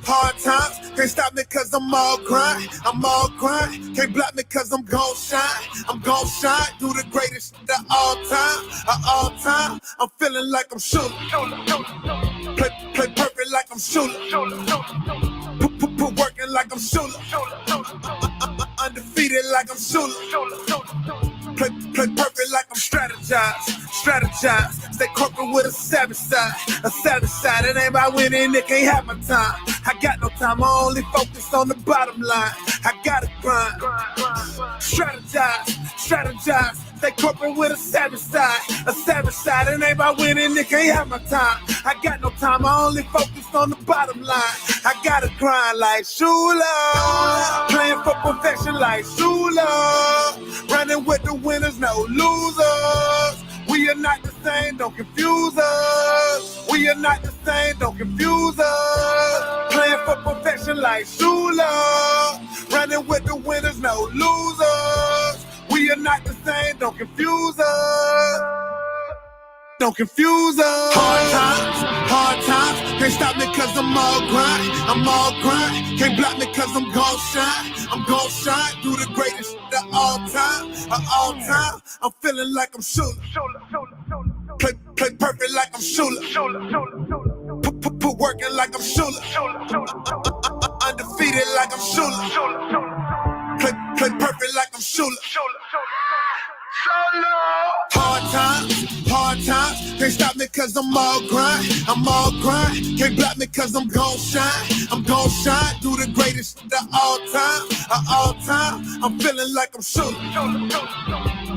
Hard times, can't stop me cause I'm all grind, can't block me cause I'm gon' shine, do the greatest shit of all time, I'm feeling like I'm shooting, play perfect like I'm shooting, put working like I'm shooting, undefeated like I'm shooting, play perfect like I'm strategize, stay corporate with a savage side, it ain't about winning, it can't have my time, I got no time, I only focus on the bottom line, I gotta grind, strategize, stay corporate with a savage side, it ain't about winning, it can't have my time, I got no time, I only focus on the bottom line, I gotta grind like Shula, playing for perfection like Shula, running with the winners, no losers. We are not the same, don't confuse us. We are not the same, don't confuse us. Playing for perfection like Shula. Running with the winners, no losers. We are not the same, don't confuse us. Don't confuse us. Hard times, can't stop me cause I'm all grind, can't block me cause I'm gon' shine, do the greatest shit of all time, I'm feeling like I'm shooting, play perfect like I'm shooting, put working like I'm shooting, undefeated like I'm shooting, play perfect like I'm shooting. Hard times, can't stop me cause I'm all grind, can't block me cause I'm gon' shine, do the greatest shit of all time, I'm feeling like I'm shooting,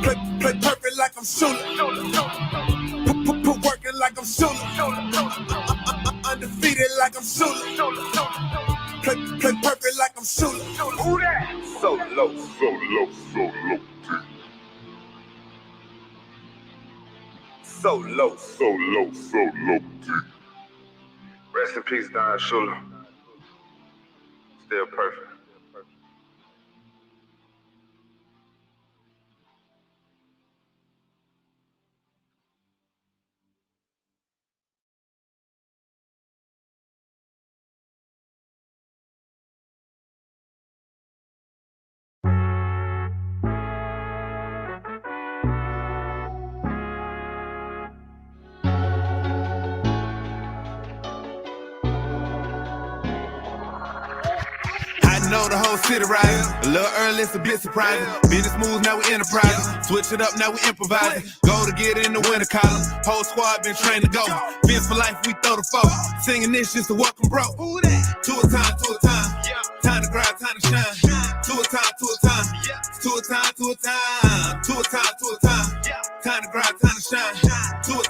play perfect like I'm shooting, put working like I'm shooting, undefeated like I'm shooting, play perfect like I'm shooting. Who that? So low. So low. Rest in peace, Don Shula. Still perfect. I know the whole city riding. A little early, it's a bit surprising. Business moves, now we enterprising. Switch it up, now we improvising. Go to get in the winter column. Whole squad been trained to go. Fence for life, we throw the foe. Singing this just to welcome bro. To a time. Time to grind, time to shine. To a time. To a time. Time to grind, time to shine. To a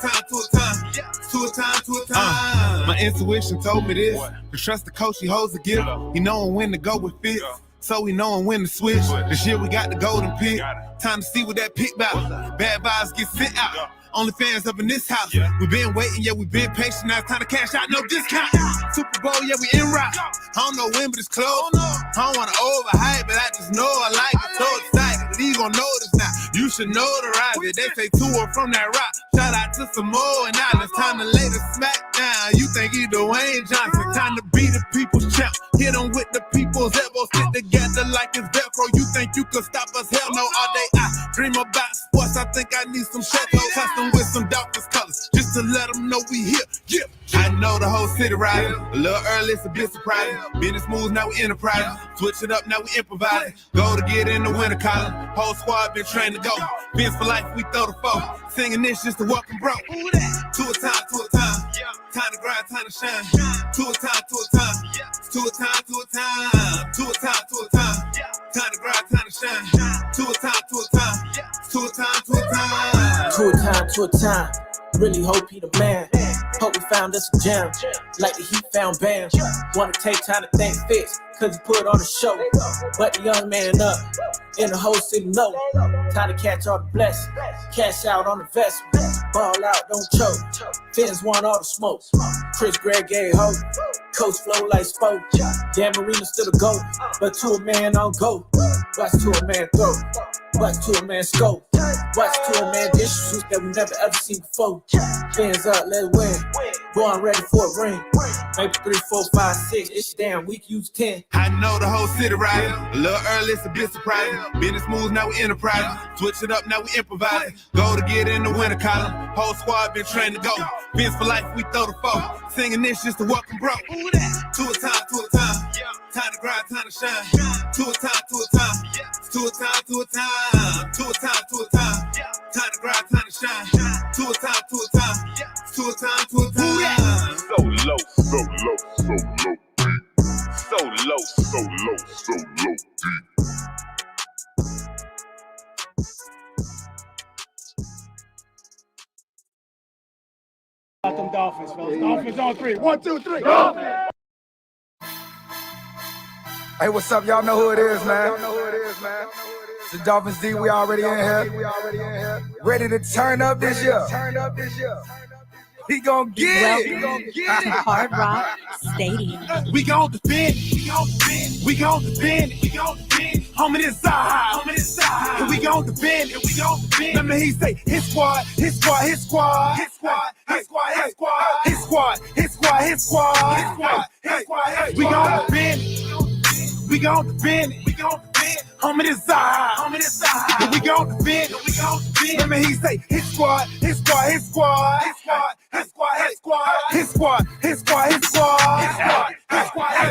time. My intuition told me this. To trust the coach, he holds the gift. He knowin' when to go with fits. So we knowin' when to switch. This year we got the golden pick. Time to see what that pick about. Bad vibes get sent out. Only fans up in this house. We been waiting, yeah, we been patient. Now it's time to cash out, no discount. Super Bowl, yeah, we en route. I don't know when, but it's close. I don't wanna overhype, but I just know I like it. So excited, you gon' notice now. You should notarize it. They say tour from that rock. Shout out to Samoa and Islands. Time to lay the smack down. You think he Dwayne Johnson? Time to be the people's champ. Hit him with the people's elbows. Stick together like it's Velcro. You think you could stop us? Hell no. All day I dream about sports. I think I need some Chateau custom with some darkest colors, just to let them know we here. Yeah. I know the whole city riding. A little early, it's a bit surprising. Business moves, now we enterprising. Switch it up, now we improvising. Go to get in the winter column. Whole squad been trained to go. Fence for life, we throw the foe. Singing this just to welcome bro. To a time. Time to grind, time to shine. To a time. To a time. Time to grind, time to shine. To a time. Really hope he the man. Hope we found us a gem. Like the Heat found Bam. Wanna take time to thank Fitz, cause he put on the show. But the young man up. in the whole city know. Time to catch all the blessings. Cash out on investment. Ball out, don't choke. Fins want all the smoke. Chris Gregg gave hope. Coach flow like spoke. Dan Marino still a GOAT, but to a man on go. Watch to a man throw. Watch to a man scope. Watch to a man dish shoes that we never ever seen before. Fans up, let's win. Born ready for a ring. Maybe 3, 4, 5, 6. It's damn week, use 10. I know the whole city riding. A little early, it's a bit surprising. Business moves, now we enterprising. Switch it up, now we improvising. Go to get in the winter column. Whole squad been trained to go. Vince for life, we throw the foe. Singing this just to welcome bro. Who that? To a time, to a time. Time to grind, time to shine. To a time, to a time. To a time, to a time. To a time, to a time. Time to grind, time to shine. To a time, to a time. To a time, to a time. So low, so low, so low. So low, so low, so low. About them Dolphins, fellas. Dolphins on 3. 1, 2, 3. Dolphins! Hey, what's up? Y'all know who it is, man. It's the Dolphins D. We already in here. Ready to turn up this year. He gon' get it. Welcome to Hard Rock Stadium. We gon' defend. We gon' defend. Homie, this side. And we gon' defend. Remember he say his squad. His squad. We gon' defend. We gon' defend. Homie, this side. And we gon' defend. Remember he say his squad. His squad.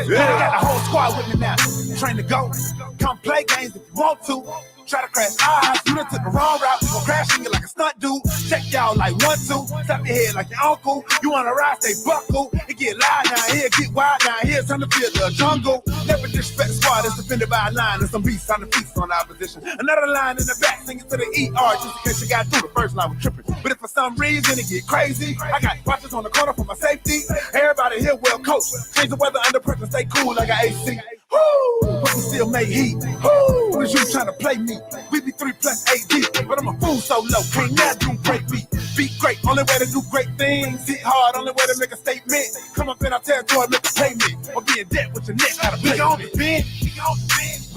Yeah. I got the whole squad with me now. Train to go. Come play games if you want to. Try to crash eyes, you done took the wrong route. We gon' crash in you like a stunt dude. Check y'all like 1, 2. Tap your head like your uncle. You wanna ride, stay buckle. It get loud down here, get wild down here. It's time to feel the jungle. Never disrespect the squad that's defended by a line. And some beasts on the feast on the opposition. Another line in the back singing to the ER just in case you got through the first line with tripping. But if for some reason it get crazy, I got watchers on the corner for my safety. Everybody here well coached. Change the weather under pressure, stay cool like an AC. Woo! But we still make heat. Woo! Was you trying to play me? We be 3+ AD, but I'm a fool so low. Can't never do great beat. Beat great, only way to do great things. Hit hard, only way to make a statement. Come up in our territory, make a payment. Or be in debt with your neck, gotta play. We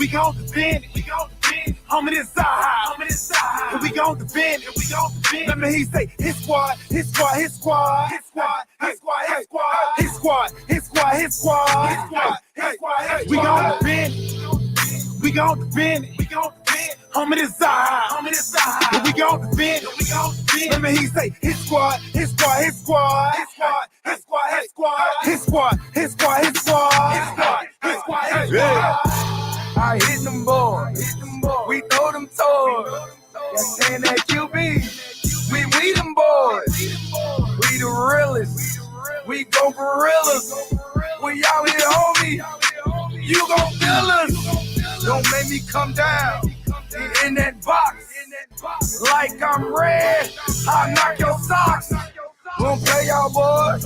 gon' defend. Homie, this side. And we gon' defend. Remember he say his squad. We gon' defend. Homie, this side. And we gon' defend. Remember he say his squad. Yeah. I hit them boys. We throw them toys. That's saying that QB. We them boys. We the realest. We go gorillas. We out here, homie. You gon' feel us. Don't make me come down. In that box. Like I'm red. I'll knock your socks. Won't play y'all boys.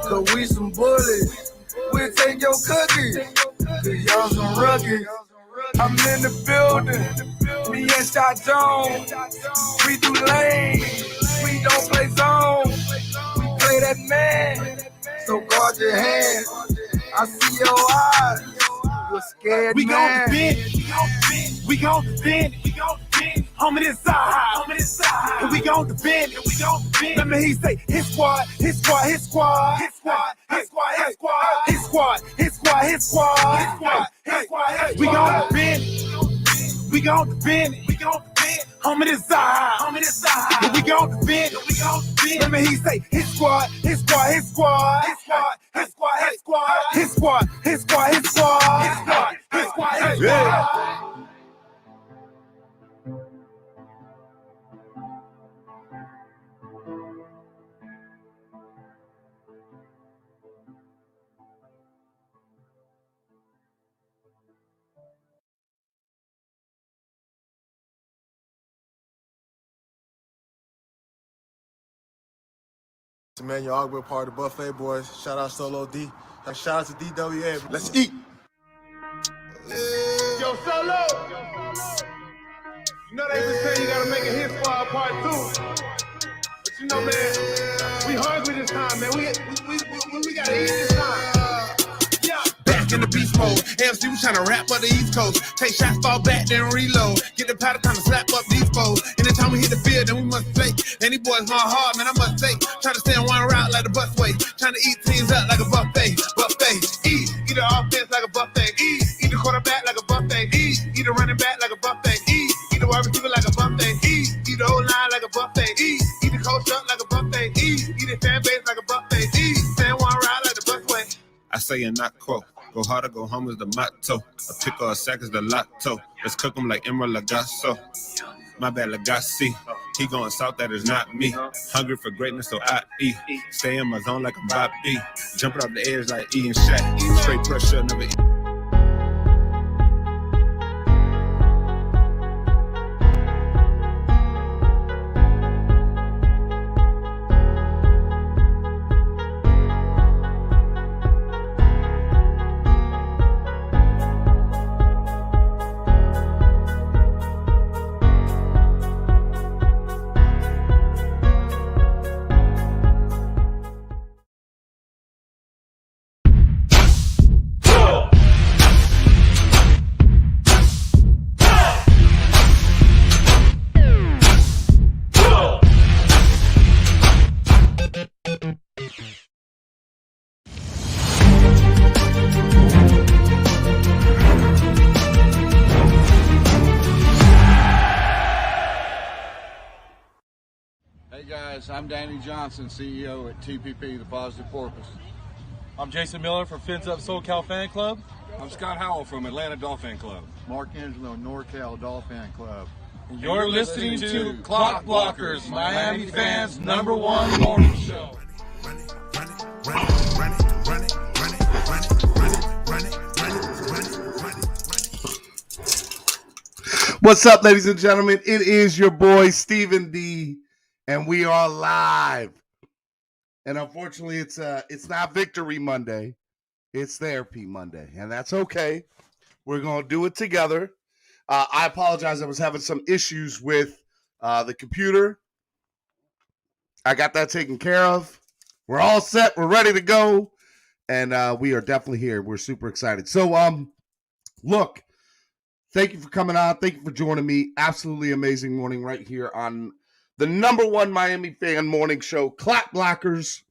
Cause we some bullies. We'll take your cookies. Cause y'all some rookies. I'm in the building. Me and Shot Jones. We do lane. We don't play zone. We play that man. So guard your hand. I see your eyes. You're scared, we man. We gon' defend. Homie, this side. And we gon' defend. Remember he say his squad. We gon' defend. Homie, this side. And we gon' defend. Remember he say his squad. Yeah. Emmanuel Ogber, part of the Buffet Boys. Shout out Solo D. Shout out to DWA. Let's eat. Yo, Solo! You know they been saying you gotta make a hit squad part 2. But you know, man, we hungry this time, man. We gotta eat this time. Yeah. Back in the beast mode. AFC was trying to rap up the East Coast. Take shots, fall back, then reload. Get the powder, time to slap up these foes. Anytime we hit the field, then we must play. And these boys run hard, man, I must say. Try to stay on one route like the busway. Trying to eat teams up like a buffet. Eat the offense like a buffet. Eat the quarterback like a buffet. Eat the running back like a buffet. Eat the wide receiver like a buffet. Eat the whole line like a buffet. Eat the coach up like a buffet. Eat the fan base like a buffet. Stay on one route like the busway. I say and not quote. Go hard or go home is the motto. A pick or a sack is the lotto. Let's cook them like Emerald Lagasso. My bad, Lagasse. He going south, that is not me. Hungry for greatness, so I eat. Stay in my zone like a Bobby. Jumping off the edge like E and Shaq. Straight pressure, never eat. I'm Danny Johnson, CEO at TPP, The Positive Porpoise. I'm Jason Miller from Fins Up SoCal Fan Club. I'm Scott Howell from Atlanta Dolphin Club. Mark Angelo, NorCal Dolphin Club. And you're listening to Clock Blockers, Miami fans' #1 morning show. What's up, ladies and gentlemen? It is your boy, Stephen D., and we are live. And unfortunately, it's not Victory Monday. It's Therapy Monday, and that's okay. We're going to do it together. I apologize. I was having some issues with the computer. I got that taken care of. We're all set. We're ready to go, and we are definitely here. We're super excited. So, look, thank you for coming on. Thank you for joining me. Absolutely amazing morning right here on the #1 Miami fan morning show, Clock Blockers,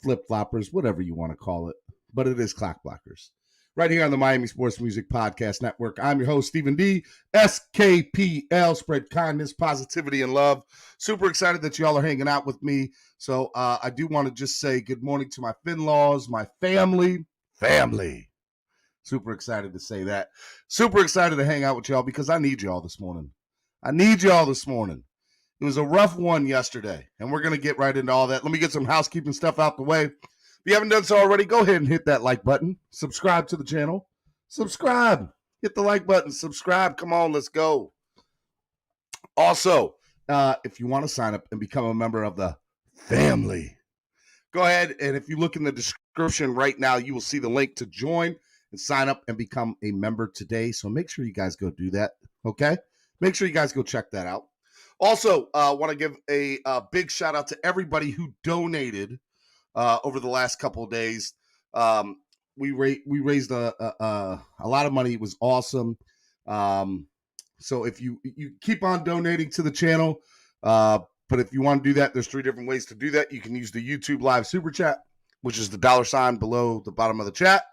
Flip Floppers, whatever you want to call it. But it is Clock Blockers. Right here on the Miami Sports Music Podcast Network. I'm your host, Stephen D. SKPL, spread kindness, positivity, and love. Super excited that y'all are hanging out with me. So I do want to just say good morning to my Finlaws, my family. Super excited to say that. Super excited to hang out with y'all because I need y'all this morning. It was a rough one yesterday, and we're going to get right into all that. Let me get some housekeeping stuff out the way. If you haven't done so already, go ahead and hit that like button. Subscribe to the channel. Subscribe. Hit the like button. Subscribe. Come on, let's go. Also, if you want to sign up and become a member of the family, go ahead, and if you look in the description right now, you will see the link to join and sign up and become a member today. So make sure you guys go do that, okay? Make sure you guys go check that out. Also, want to give a big shout out to everybody who donated over the last couple of days. We raised a lot of money. It was awesome. So if you keep on donating to the channel, but if you want to do that, there's 3 different ways to do that. You can use the YouTube Live Super Chat, which is the $ below the bottom of the chat.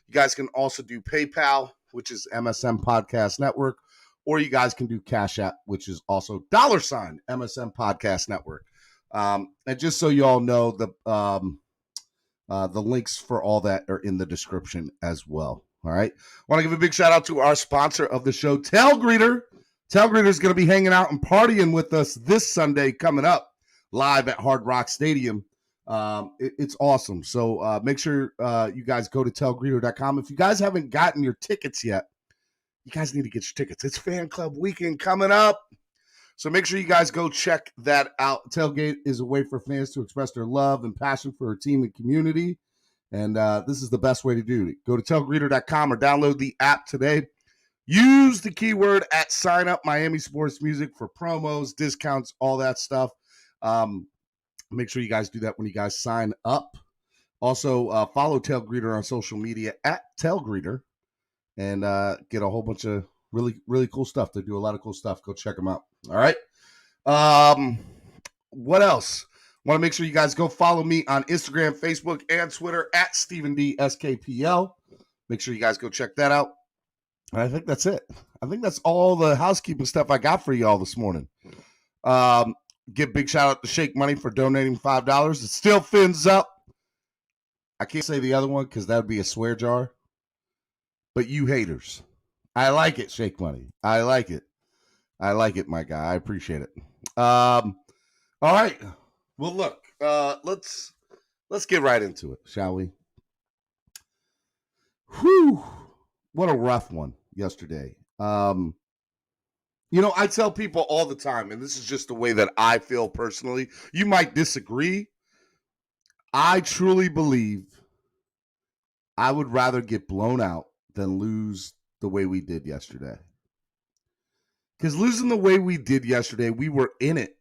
You guys can also do PayPal, which is MSM Podcast Network. Or you guys can do Cash App, which is also $ MSM Podcast Network. And just so you all know, the links for all that are in the description as well. All right. Want to give a big shout out to our sponsor of the show, Tailgreeter. Tailgreeter is going to be hanging out and partying with us this Sunday coming up live at Hard Rock Stadium. It's awesome. So make sure you guys go to tailgreeter.com. If you guys haven't gotten your tickets yet, you guys need to get your tickets. It's fan club weekend coming up. So make sure you guys go check that out. Tailgate is a way for fans to express their love and passion for a team and community. And this is the best way to do it. Go to tailgreeter.com or download the app today. Use the keyword at sign up Miami Sports Music for promos, discounts, all that stuff. Make sure you guys do that when you guys sign up. Also, follow Tail Greeter on social media at Tail Greeter and get a whole bunch of really, really cool stuff. They do a lot of cool stuff. Go check them out. All right. What else? Want to make sure you guys go follow me on Instagram, Facebook, and Twitter at StephenDSKPL. Make sure you guys go check that out. And I think that's it. I think that's all the housekeeping stuff I got for y'all this morning. Give big shout out to Shake Money for donating $5. It still fins up. I can't say the other one because that would be a swear jar. But you haters. I like it, Shake Money. I like it. I like it, my guy. I appreciate it. All right. Well, look, let's get right into it, shall we? Whew. What a rough one yesterday. I tell people all the time, and this is just the way that I feel personally. You might disagree. I truly believe I would rather get blown out than lose the way we did yesterday. Because losing the way we did yesterday, we were in it.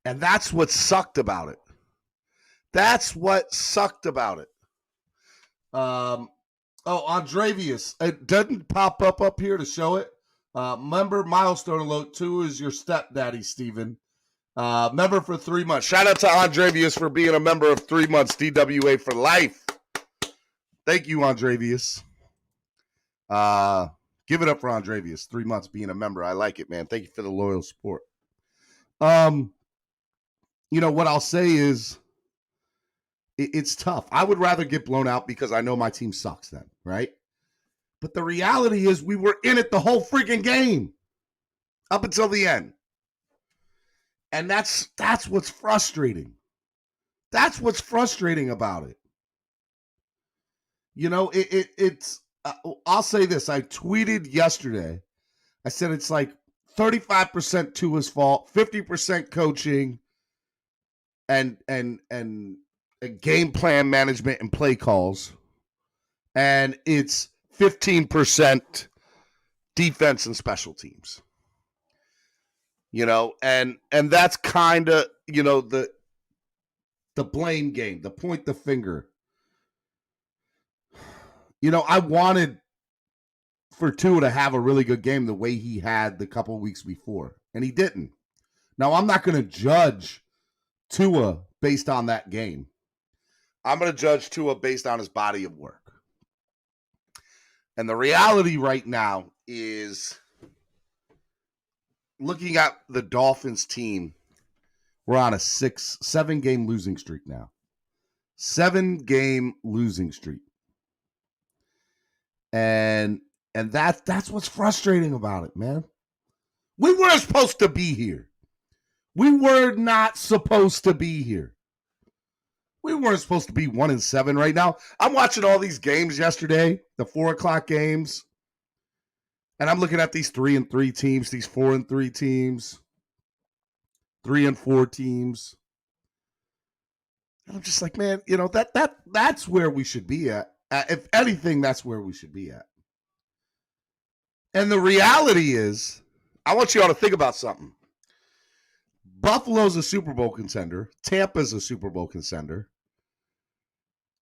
And that's what sucked about it. That's what sucked about it. Andrevius. It doesn't pop up here to show it. Member milestone alert 2 is your stepdaddy, Steven. Member for 3 months. Shout out to Andrevius for being a member of 3 months. DWA for life. Thank you, Andrevius. Give it up for Andrevius. 3 months being a member. I like it, man. Thank you for the loyal support. What I'll say is it's tough. I would rather get blown out because I know my team sucks then, right? But the reality is we were in it the whole freaking game up until the end. And that's what's frustrating. That's what's frustrating about it. I'll say this. I tweeted yesterday. I said it's like 35% Tua's fault, 50% coaching, and game plan management and play calls, and it's 15% defense and special teams. And that's kind of the blame game, the point the finger. I wanted for Tua to have a really good game the way he had the couple weeks before, and he didn't. Now, I'm not going to judge Tua based on that game. I'm going to judge Tua based on his body of work. And the reality right now is, looking at the Dolphins team, we're on a 7-game losing streak now. 7-game losing streak. And that's what's frustrating about it, man. We weren't supposed to be here. We were not supposed to be here. We weren't supposed to be 1-7 right now. I'm watching all these games yesterday, the 4:00 games, and I'm looking at these 3-3 teams, these 4-3 teams, 3-4 teams. And I'm just like, man, that's where we should be at. If anything, that's where we should be at. And the reality is, I want you all to think about something. Buffalo's a Super Bowl contender. Tampa's a Super Bowl contender.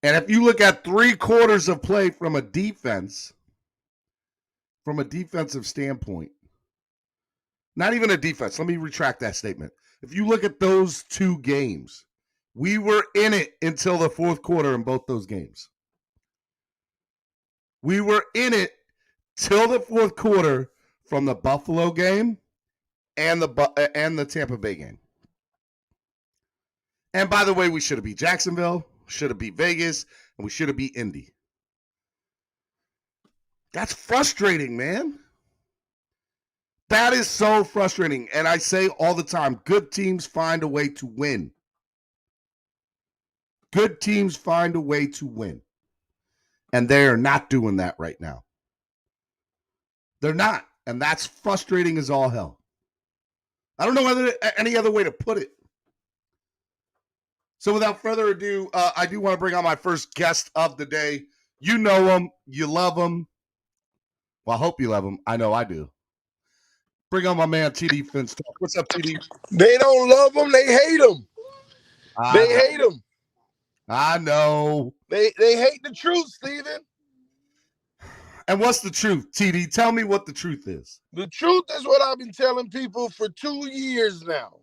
And if you look at 3 quarters of play from a defensive standpoint, not even a defense. Let me retract that statement. If you look at those 2 games, we were in it until the 4th quarter in both those games. We were in it till the 4th quarter from the Buffalo game and the Tampa Bay game. And by the way, we should have beat Jacksonville, should have beat Vegas, and we should have beat Indy. That's frustrating, man. That is so frustrating. And I say all the time, good teams find a way to win. Good teams find a way to win. And they are not doing that right now. They're not. And that's frustrating as all hell. I don't know any other way to put it. So without further ado, I do want to bring on my first guest of the day. You know him. You love him. Well, I hope you love him. I know I do. Bring on my man, TD Finstock. What's up, TD? They don't love him. They hate him. They hate him. I know. They hate the truth, Steven. And what's the truth, TD? Tell me what the truth is. The truth is what I've been telling people for 2 years now.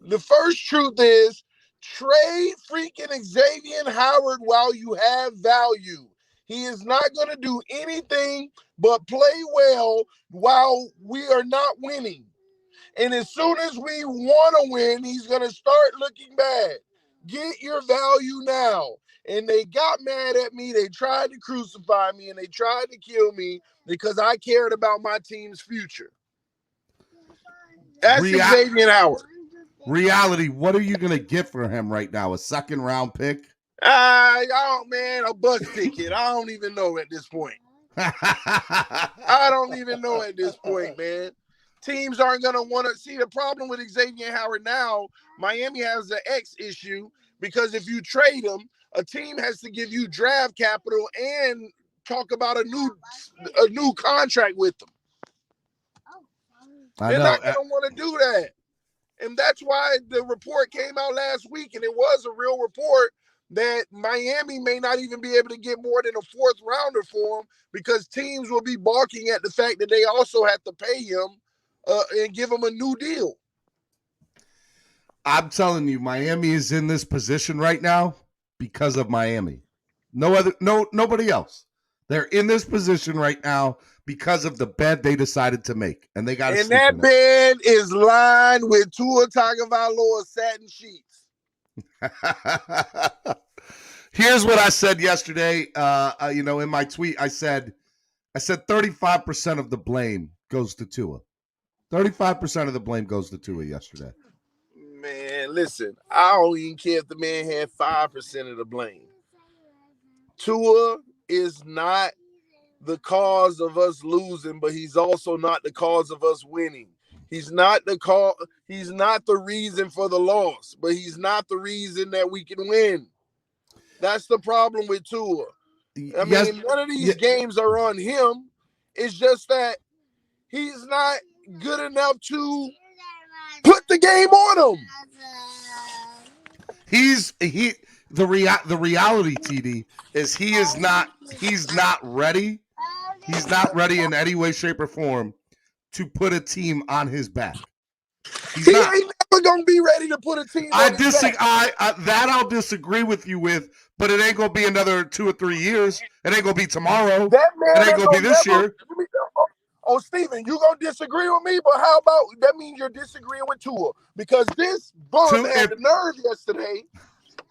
The first truth is trade freaking Xavier Howard while you have value. He is not going to do anything but play well while we are not winning. And as soon as we want to win, he's going to start looking bad. Get your value now. And they got mad at me. They tried to crucify me and they tried to kill me because I cared about my team's future. That's Xavier Howard. Reality, what are you going to get for him right now? A second-round pick? I don't, man, a bus ticket. I don't even know at this point. I don't even know at this point, man. Teams aren't going to want to see the problem with Xavier Howard now. Miami has an X issue because if you trade him, a team has to give you draft capital and talk about a new contract with them. They're not going to want to do that. And that's why the report came out last week, and it was a real report, that Miami may not even be able to get more than a fourth rounder for him because teams will be balking at the fact that they also have to pay him and give him a new deal. I'm telling you, Miami is in this position right now because of Miami. Nobody else. They're in this position right now because of the bed they decided to make, and they got. And that bed is lined with Tua Tagovailoa satin sheets. Here's what I said yesterday. In my tweet, I said 35% of the blame goes to Tua. 35% of the blame goes to Tua yesterday. Man, listen, I don't even care if the man had 5% of the blame. Tua is not the cause of us losing, but he's also not the cause of us winning. He's not the reason for the loss, but he's not the reason that we can win. That's the problem with Tua. I mean, none of these games are on him. It's just that he's not good enough to put the game on him. The reality, TD, is he's not ready. He's not ready in any way, shape, or form to put a team on his back. He ain't never gonna be ready to put a team on his back. That I'll disagree with you with, but it ain't gonna be another 2 or 3 years. It ain't gonna be tomorrow. It ain't gonna be this year. Oh, Steven, you gonna disagree with me, but how about that means you're disagreeing with Tua? Because this bum had the nerve yesterday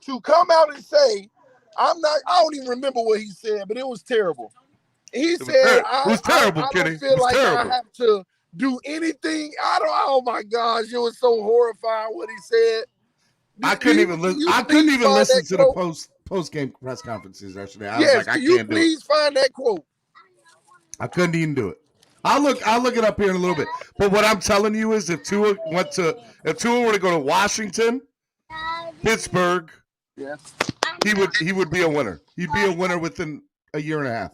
to come out and say, I don't even remember what he said, but it was terrible. He said, it was terrible, I Kenny. don't feel like I have to do anything. Oh my gosh, it was so horrifying what he said. I couldn't even listen to the post-game press conferences yesterday. I was like, I can't do it. Can you please find that quote? I couldn't even do it. I'll look it up here in a little bit. But what I'm telling you is if Tua were to go to Washington, Pittsburgh, he would be a winner. He'd be a winner within a year and a half.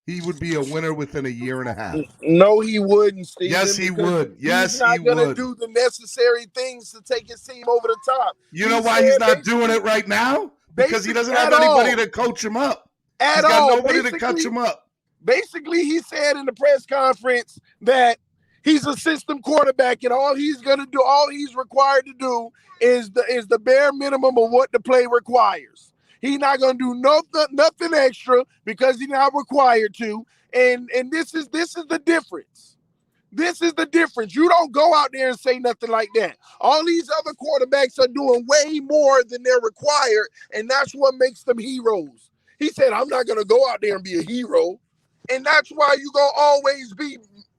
He would be a winner within a year and a half. No, he wouldn't, Steven. Yes, he would. Yes, he would. He's not going to do the necessary things to take his team over the top. You know why he's not doing it right now? Because he doesn't have anybody to coach him up. He's got nobody to coach him up. Basically, he said in the press conference that he's a system quarterback, and all he's required to do is the bare minimum of what the play requires. He's not going to do nothing extra because he's not required to. And this is the difference. This is the difference. You don't go out there and say nothing like that. All these other quarterbacks are doing way more than they're required, and that's what makes them heroes. He said, I'm not going to go out there and be a hero. And that's why you're going to always be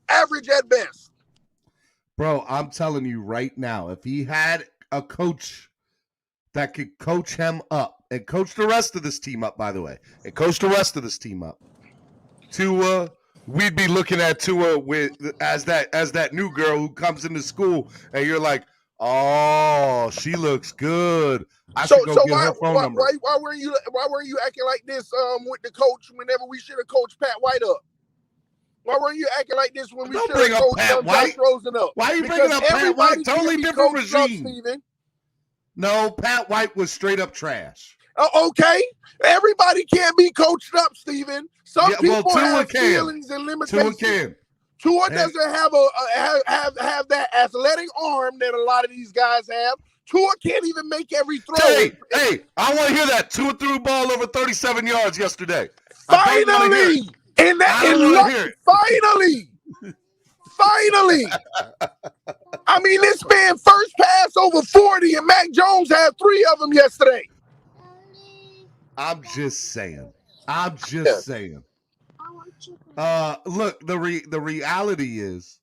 average at best. Bro, I'm telling you right now, if he had a coach that could coach him up and coach the rest of this team up, by the way, and coach the rest of this team up, Tua, we'd be looking at Tua as that new girl who comes into school and you're like, Oh, she looks good. I should go get her phone number. Why were you acting like this with the coach whenever we should have coached Pat White up? Why were you acting like this when we should have coached Josh Rosen up? Why are you bringing up Pat White? Totally different regime. No, Pat White was straight up trash. Okay, everybody can't be coached up, Steven. Some people have feelings and limitations. Tua doesn't have that athletic arm that a lot of these guys have. Tua can't even make every throw. Hey, I want to hear that. Tua threw the ball over 37 yards yesterday. Finally! Finally! I mean, this man first pass over 40, and Mac Jones had 3 of them yesterday. I'm just saying. Look, the reality is,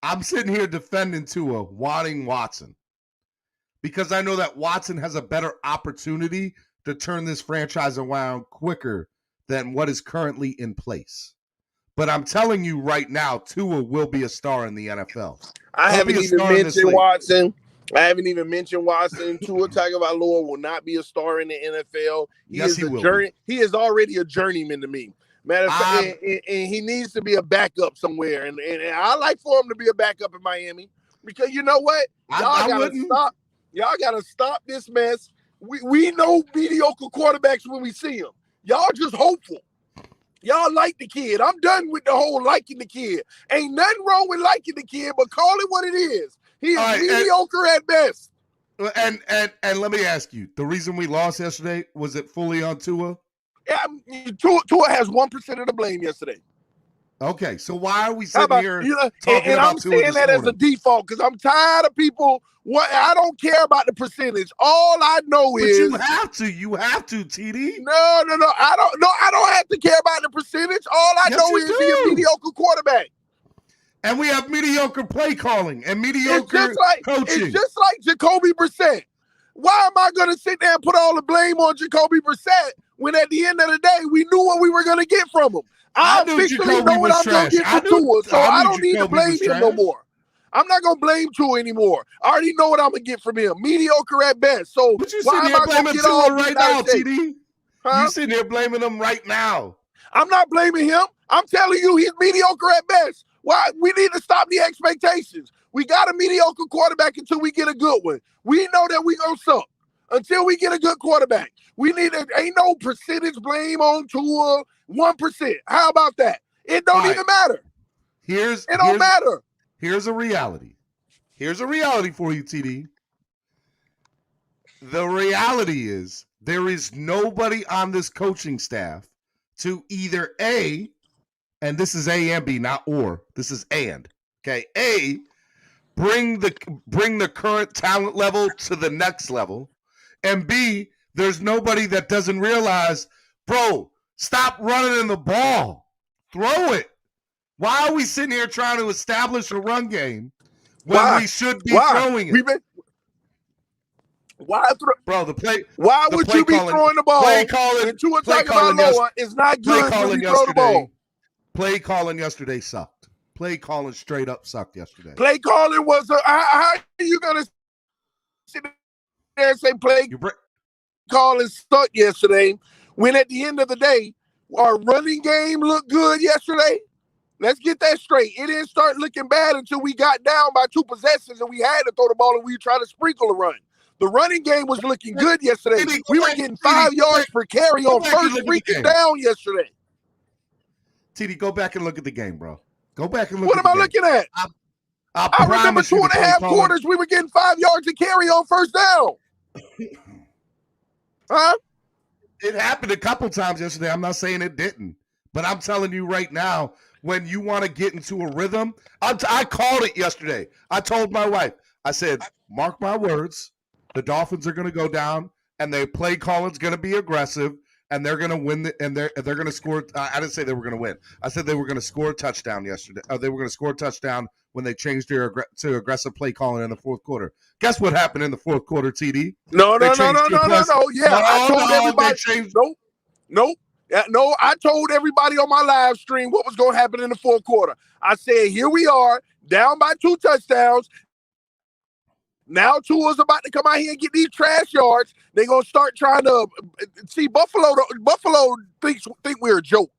I'm sitting here defending Tua, wanting Watson, because I know that Watson has a better opportunity to turn this franchise around quicker than what is currently in place. But I'm telling you right now, Tua will be a star in the NFL. I haven't even mentioned Watson. Tua Tagovailoa will not be a star in the NFL. He is already a journeyman to me. Matter of fact, and he needs to be a backup somewhere. And I like for him to be a backup in Miami, because you know what? Y'all gotta stop this mess. We know mediocre quarterbacks when we see them. Y'all just hopeful. Y'all like the kid. I'm done with the whole liking the kid. Ain't nothing wrong with liking the kid, but call it what it is. He is mediocre at best. And let me ask you, the reason we lost yesterday, was it fully on Tua? Yeah, Tua has 1% of the blame yesterday. Okay, so why are we sitting here talking and about I'm Tua saying that as a default because I'm tired of people. I don't care about the percentage. All I know is you have to, TD. No. I don't have to care about the percentage. All I know is he's a mediocre quarterback. And we have mediocre play calling and mediocre coaching. It's just like Jacoby Brissett. Why am I going to sit there and put all the blame on Jacoby Brissett when at the end of the day we knew what we were going to get from him? I officially know what I'm going to get from Tua, so I don't need to blame him no more. I'm not going to blame Tua anymore. I already know what I'm going to get from him. Mediocre at best. So why am I going to get all right now, TD? You sitting here blaming him right now. I'm not blaming him. I'm telling you he's mediocre at best. Why? We need to stop the expectations. We got a mediocre quarterback until we get a good one. We know that we going to suck until we get a good quarterback. Ain't no percentage blame on Tua, 1%. How about that? It don't even matter. It don't matter. Here's a reality. Here's a reality for you, TD. The reality is there is nobody on this coaching staff to either A, and this is A and B, not or. This is and. Okay, A, bring the current talent level to the next level, and B, there's nobody that doesn't realize, bro, stop running the ball. Throw it. Why are we sitting here trying to establish a run game when we should be throwing it? Why would you be throwing the ball? Play calling. Tua Tagovailoa is not good when you throw the ball. Play calling yesterday sucked. Play calling straight up sucked yesterday. Play calling was how are you gonna sit there and say play calling sucked yesterday when at the end of the day our running game looked good yesterday? Let's get that straight. It didn't start looking bad until we got down by 2 possessions and we had to throw the ball and we were trying to sprinkle a run. The running game was looking good yesterday. We were getting 5 yards per carry on first freaking down yesterday. TD, go back and look at the game, bro. Go back and look at the game. What am I looking at? I remember 2.5 quarters we were getting 5 yards to carry on first down. Huh? It happened a couple times yesterday. I'm not saying it didn't. But I'm telling you right now, when you want to get into a rhythm, I called it yesterday. I told my wife, I said, mark my words, the Dolphins are going to go down, and their play calling's going to be aggressive, and they're going to win, and they're going to score. I didn't say they were going to win. I said they were going to score a touchdown yesterday. They were going to score a touchdown when they changed to aggressive play calling in the fourth quarter. Guess what happened in the fourth quarter, TD? No. Yeah, I told everybody. Nope. No, I told everybody on my live stream what was going to happen in the fourth quarter. I said, here we are, down by 2 touchdowns. Now Tua's about to come out here and get these trash yards. They're going to start trying to see Buffalo think we're a joke.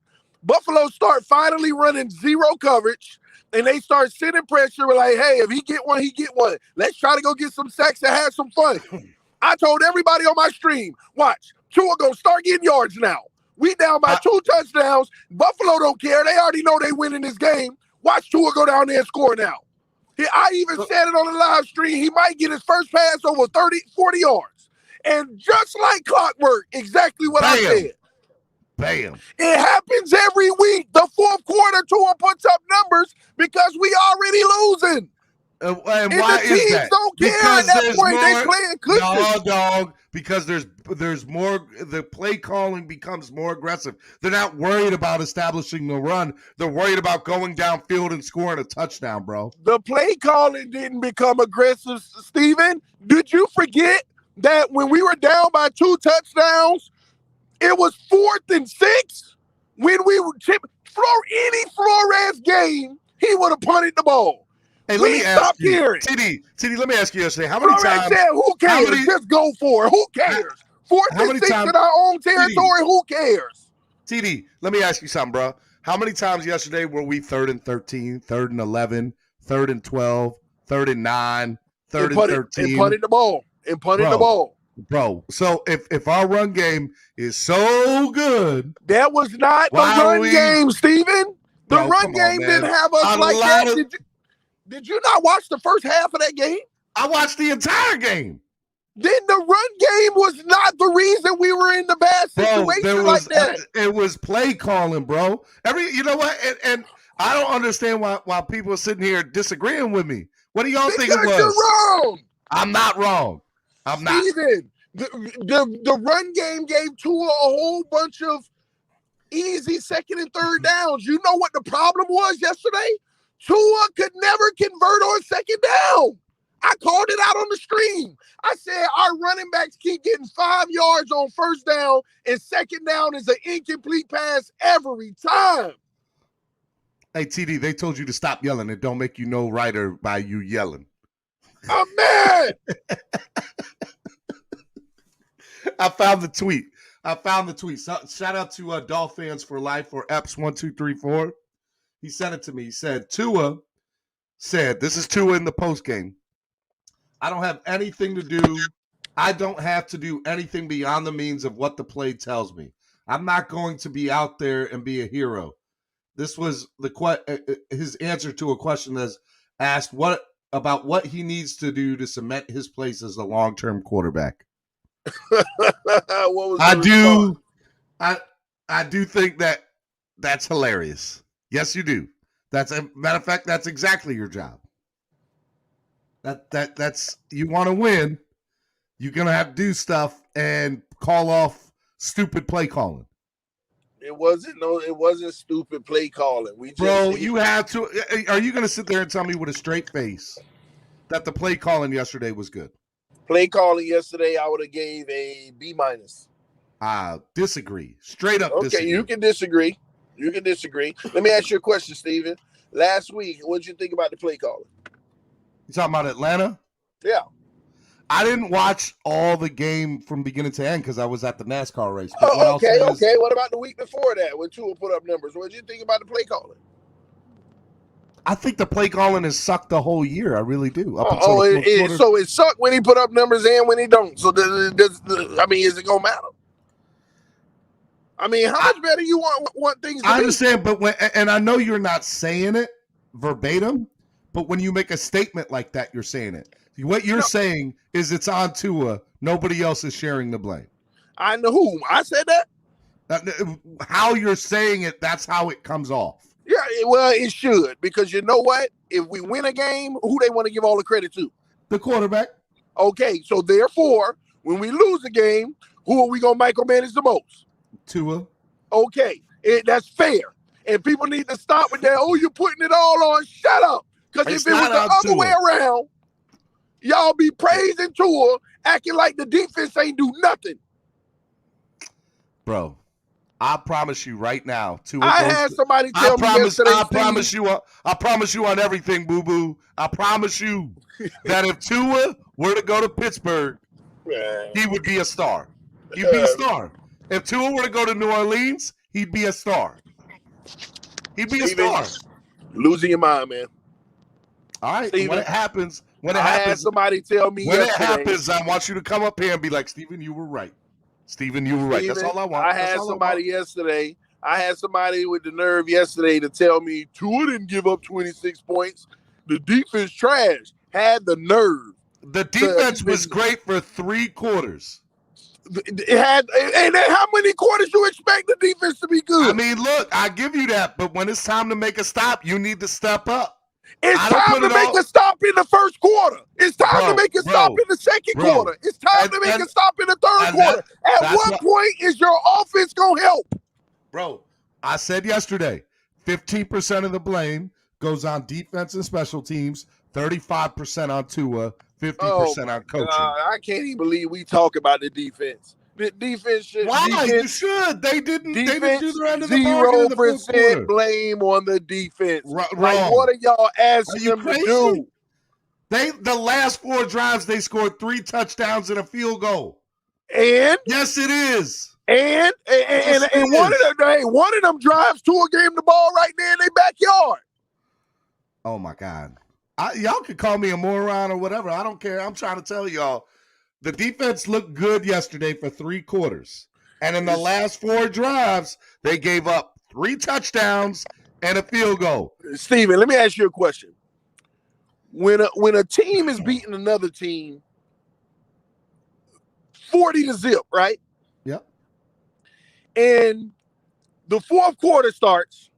Buffalo start finally running zero coverage, and they start sending pressure. We're like, hey, if he get one, he get one. Let's try to go get some sacks and have some fun. I told everybody on my stream, watch, Tua going to start getting yards now. We down by 2 touchdowns. Buffalo don't care. They already know they winning this game. Watch Tua go down there and score now. I even said it on the live stream. He might get his first pass over 30, 40 yards. And just like clockwork, exactly what I said. Bam. It happens every week. The fourth quarter, Tua puts up numbers because we already losing. And why the teams is that? Don't care because at that point. They playing cushion. No, dog. Because there's more. The play calling becomes more aggressive. They're not worried about establishing the run. They're worried about going downfield and scoring a touchdown, bro. The play calling didn't become aggressive, Steven. Did you forget that when we were down by 2 touchdowns, it was 4th and 6? When we were any Flores game, he would have punted the ball. Hey, let me ask you, TD, let me ask you yesterday, how many times? Said, who cares? Just go for it. Who cares? 4th and 6 in our own territory, who cares? TD, let me ask you something, bro. How many times yesterday were we 3rd and 13, 3rd and 11, 3rd and 12, 3rd and 9, 3rd and 13? And punted the ball. The ball. Bro, so if our run game is so good. That was not the run game, Steven. The run game didn't have us like that. Did you not watch the first half of that game? I watched the entire game. Then the run game was not the reason we were in the bad situation like that. It was play calling, bro. You know what? And I don't understand why people are sitting here disagreeing with me. What do y'all think it was? You're wrong. I'm not wrong. I'm not. Steven, the run game gave Tua a whole bunch of easy 2nd and 3rd downs. You know what the problem was yesterday? Tua could never convert on 2nd down. I called it out on the stream. I said our running backs keep getting 5 yards on 1st down, and 2nd down is an incomplete pass every time. Hey, TD, they told you to stop yelling. It don't make you no righter by you yelling. I'm mad. I found the tweet. Shout out to Dolphins for Life for Ep.123. He sent it to me. He said, Tua said, this is Tua in the postgame. I don't have to do anything beyond the means of what the play tells me. I'm not going to be out there and be a hero. This was his answer to a question that's asked about what he needs to do to cement his place as a long-term quarterback. I do think that's hilarious. Yes, you do. That's a matter of fact. That's exactly your job. That's you want to win. You're gonna have to do stuff and call off stupid play calling. It wasn't stupid play calling. You have to. Are you gonna sit there and tell me with a straight face that the play calling yesterday was good? Play calling yesterday, I would have gave a B-. I disagree. Straight up. Okay, disagree. You can disagree. Let me ask you a question, Steven. Last week, what did you think about the play calling? You talking about Atlanta? Yeah. I didn't watch all the game from beginning to end because I was at the NASCAR race. Okay. What about the week before that when Tua put up numbers? What did you think about the play calling? I think the play calling has sucked the whole year. I really do. So it sucked when he put up numbers and when he don't. So is it gonna matter? I mean, how much better you want things to be? I understand, but and I know you're not saying it verbatim, but when you make a statement like that, you're saying it. What you're saying is it's on Tua. Nobody else is sharing the blame. I know who. I said that. How you're saying it, that's how it comes off. Yeah, well, it should, because you know what? If we win a game, who they want to give all the credit to? The quarterback. Okay, so therefore, when we lose a game, who are we going to micromanage the most? Tua. Okay, that's fair. And people need to stop with that, you're putting it all on. Shut up. Because if it was the other way around, y'all be praising Tua, acting like the defense ain't do nothing. Bro, I promise you right now. I had somebody tell me yesterday. I promise you on everything, Boo Boo. I promise you that if Tua were to go to Pittsburgh, he would be a star. He'd be a star. If Tua were to go to New Orleans, he'd be a star. He'd be a star. Losing your mind, man. All right. Steven, when it happens, I had somebody tell me when yesterday. it happens, I want you to come up here and be like, Steven, you were right. Steven, you were right. That's all I want. I had somebody yesterday. I had somebody with the nerve yesterday to tell me Tua didn't give up 26 points. The defense trash. Had the nerve. The defense was great for 3 quarters. It had, and how many quarters you expect the defense to be good? I mean, look, I give you that, but when it's time to make a stop, you need to step up. It's time to make a stop in the first quarter. It's time to make a stop in the second quarter. It's time to make a stop in the third quarter. At what point is your offense going to help? Bro, I said yesterday, 15% of the blame goes on defense and special teams, 35% on Tua, 50% on coaching. I can't even believe we talk about the defense. The defense should. Why? You should. They didn't do their end of the bargain in the fourth quarter. 0% blame on the defense. Wrong. Like, what are y'all asking them to do? The last 4 drives, they scored 3 touchdowns and a field goal. And yes, it is. And one of them drives Tua gave them the ball right there in their backyard. Oh my God. Y'all can call me a moron or whatever. I don't care. I'm trying to tell y'all, the defense looked good yesterday for 3 quarters. And in the last 4 drives, they gave up 3 touchdowns and a field goal. Steven, let me ask you a question. When a team is beating another team 40-0, right? Yep. And the fourth quarter starts.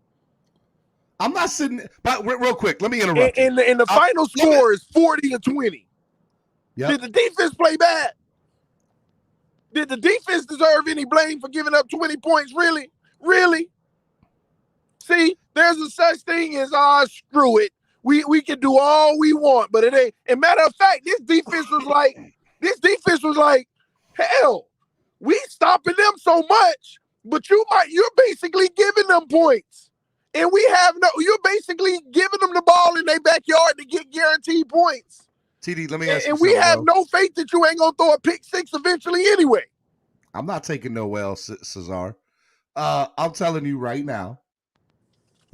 I'm not sitting, but real quick, let me interrupt. And the final score is 40-20. Yep. Did the defense play bad? Did the defense deserve any blame for giving up 20 points? Really? Really? See, there's a such thing as, screw it. We can do all we want, but it ain't. And matter of fact, this defense was like, hell, we stopping them so much, but you're basically giving them points. And you're basically giving them the ball in their backyard to get guaranteed points. TD, let me ask you something. And we have no faith that you ain't going to throw a pick 6 eventually anyway. I'm not taking no L, Cesar. I'm telling you right now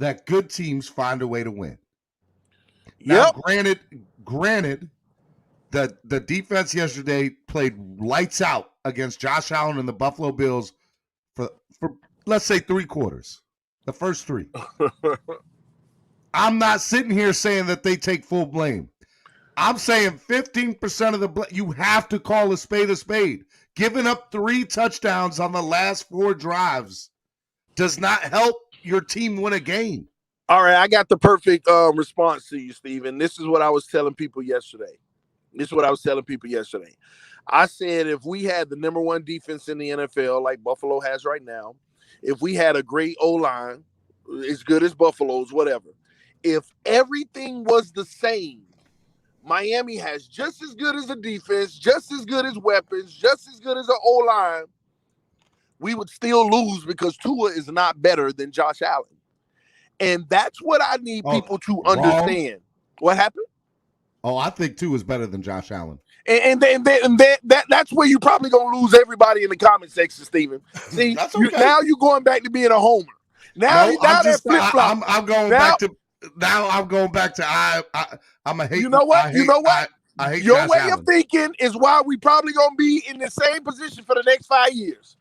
that good teams find a way to win. Now, granted, the defense yesterday played lights out against Josh Allen and the Buffalo Bills for let's say 3 quarters. The first 3. I'm not sitting here saying that they take full blame. I'm saying 15% of the blame. You have to call a spade a spade. Giving up 3 touchdowns on the last 4 drives does not help your team win a game. All right, I got the perfect response to you, Steven. This is what I was telling people yesterday. I said if we had the number 1 defense in the NFL like Buffalo has right now, if we had a great O-line, as good as Buffalo's, whatever, if everything was the same, Miami has just as good as a defense, just as good as weapons, just as good as an O-line, we would still lose because Tua is not better than Josh Allen. And that's what I need people to understand. What happened? Oh, I think Tua is better than Josh Allen. And that's where you're probably going to lose everybody in the comment section, Steven. See, now you're going back to being a homer. Now they're flip-flop. I'm going back to I'm a hate. You know what? I hate your Josh way Allen. of thinking is why we probably going to be in the same position for the next 5 years.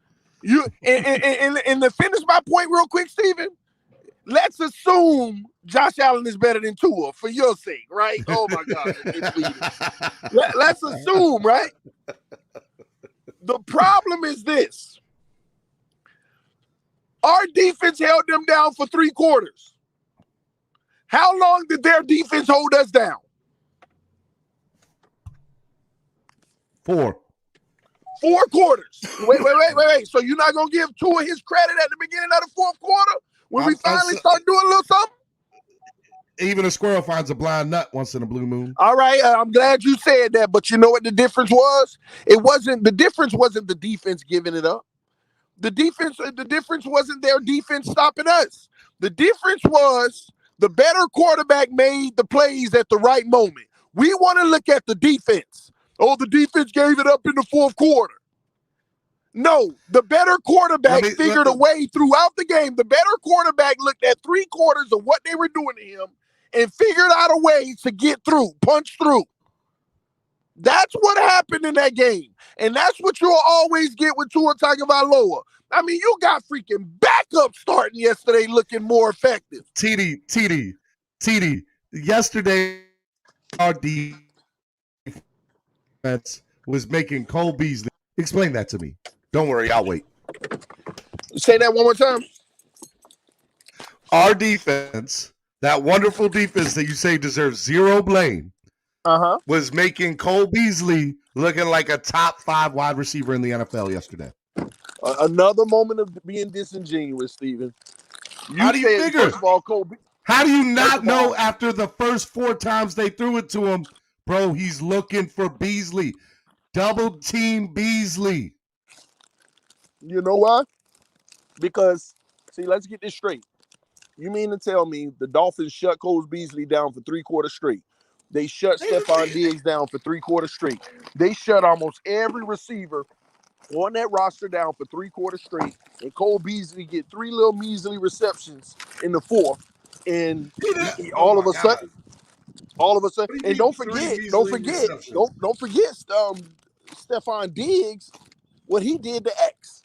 And to finish my point real quick, Steven, let's assume Josh Allen is better than Tua for your sake, right? Oh, my God. Let's assume, right? The problem is this. Our defense held them down for 3 quarters. How long did their defense hold us down? 4. 4 quarters. Wait. So you're not going to give Tua his credit at the beginning of the 4th quarter when we finally start doing a little something? Even a squirrel finds a blind nut once in a blue moon. All right, I'm glad you said that, but you know what the difference was? The difference wasn't the defense giving it up. The difference wasn't their defense stopping us. The difference was the better quarterback made the plays at the right moment. We want to look at the defense. Oh, the defense gave it up in the fourth quarter. No, the better quarterback figured a way throughout the game. The better quarterback looked at 3 quarters of what they were doing to him and figured out a way to get through, punch through. That's what happened in that game. And that's what you'll always get with Tua Tagovailoa. I mean, you got freaking backup starting yesterday looking more effective. TD. Yesterday, our defense was making Cole Beasley. Explain that to me. Don't worry, I'll wait. Say that one more time. Our defense, that wonderful defense that you say deserves zero blame, was making Cole Beasley looking like a top 5 wide receiver in the NFL yesterday. Another moment of being disingenuous, Steven. How do you figure? First of all, how do you not know after the first 4 times they threw it to him, bro, he's looking for Beasley. Double team Beasley. You know why? Because, see, let's get this straight. You mean to tell me the Dolphins shut Cole Beasley down for 3 quarters straight? They shut Stephon Diggs down for 3 quarters straight. They shut almost every receiver on that roster down for 3 quarters straight. And Cole Beasley get 3 little measly receptions in the fourth. And all of a sudden, and don't forget, Stephon Diggs, what he did to X.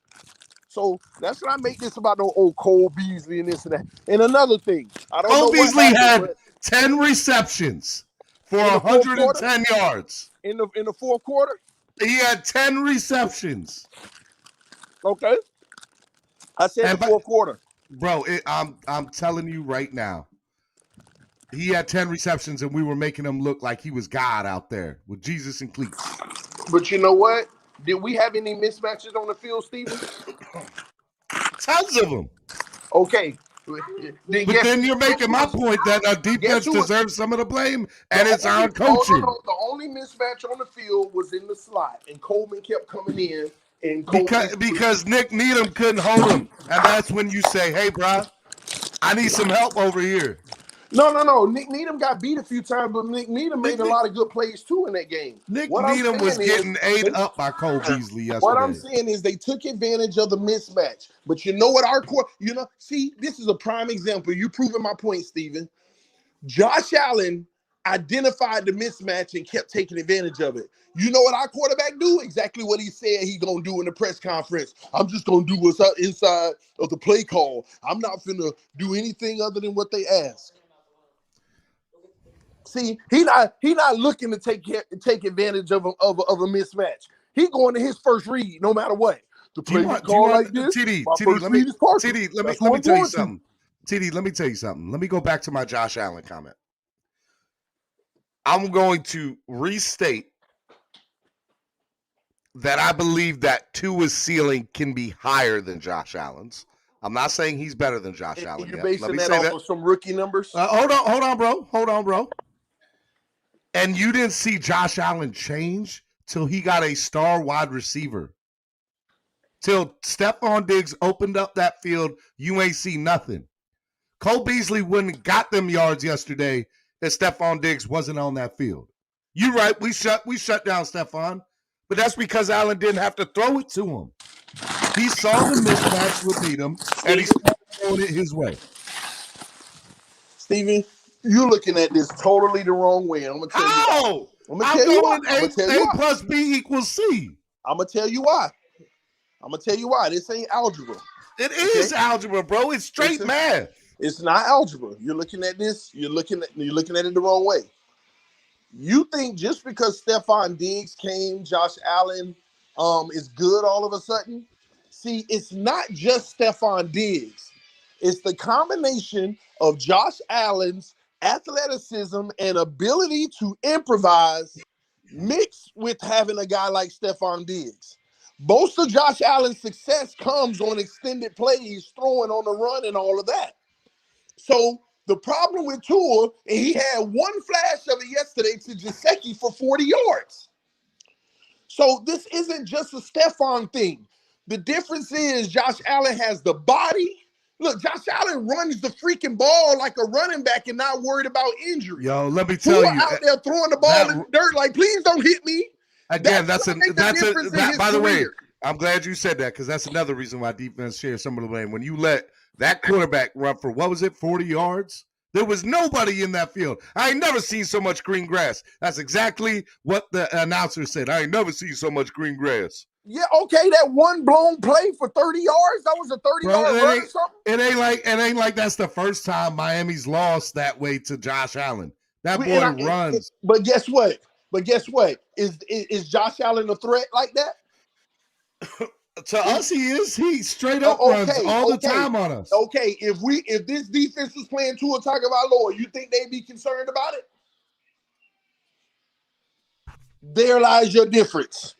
So that's what I make this about. No old Cole Beasley and this and that. And another thing, I don't know. Cole Beasley had 10 receptions for 110 yards in the fourth quarter. He had 10 receptions. Okay, I said the fourth quarter, bro. I'm telling you right now, he had 10 receptions, and we were making him look like he was God out there with Jesus and cleats. But you know what? Did we have any mismatches on the field, Steven? Tons of them. Okay. But then you're making my point that our defense deserves some of the blame, and it's our coaching. No. The only mismatch on the field was in the slot, and Coleman kept coming in. And because Nick Needham couldn't hold him, and that's when you say, "Hey, bro, I need some help over here." No. Nick Needham got beat a few times, but Nick Needham made a lot of good plays too in that game. Nick Needham was getting ate up by Cole Beasley yesterday. What I'm saying is they took advantage of the mismatch. But you know what see, this is a prime example. You're proving my point, Steven. Josh Allen identified the mismatch and kept taking advantage of it. You know what our quarterback do? Exactly what he said he's going to do in the press conference. I'm just going to do what's inside of the play call. I'm not going to do anything other than what they ask. See, he not looking to take advantage of a mismatch. He going to his first read no matter what. The play call like this. TD, let me tell you something. TD, let me tell you something. Let me go back to my Josh Allen comment. I'm going to restate that I believe that Tua's ceiling can be higher than Josh Allen's. I'm not saying he's better than Josh Allen. You're basing that off of some rookie numbers? Hold on, bro. And you didn't see Josh Allen change till he got a star wide receiver. Till Stephon Diggs opened up that field, you ain't see nothing. Cole Beasley wouldn't have got them yards yesterday if Stephon Diggs wasn't on that field. You're right, we shut down Stephon, but that's because Allen didn't have to throw it to him. He saw the mismatch with Needham, and he started throwing it his way. Steven, you're looking at this totally the wrong way. I'm gonna tell you. I'm going A plus B equals C. I'm gonna tell you why. This ain't algebra. It is algebra, bro. It's straight math. It's not algebra. You're looking at this. You're looking at it the wrong way. You think just because Stephon Diggs came, Josh Allen is good all of a sudden? See, it's not just Stephon Diggs. It's the combination of Josh Allen's athleticism and ability to improvise mixed with having a guy like Stephon Diggs. Most of Josh Allen's success comes on extended plays, throwing on the run and all of that. So the problem with Tua, and he had one flash of it yesterday to Gesicki for 40 yards. So this isn't just a Stephon thing. The difference is Josh Allen has the body. Look, Josh Allen runs the freaking ball like a running back and not worried about injury. Yo, let me tell you, out there throwing the ball in the dirt like, please don't hit me. Again, by the way, career. I'm glad you said that because that's another reason why defense shares some of the blame. When you let that quarterback run for, 40 yards? There was nobody in that field. I ain't never seen so much green grass. That's exactly what the announcer said. I ain't never seen so much green grass. Yeah, okay, that one blown play for 30 yards, that was a 30-yard run or something? It ain't like that's the first time Miami's lost that way to Josh Allen. That boy runs. But guess what? Is Josh Allen a threat like that? To us, he is. He straight up runs all the time on us. Okay, if this defense was playing Tua Tagovailoa, you think they'd be concerned about it? There lies your difference.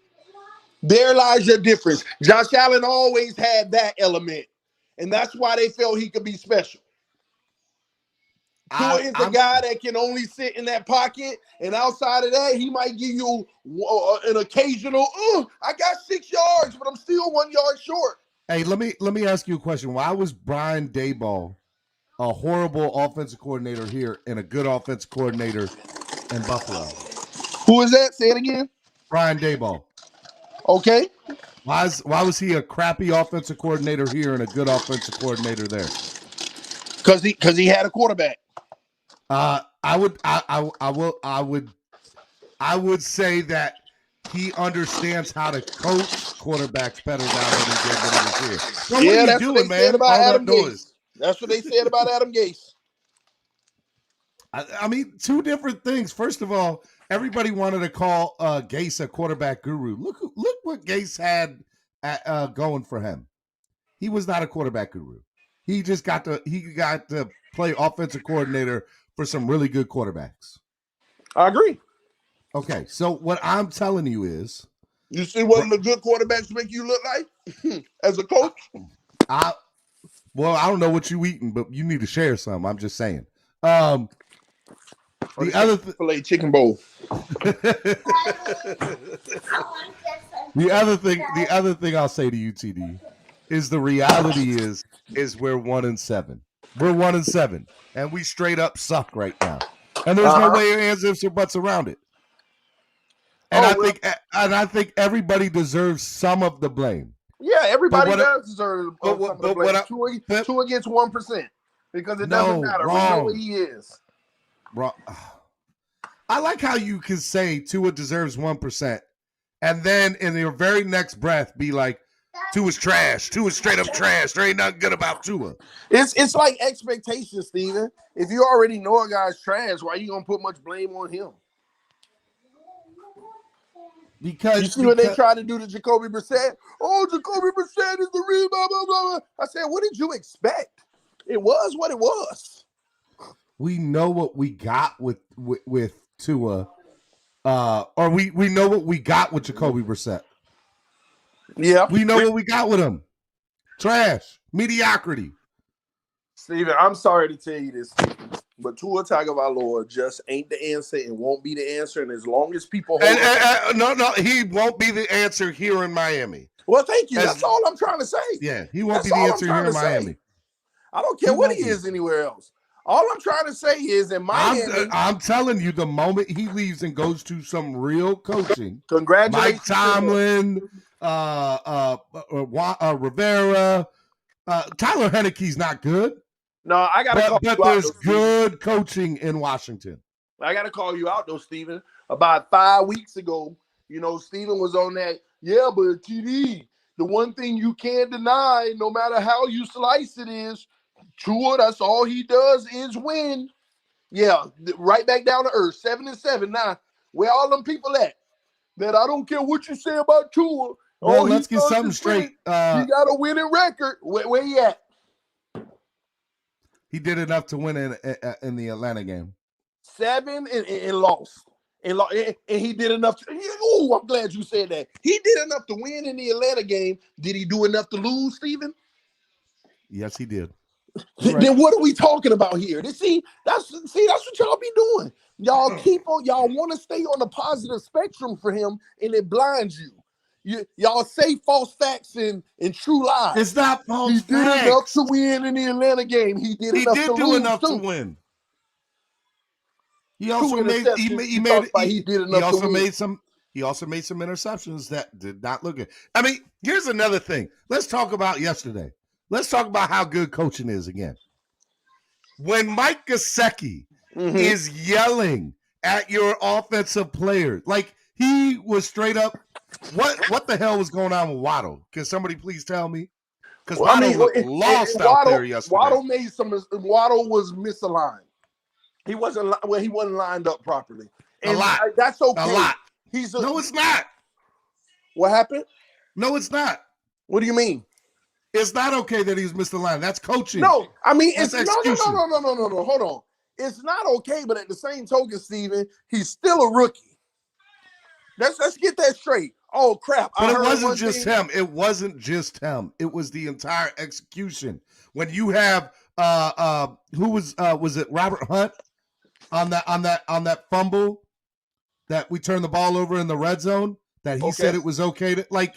Josh Allen always had that element, and that's why they felt he could be special. Tua is a guy that can only sit in that pocket, and outside of that, he might give you an occasional, I got 6 yards, but I'm still 1 yard short. Hey, let me ask you a question. Why was Brian Daboll a horrible offensive coordinator here and a good offensive coordinator in Buffalo? Who is that? Say it again. Brian Daboll. Okay. Why was he a crappy offensive coordinator here and a good offensive coordinator there? Because he had a quarterback. I would say that he understands how to coach quarterbacks better now than he did when he was here. So yeah, that's what they said about Adam Gase. That's what they said about Adam Gase. I mean, two different things. First of all, everybody wanted to call Gase a quarterback guru. Look what Gase had going for him. He was not a quarterback guru. He just got to play offensive coordinator for some really good quarterbacks. I agree. Okay, so what I'm telling you is, you see what the good quarterbacks make you look like as a coach. I don't know what you eating, but you need to share some. I'm just saying. The filet chicken bowl. The other thing I'll say to you, TD, is the reality is we're 1-7. We're 1-7, and we straight up suck right now. And there's no way ands, ifs, or buts around it. And I think everybody deserves some of the blame. Yeah, everybody does deserve some of the blame. Tua gets 1% because it doesn't matter. Wrong. We know what he is. Wrong. I like how you can say Tua deserves 1%, and then in your very next breath be like, Tua's trash. Tua's straight up trash. There ain't nothing good about Tua. It's like expectations, Steven. If you already know a guy's trash, why are you gonna put much blame on him? Because you see what they try to do to Jacoby Brissett? Oh, Jacoby Brissett is the real blah blah blah. I said, what did you expect? It was what it was. We know what we got with Tua, or we know what we got with Jacoby Brissett. Yeah, we know what we got with him. Trash, mediocrity. Steven, I'm sorry to tell you this, but Tua Tagovailoa just ain't the answer and won't be the answer. And as long as people no, he won't be the answer here in Miami. Well, thank you. That's all I'm trying to say. Yeah, he won't be the answer here in Miami. I don't care what he is anywhere else. All I'm trying to say is in Miami. I'm telling you, the moment he leaves and goes to some real coaching, congratulations, Mike Tomlin, Rivera, Tyler Heineke's not good. No, I gotta call you out. But there's good coaching in Washington. I gotta call you out though, Steven. About 5 weeks ago, Steven was on that. Yeah, but TD, the one thing you can't deny, no matter how you slice it, is Tua. That's all he does is win. Yeah, right back down to earth. 7-7 now. Where all them people at? That I don't care what you say about Tua. Well, let's get something straight. He got a winning record. Where he at? He did enough to win in the Atlanta game. 7 and lost. And he did enough. I'm glad you said that. He did enough to win in the Atlanta game. Did he do enough to lose, Steven? Yes, he did. Right. Then what are we talking about here? That's what y'all be doing. Y'all want to stay on the positive spectrum for him, and it blinds you. Y'all say false facts and true lies. It's not false He did facts. enough to win in the Atlanta game. He did enough to do lose enough too. to win. He also made some interceptions that did not look good. I mean, here's another thing. Let's talk about yesterday. Let's talk about how good coaching is again. When Mike Gesicki is yelling at your offensive players, like he was straight up, what the hell was going on with Waddle? Can somebody please tell me? Because Waddle looked lost out there yesterday. Waddle was misaligned. He wasn't lined up properly. And a lot. That's okay. A lot. No, it's not. What happened? No, it's not. What do you mean? It's not okay that he's misaligned. That's coaching. No, I mean it's no. Hold on. It's not okay, but at the same token, Steven, he's still a rookie. Let's get that straight. Oh crap! But it wasn't just him. It wasn't just him. It was the entire execution. When you have who was it Robert Hunt on that fumble that we turned the ball over in the red zone that he said it was okay to like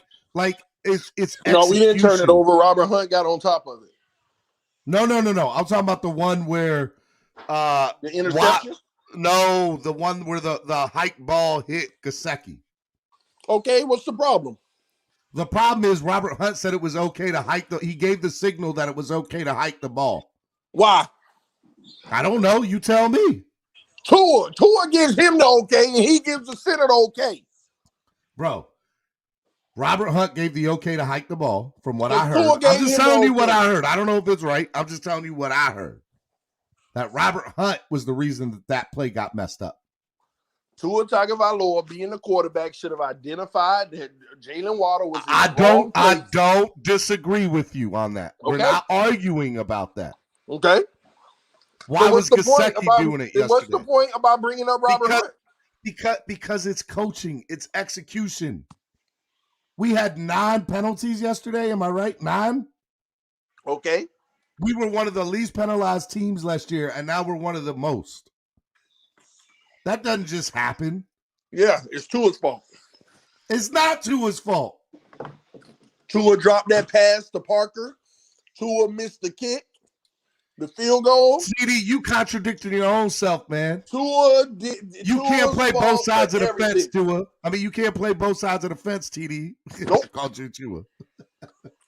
it's execution. No, we didn't turn it over. Robert Hunt got on top of it. No. I'm talking about the one where the interception. The one where the hike ball hit Gesicki. Okay, what's the problem? The problem is Robert Hunt said it was okay to hike he gave the signal that it was okay to hike the ball. Why? I don't know. You tell me. Tua gives him the okay, and he gives the center the okay. Bro, Robert Hunt gave the okay to hike the ball from what I heard. I'm just telling you what I heard. I don't know if it's right. I'm just telling you what I heard. That Robert Hunt was the reason that play got messed up. Tua Tagovailoa, being the quarterback, should have identified that Jalen Waddle was. I don't disagree with you on that. Okay. We're not arguing about that. Okay. Why was Gesicki doing it yesterday? What's the point about bringing up Robert Hunt? Because it's coaching. It's execution. We had 9 penalties yesterday. Am I right? 9? Okay. We were one of the least penalized teams last year, and now we're one of the most. That doesn't just happen. Yeah, it's Tua's fault. It's not Tua's fault. Tua dropped that pass to Parker. Tua missed the kick. The field goal. CD, you contradicting your own self, man. You can't play both sides of the fence, Tua. I mean, you can't play both sides of the fence, TD. Nope. I called you Tua.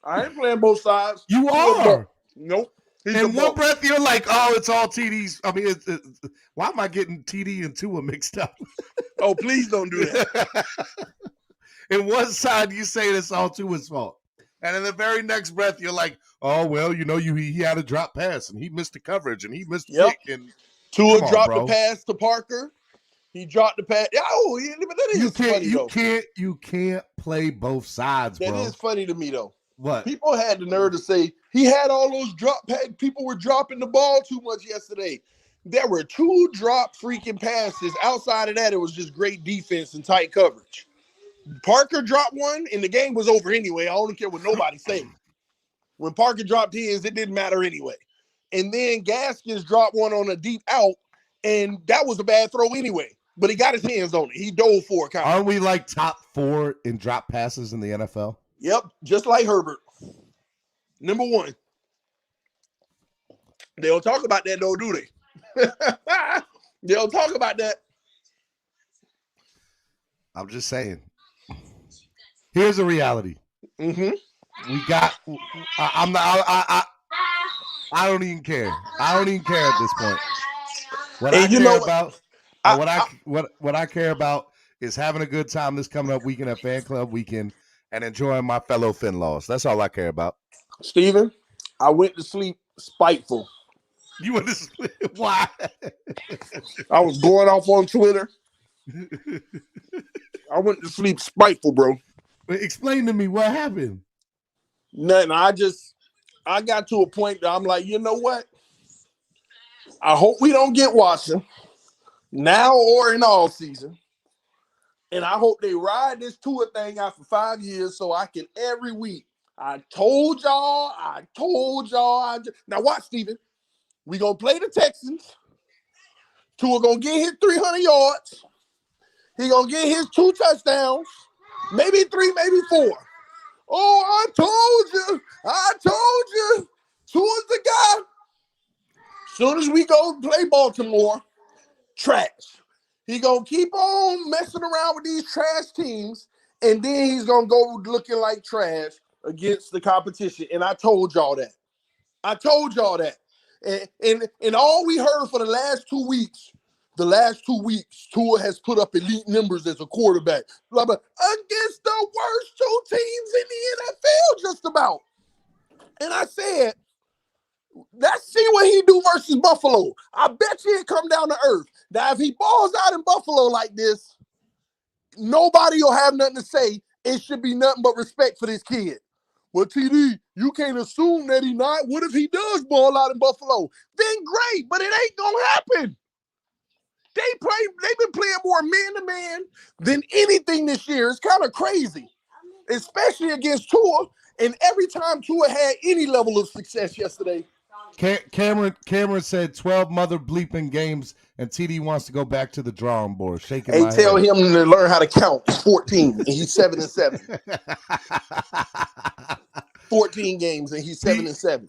I ain't playing both sides. You are. Nope. In one breath, you're like, oh, it's all TDs. I mean, why am I getting TD and Tua mixed up? Oh, please don't do that. In one side, you say it's all Tua's fault. And in the very next breath, you're like, oh, well, he had a drop pass, and he missed the coverage, and he missed the kick. And Tua dropped the pass to Parker. He dropped the pass. Oh, but that is funny, though. You can't play both sides, bro. That is funny to me, though. What? People had the nerve to say he had all those drop pass. People were dropping the ball too much yesterday. There were 2 drop freaking passes. Outside of that, it was just great defense and tight coverage. Parker dropped one, and the game was over anyway. I don't care what nobody said. When Parker dropped his, it didn't matter anyway. And then Gaskins dropped one on a deep out, and that was a bad throw anyway. But he got his hands on it. He dove for it. Aren't we like top 4 in drop passes in the NFL? Yep, just like Herbert. Number 1. They don't talk about that, though, do they? They don't talk about that. I'm just saying. Here's the reality. Mm-hmm. I don't even care. I don't even care at this point. What I care about is having a good time this coming up weekend at Fan Club Weekend and enjoying my fellow Finlaws. That's all I care about. Steven, I went to sleep spiteful. You went to sleep? Why? I was going off on Twitter. I went to sleep spiteful, bro. Explain to me what happened. Nothing. I got to a point that I'm like, you know what? I hope we don't get Watson now or in all season. And I hope they ride this Tua thing out for 5 years so I can every week. I told y'all. Now watch, Steven. We going to play the Texans. Tua going to get his 300 yards. He going to get his 2 touchdowns. maybe 3, maybe 4. Oh, I told you. Tua's the guy. Soon as we go play Baltimore, trash. He gonna keep on messing around with these trash teams, and then he's gonna go looking like trash against the competition. And I told y'all that. And all we heard for the last 2 weeks, Tua has put up elite numbers as a quarterback. Blah, blah, against the worst 2 teams in the NFL, just about. And I said, let's see what he do versus Buffalo. I bet you he'll come down to earth. Now, if he balls out in Buffalo like this, nobody will have nothing to say. It should be nothing but respect for this kid. Well, TD, you can't assume that he not. What if he does ball out in Buffalo? Then great, but it ain't gonna happen. They've been playing more man-to-man than anything this year. It's kind of crazy, especially against Tua. And every time Tua had any level of success yesterday. Cameron said 12 mother bleeping games, and TD wants to go back to the drawing board. Shaking my tell head. him to learn how to count. It's 14, and he's 7-7. 14 games, and he's 7-7.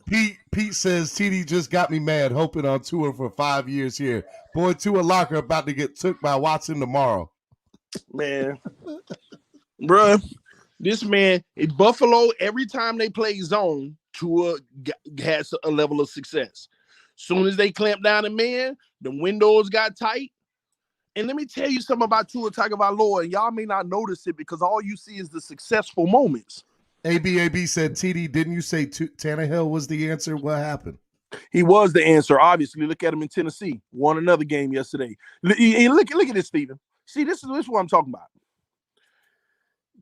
Pete says TD just got me mad, hoping on Tua for 5 years here. Boy, Tua Locker about to get took by Watson tomorrow. Man, bruh, this man in Buffalo, every time they play zone, Tua has a level of success. Soon as they clamp down in man, the windows got tight. And let me tell you something about Tua Tagovailoa, and y'all may not notice it because all you see is the successful moments. ABAB said, TD, didn't you say Tannehill was the answer? What happened? He was the answer, obviously. Look at him in Tennessee. Won another game yesterday. Look at this, Steven. See, this is what I'm talking about.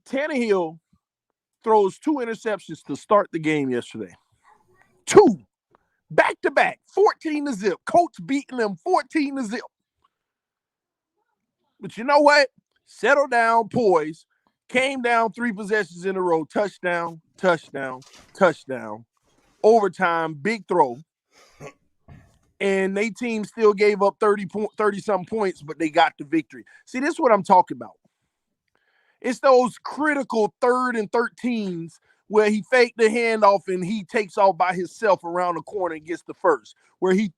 Tannehill throws 2 interceptions to start the game yesterday. 2. Back-to-back. 14-0. Colts beating them 14-0. But you know what? Settle down, poise. Came down 3 possessions in a row. Touchdown, touchdown, touchdown. Overtime, big throw. And they team still gave up 30-some points, but they got the victory. See, this is what I'm talking about. It's those critical 3rd and 13s where he faked the handoff and he takes off by himself around the corner and gets the first, where he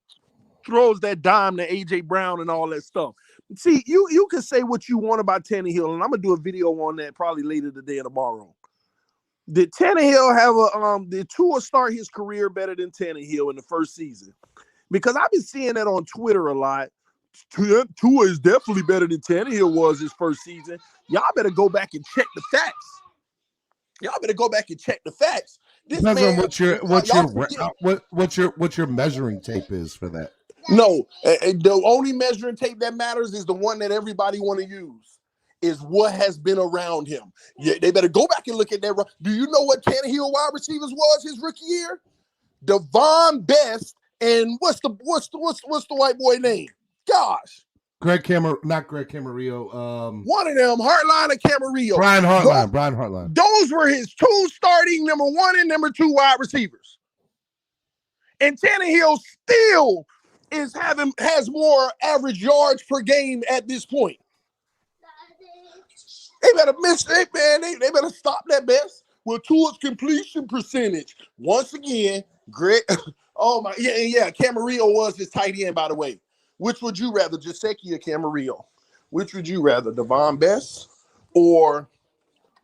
throws that dime to A.J. Brown and all that stuff. See, you can say what you want about Tannehill, and I'm going to do a video on that probably later today or tomorrow. Did Tannehill have did Tua start his career better than Tannehill in the first season? Because I've been seeing that on Twitter a lot. Tua is definitely better than Tannehill was his first season. Y'all better go back and check the facts. This Depends man, on what your measuring tape is for that. No, the only measuring tape that matters is the one that everybody want to use. Is what has been around him. Yeah, they better go back and look at that. Do you know what Tannehill wide receivers was his rookie year? Devon Best and what's the white boy name? Gosh. Not Greg Camarillo. One of them, Hartline or Camarillo. Brian Hartline. Those were his 2 starting number 1 and number 2 wide receivers. And Tannehill still has more average yards per game at this point. They better they better stop that mess. Well, Tua's completion percentage. Once again, Greg. Oh my, yeah. Camarillo was his tight end, by the way. Which would you rather, Gesicki or Camarillo? Which would you rather, Devon Best or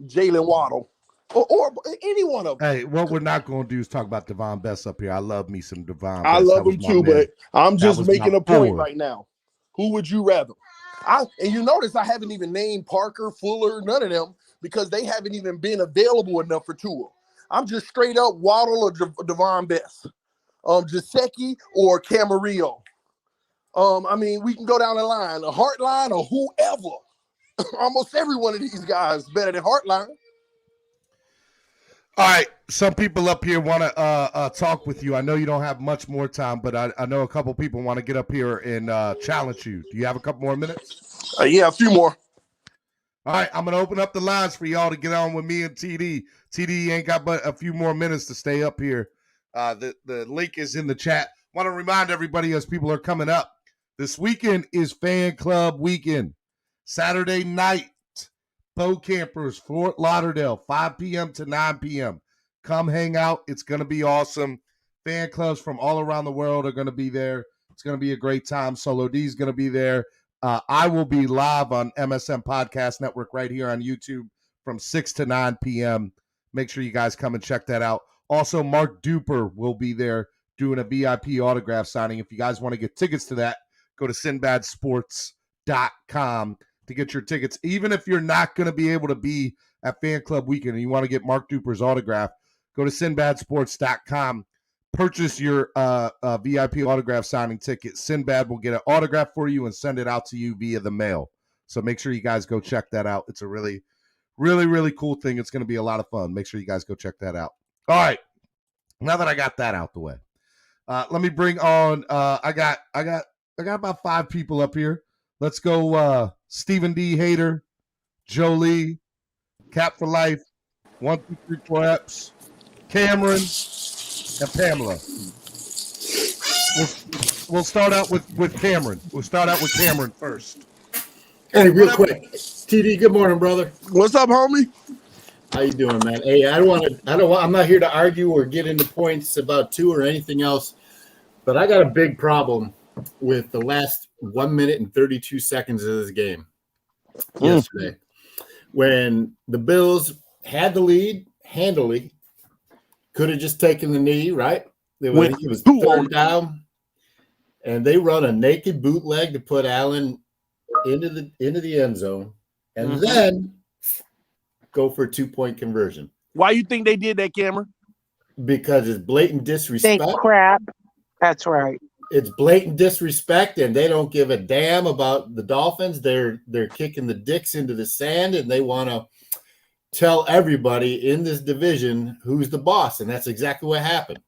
Jalen Waddle? Or any one of them. Hey, what we're not going to do is talk about Devon Best up here. I love me some Devon Best. I love him too, but I'm just making a point right now. Who would you rather? And you notice I haven't even named Parker, Fuller, none of them, because they haven't even been available enough for Tua. I'm just straight up Waddle or Devon Best. Gesicki or Camarillo. I mean, we can go down the line, a Hartline or whoever. Almost every one of these guys better than Hartline. All right, some people up here want to talk with you. I know you don't have much more time, but I know a couple people want to get up here and challenge you. Do you have a couple more minutes? Yeah, a few more. All right, I'm going to open up the lines for y'all to get on with me and TD. TD ain't got but a few more minutes to stay up here. The link is in the chat. Want to remind everybody as people are coming up, this weekend is Fan Club Weekend. Saturday night, Bo Campers, Fort Lauderdale, 5 p.m. to 9 p.m. Come hang out. It's going to be awesome. Fan clubs from all around the world are going to be there. It's going to be a great time. Solo D is going to be there. I will be live on MSM Podcast Network right here on YouTube from 6 to 9 p.m. Make sure you guys come and check that out. Also, Mark Duper will be there doing a VIP autograph signing. If you guys want to get tickets to that, go to SinbadSports.com to get your tickets. Even if you're not going to be able to be at Fan Club Weekend and you want to get Mark Duper's autograph, go to SinbadSports.com. Purchase your VIP autograph signing ticket. Sinbad will get an autograph for you and send it out to you via the mail. So make sure you guys go check that out. It's a really, really, really cool thing. It's going to be a lot of fun. Make sure you guys go check that out. All right. Now that I got that out the way, let me bring on. I got about 5 people up here. Let's go. Stephen D. Hader, Jolie, Cap for Life, 1, 2, 3, 4 Eps, Cameron, and Pamela. We'll start out with Cameron. We'll start out with Cameron first. Hey, real quick, TD. Good morning, brother. What's up, homie? How you doing, man? Hey, I'm not here to argue or get into points about two or anything else, but I got a big problem with the last 1 minute and 32 seconds of this game yesterday, when the Bills had the lead handily. Could have just taken the knee, right? It was third down, and they run a naked bootleg to put Allen into the end zone, and then go for a 2-point conversion. Why you think they did that, Cameron? Because it's blatant disrespect. Crap. That's right. It's blatant disrespect, and they don't give a damn about the Dolphins. They're kicking the dicks into the sand, and they want to tell everybody in this division who's the boss, and that's exactly what happened.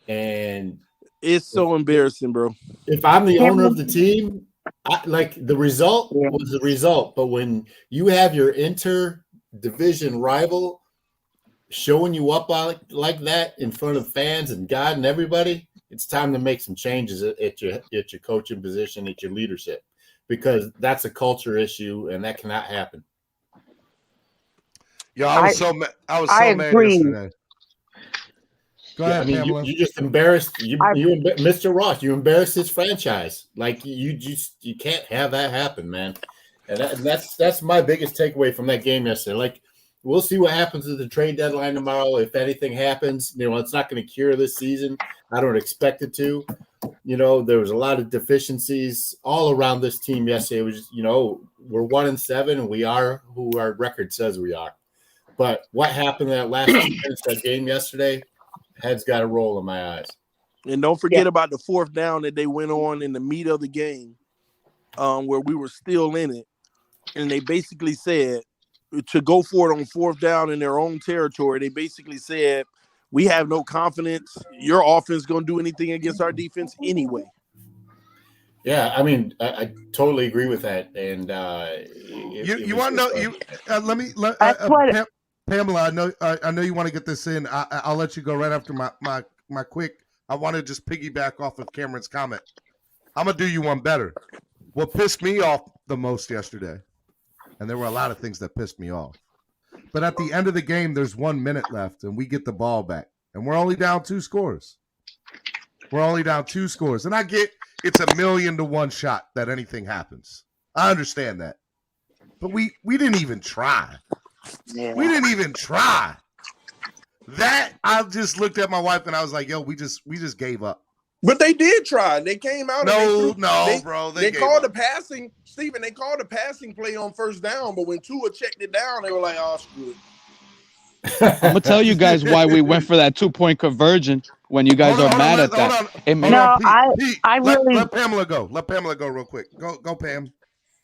And it's so embarrassing, bro. If I'm the owner of the team, the result was the result. But when you have your inter-division rival showing you up like that in front of fans and God and everybody, it's time to make some changes at your coaching position, at your leadership, because that's a culture issue, and that cannot happen. Yeah, I was so mad yesterday. Go ahead, Pamela. You just embarrassed Mr. Ross. You embarrassed his franchise. Like you can't have that happen, man. And that's my biggest takeaway from that game yesterday. Like, we'll see what happens at the trade deadline tomorrow. If anything happens, it's not going to cure this season. I don't expect it to. There was a lot of deficiencies all around this team yesterday. It was, we're 1-7, and we are who our record says we are. But what happened in that last 2 minutes of that game yesterday, head's got to roll in my eyes. And don't forget about the 4th down that they went on in the meat of the game, where we were still in it. And they basically said to go for it on 4th down in their own territory. They basically said, we have no confidence. Your offense going to do anything against our defense anyway. Yeah, I mean, I totally agree with that. And you want to know? Pamela, I know you want to get this in. I'll let you go right after my quick. I want to just piggyback off of Cameron's comment. I'm gonna do you one better. What pissed me off the most yesterday, and there were a lot of things that pissed me off, but at the end of the game, there's 1 minute left, and we get the ball back, and we're only down 2 scores. And I get it's 1,000,000 to 1 shot that anything happens. I understand that, but we didn't even try. Yeah. We didn't even try. That I just looked at my wife and I was like, "Yo, we just gave up." But they did try. They came out. Bro. They called the passing. Stephen, they called the passing play on 1st down, but when Tua checked it down, they were like, "Oh, screw it." I'm gonna tell you guys why we went for that 2-point conversion. When you guys are mad at that, let Pamela go. Let Pamela go real quick. Go, Pam.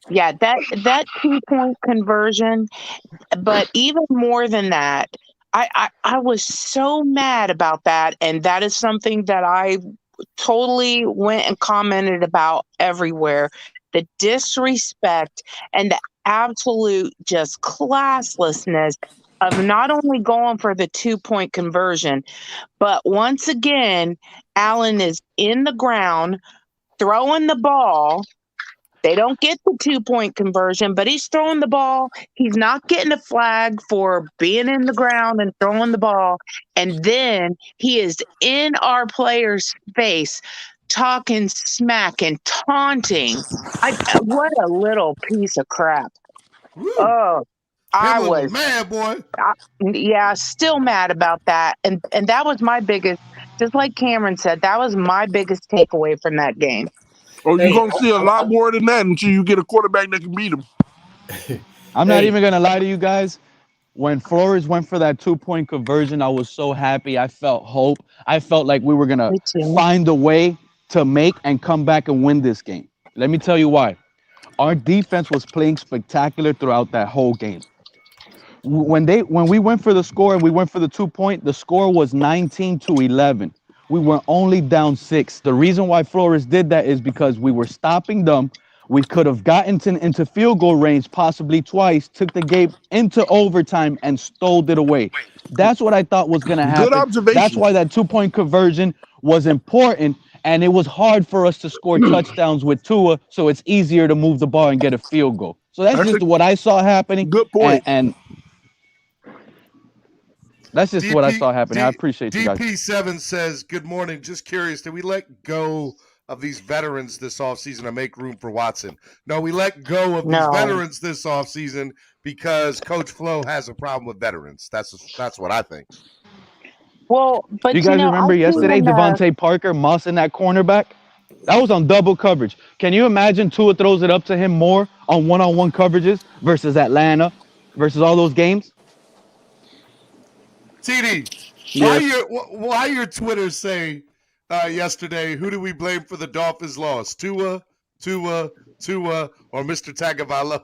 Yeah, that 2-point conversion, but even more than that, I was so mad about that, and that is something that I totally went and commented about everywhere. The disrespect and the absolute just classlessness of not only going for the 2-point conversion, but once again, Allen is in the ground throwing the ball, They don't get the 2-point conversion, but he's throwing the ball. He's not getting a flag for being in the ground and throwing the ball. And then he is in our player's face talking smack and taunting. What a little piece of crap. Oh, I was mad, boy. Still mad about that. And that was my biggest, just like Cameron said, that was my biggest takeaway from that game. Oh, you're going to see a lot more than that until you get a quarterback that can beat him. I'm not even going to lie to you guys. When Flores went for that 2-point conversion, I was so happy. I felt hope. I felt like we were going to find a way to make and come back and win this game. Let me tell you why. Our defense was playing spectacular throughout that whole game. When we went for the score and we went for the 2-point, the score was 19-11. We were only down 6. The reason why Flores did that is because we were stopping them. We could have gotten into field goal range possibly twice, took the game into overtime, and stole it away. That's what I thought was going to happen. Good observation. That's why that 2-point conversion was important, and it was hard for us to score touchdowns with Tua, so it's easier to move the ball and get a field goal. So that's just what I saw happening. Good point. And that's just what I saw happening. I appreciate you guys. DP7 says, good morning. Just curious, did we let go of these veterans this offseason to make room for Watson? No, we let go of these veterans this offseason because Coach Flo has a problem with veterans. That's what I think. Well, but you guys remember yesterday, Devontae Parker mossing that cornerback? That was on double coverage. Can you imagine Tua throws it up to him more on one-on-one coverages versus Atlanta, versus all those games? TD, why your Twitter say yesterday, who do we blame for the Dolphins' loss? Tua, or Mr. Tagovailoa?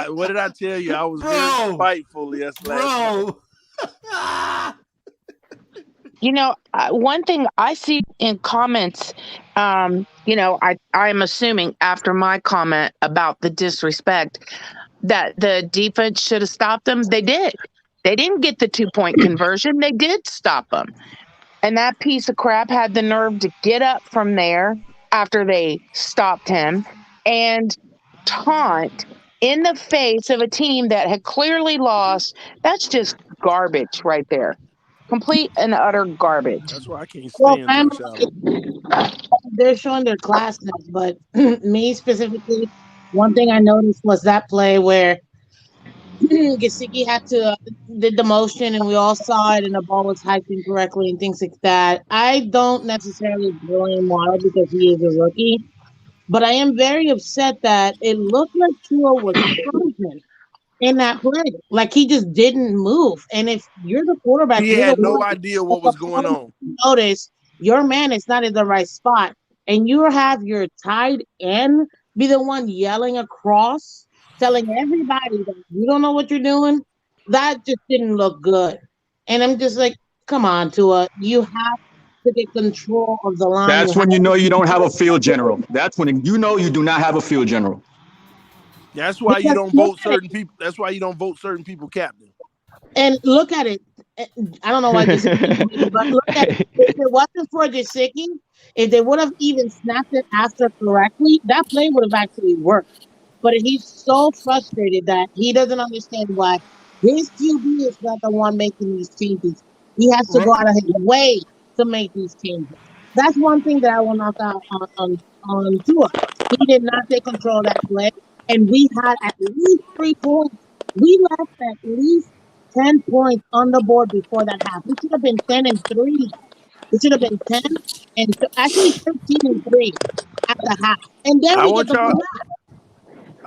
What did I tell you? I was very spiteful yesterday. Bro. One thing I see in comments, I'm assuming after my comment about the disrespect that the defense should have stopped them. They did. They didn't get the 2-point conversion. They did stop them. And that piece of crap had the nerve to get up from there after they stopped him and taunt in the face of a team that had clearly lost. That's just garbage right there. Complete and utter garbage. That's why I can't stand Josh Allen. They're showing their classness, but me specifically, one thing I noticed was that play where Gesicki did the motion and we all saw it and the ball was hiked incorrectly and things like that. I don't necessarily blame Waddle because he is a rookie, but I am very upset that it looked like Tua was frozen in that play. Like he just didn't move. And if you're the quarterback, he had no idea what was going on. Notice your man is not in the right spot, and you have your tight end be the one yelling across, telling everybody that you don't know what you're doing. That just didn't look good. And I'm just like, come on, Tua. You have to get control of the line. That's when you know you don't have a field general. That's when you know you do not have a field general. That's why you don't vote certain people. That's why you don't vote certain people captain. And look at it. I don't know why Gesicki, but look at it. If it wasn't for Gesicki, if they would have even snapped it after correctly, that play would have actually worked. But he's so frustrated that he doesn't understand why his QB is not the one making these changes. He has to go out of his way to make these changes. That's one thing that I will knock out on Tua. He did not take control of that play, and we had at least 3 points. We left at least 10 points on the board before that happened. It should have been 10-3. It should have been 10 and actually 13-3 at the half. And then I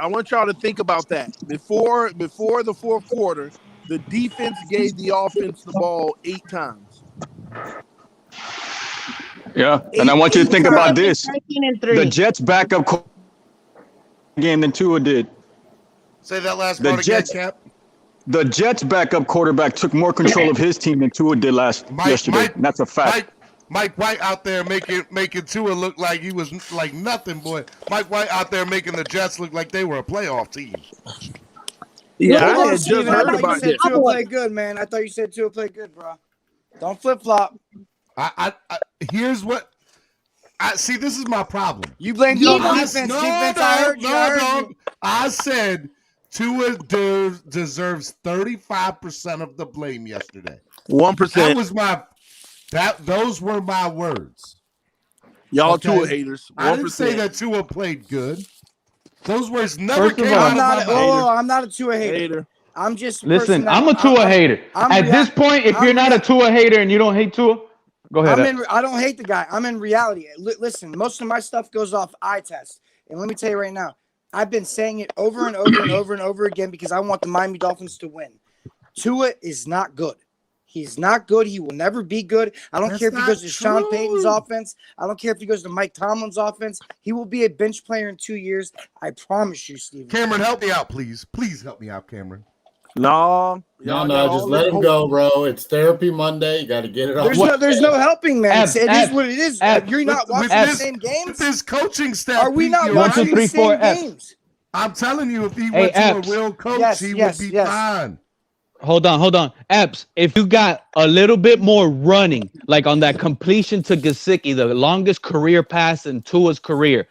want y'all to think about that. Before the fourth quarter, the defense gave the offense the ball 8 times. Yeah, and I want you to think about this. The Jets backup game than Tua did. Say that last part again, Cap. The Jets' backup quarterback took more control of his team than Tua did yesterday. That's a fact. Mike White out there making Tua look like he was like nothing, boy. Mike White out there making the Jets look like they were a playoff team. Yeah, I had just heard about that. You said Tua played good, man. I thought you said Tua played good, bro. Don't flip flop. Here's what See, this is my problem. You blamed it on the defense. I heard you. I said Tua deserves 35% of the blame yesterday. 1%. Those were my words. Y'all Tua haters. 1%. I didn't say that Tua played good. Those words never came out of my mouth. I'm not a Tua hater. I'm just listen. I'm a Tua hater. At this point, if you're not a Tua hater and you don't hate Tua, go ahead. I don't hate the guy. I'm in reality. Listen, most of my stuff goes off eye test, and let me tell you right now, I've been saying it over and over and over and over again because I want the Miami Dolphins to win. Tua is not good. He's not good. He will never be good. I don't care if he goes to Sean Payton's offense. I don't care if he goes to Mike Tomlin's offense. He will be a bench player in 2 years. I promise you, Steven. Cameron, help me out, please. Please help me out, Cameron. No, just let him go, bro. It's therapy Monday. You got to get it off. There's no helping, man. It is what it is. You're not watching the same games. This coaching staff. Are we not watching the same games? I'm telling you, if he went to a real coach, he would be fine. Hold on. Epps, if you got a little bit more running, like on that completion to Gesicki, the longest career pass in Tua's career,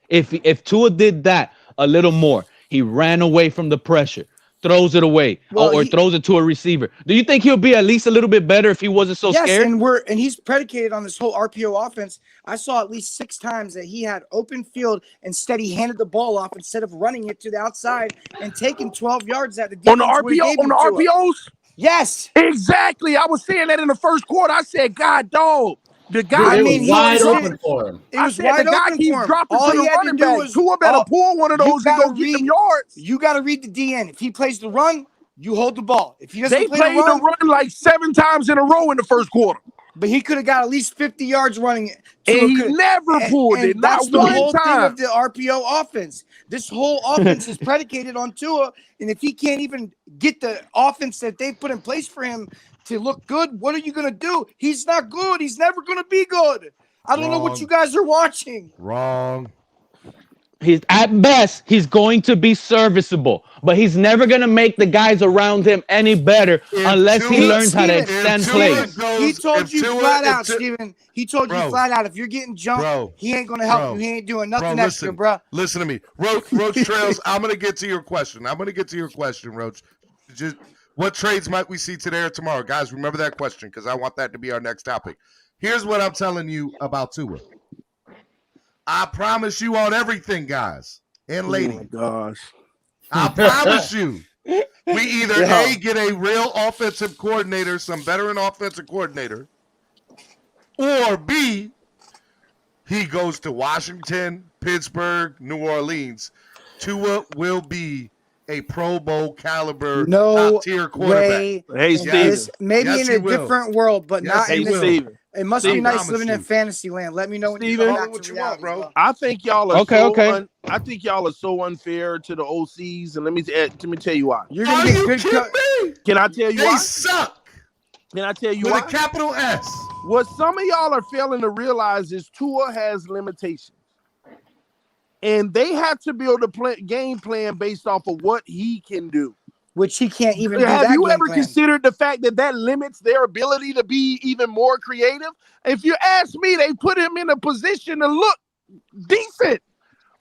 if Tua did that a little more, he ran away from the pressure, throws it away, or throws it to a receiver. Do you think he'll be at least a little bit better if he wasn't so scared? And he's predicated on this whole RPO offense. I saw at least 6 times that he had open field. Instead, he handed the ball off instead of running it to the outside and taking 12 yards at the defense. On the RPOs? Yes. Exactly. I was saying that in the first quarter. I said, God, dog. The guy was wide open for him. It was wide open for him. Dropping All to he the had running to do back. was Tua better pull one of those and go get them yards. You got to read the DN. If he plays the run, you hold the ball. If he doesn't they play played the run like 7 times in a row in the first quarter. But he could have got at least 50 yards running. And he never pulled it. That's Not the whole one thing time. of the RPO offense. This whole offense is predicated on Tua. And if he can't even get the offense that they put in place for him to look good, what are you going to do? He's not good. He's never going to be good. I don't know what you guys are watching. Wrong. He's at best, he's going to be serviceable, but he's never going to make the guys around him any better unless he learns how to extend plays. He told you flat out, Steven. He told you flat out, if you're getting jumped, he ain't going to help you. He ain't doing nothing extra, bro. Listen to me. Roach Trails, I'm going to get to your question. Roach. Just what trades might we see today or tomorrow? Guys, remember that question because I want that to be our next topic. Here's what I'm telling you about Tua. I promise you on everything, guys and ladies. Oh, my gosh. I promise you. We either A, get a real offensive coordinator, some veteran offensive coordinator, or B, he goes to Washington, Pittsburgh, New Orleans. Tua will be a Pro Bowl caliber top-tier quarterback. Hey, Steve. Maybe in a different world, but not in this. It must be nice living in fantasy land. Let me know when you come back to reality, bro. I think y'all are I think y'all are so unfair to the OCs, and let me tell you why. You're gonna get good. Can I tell you why? They suck. Can I tell you why? why? With a capital S. What some of y'all are failing to realize is Tua has limitations. And they have to build a game plan based off of what he can do. Which he can't even do. Have you ever considered the fact that limits their ability to be even more creative? If you ask me, they put him in a position to look decent.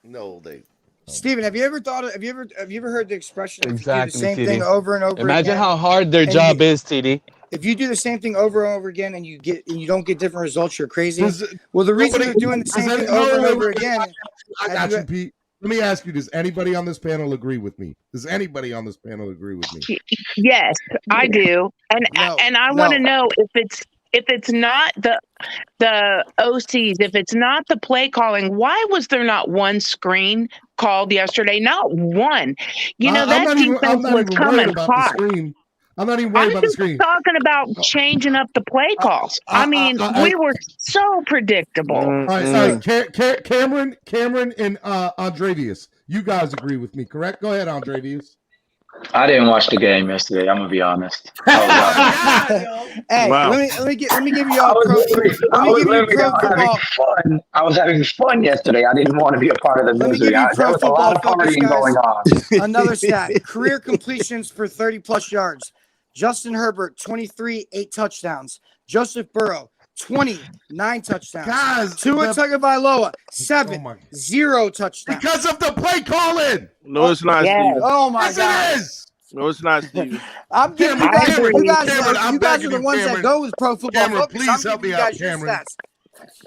No, they. Steven, have you ever heard the expression exactly, if you do the same TD. Thing over and over Imagine again? how hard their job is, TD. If you do the same thing over and over again and you don't get different results, you're crazy. Well, the reason they're doing the same thing over and over again. I got you, Pete. Let me ask you, does anybody on this panel agree with me? Does anybody on this panel agree with me? Yes, I do. And I want to know if it's not the OCs, if it's not the play calling, why was there not one screen called yesterday? Not one. You know, that defense was coming hot. I'm not even worried about the screen. I'm talking about changing up the play calls. I mean, we were so predictable. All right. Cameron and Andrevius, you guys agree with me, correct? Go ahead, Andrevius. I didn't watch the game yesterday. I'm gonna be honest. Hey, wow. let me give you all pro football. Fun. I was having fun yesterday. I didn't want to be a part of the misery. There was a lot of partying going on. Another stat: career completions for 30+ yards. Justin Herbert, 23, 8 touchdowns. Joseph Burrow, 29 touchdowns. Guys, Tua Tagovailoa, 7, 0 touchdowns. Because of the play calling. No, it's not, Steven. Oh my Yes, God. it is. No, it's not, Steven. I'm giving you guys. You guys are the ones that go with Pro Football Focus. Please I'm help giving me you out, guys your Cameron. stats.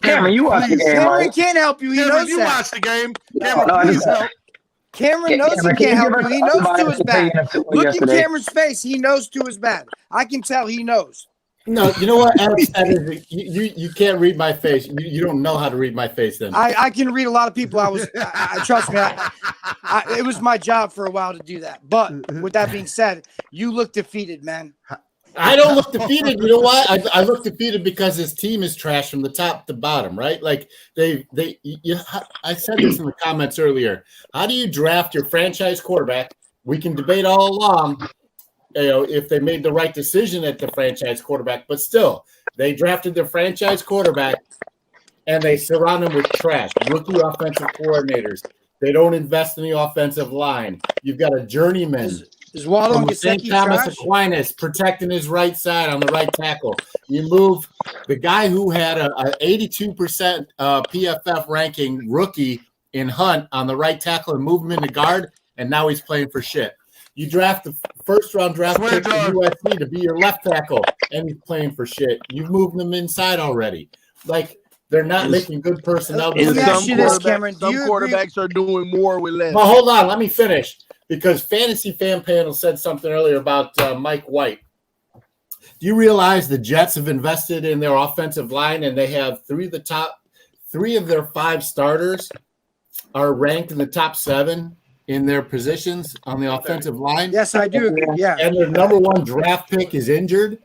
Cameron, you watch the game, Cameron right? can't help you. He Cameron, knows you that. watch the game. Cameron, please help. Cameron knows Cameron, he can can't you help give you. us He knows unbiased Tua's bad. opinion of Tua Look at yesterday? Cameron's face. He knows Tua's bad. I can tell he knows. No, you know what, Alex? You can't read my face. You don't know how to read my face. Then I can read a lot of people. Trust me. It was my job for a while to do that. But with that being said, you look defeated, man. I don't look defeated. You know why? I look defeated because his team is trash from the top to bottom, right? Like I said this in the comments earlier. How do you draft your franchise quarterback? We can debate all along, if they made the right decision at the franchise quarterback, but still, they drafted their franchise quarterback and they surround him with trash, rookie offensive coordinators. They don't invest in the offensive line. You've got a journeyman. Is Waldo and St. Gesicki Thomas trash? Aquinas protecting his right side on the right tackle. You move the guy who had a 82% PFF ranking rookie in Hunt on the right tackle and move him into guard, and now he's playing for shit. You draft the first-round draft pick from USC to be your left tackle, and he's playing for shit. You've moved him inside already. Like, they're not making good personnel decisions. Cameron. Some quarterbacks are doing more with less. Well, hold on. Let me finish. Because Fantasy Fan Panel said something earlier about Mike White. Do you realize the Jets have invested in their offensive line and they have three of their 5 starters are ranked in the top 7 in their positions on the offensive line? Yes, I do agree. Yeah. And their number 1 draft pick is injured.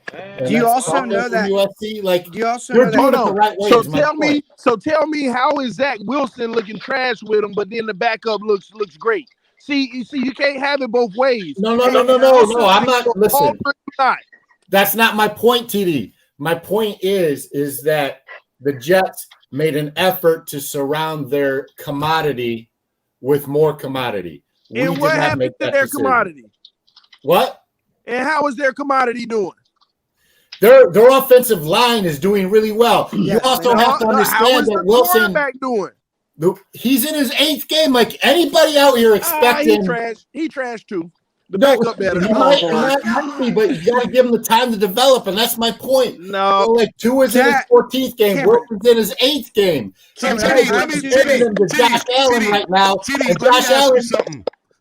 Do you also know that? USC? Like, do you also you're know that? doing it the right way? So tell me, how is Zach Wilson looking trash with him, but then the backup looks great? See, you can't have it both ways. No. I'm not. Listen, that's not my point, TD. My point is that the Jets made an effort to surround their commodity with more commodity. And what happened to their commodity? What? And how is their commodity doing? Their offensive line is doing really well. You also have to understand that Wilson. Quarterback doing? He's in his 8th game. Like anybody out here expecting. He trashed too. The No, backup better. he might be, but you got to give him the time to develop, and that's my point. No, like Tua's in his 14th game, Wilson's in his 8th game.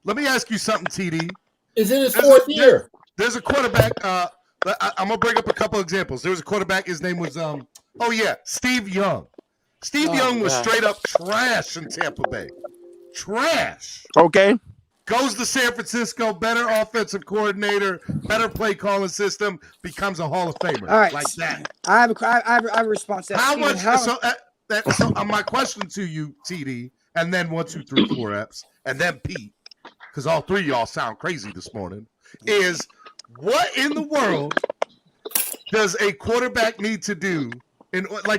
Let me ask you something, TD. Is in his 4th year. There's a quarterback. I'm gonna bring up a couple examples. There was a quarterback. His name was Steve Young. Steve Young was straight up trash in Tampa Bay. Trash. Okay. Goes to San Francisco, better offensive coordinator, better play calling system, becomes a Hall of Famer. All right. Like that. I have a response to that. How much? So my question to you, TD, and then 1, 2, 3, 4 Eps, and then Pete, because all 3 of y'all sound crazy this morning, is what in the world does a quarterback need to do?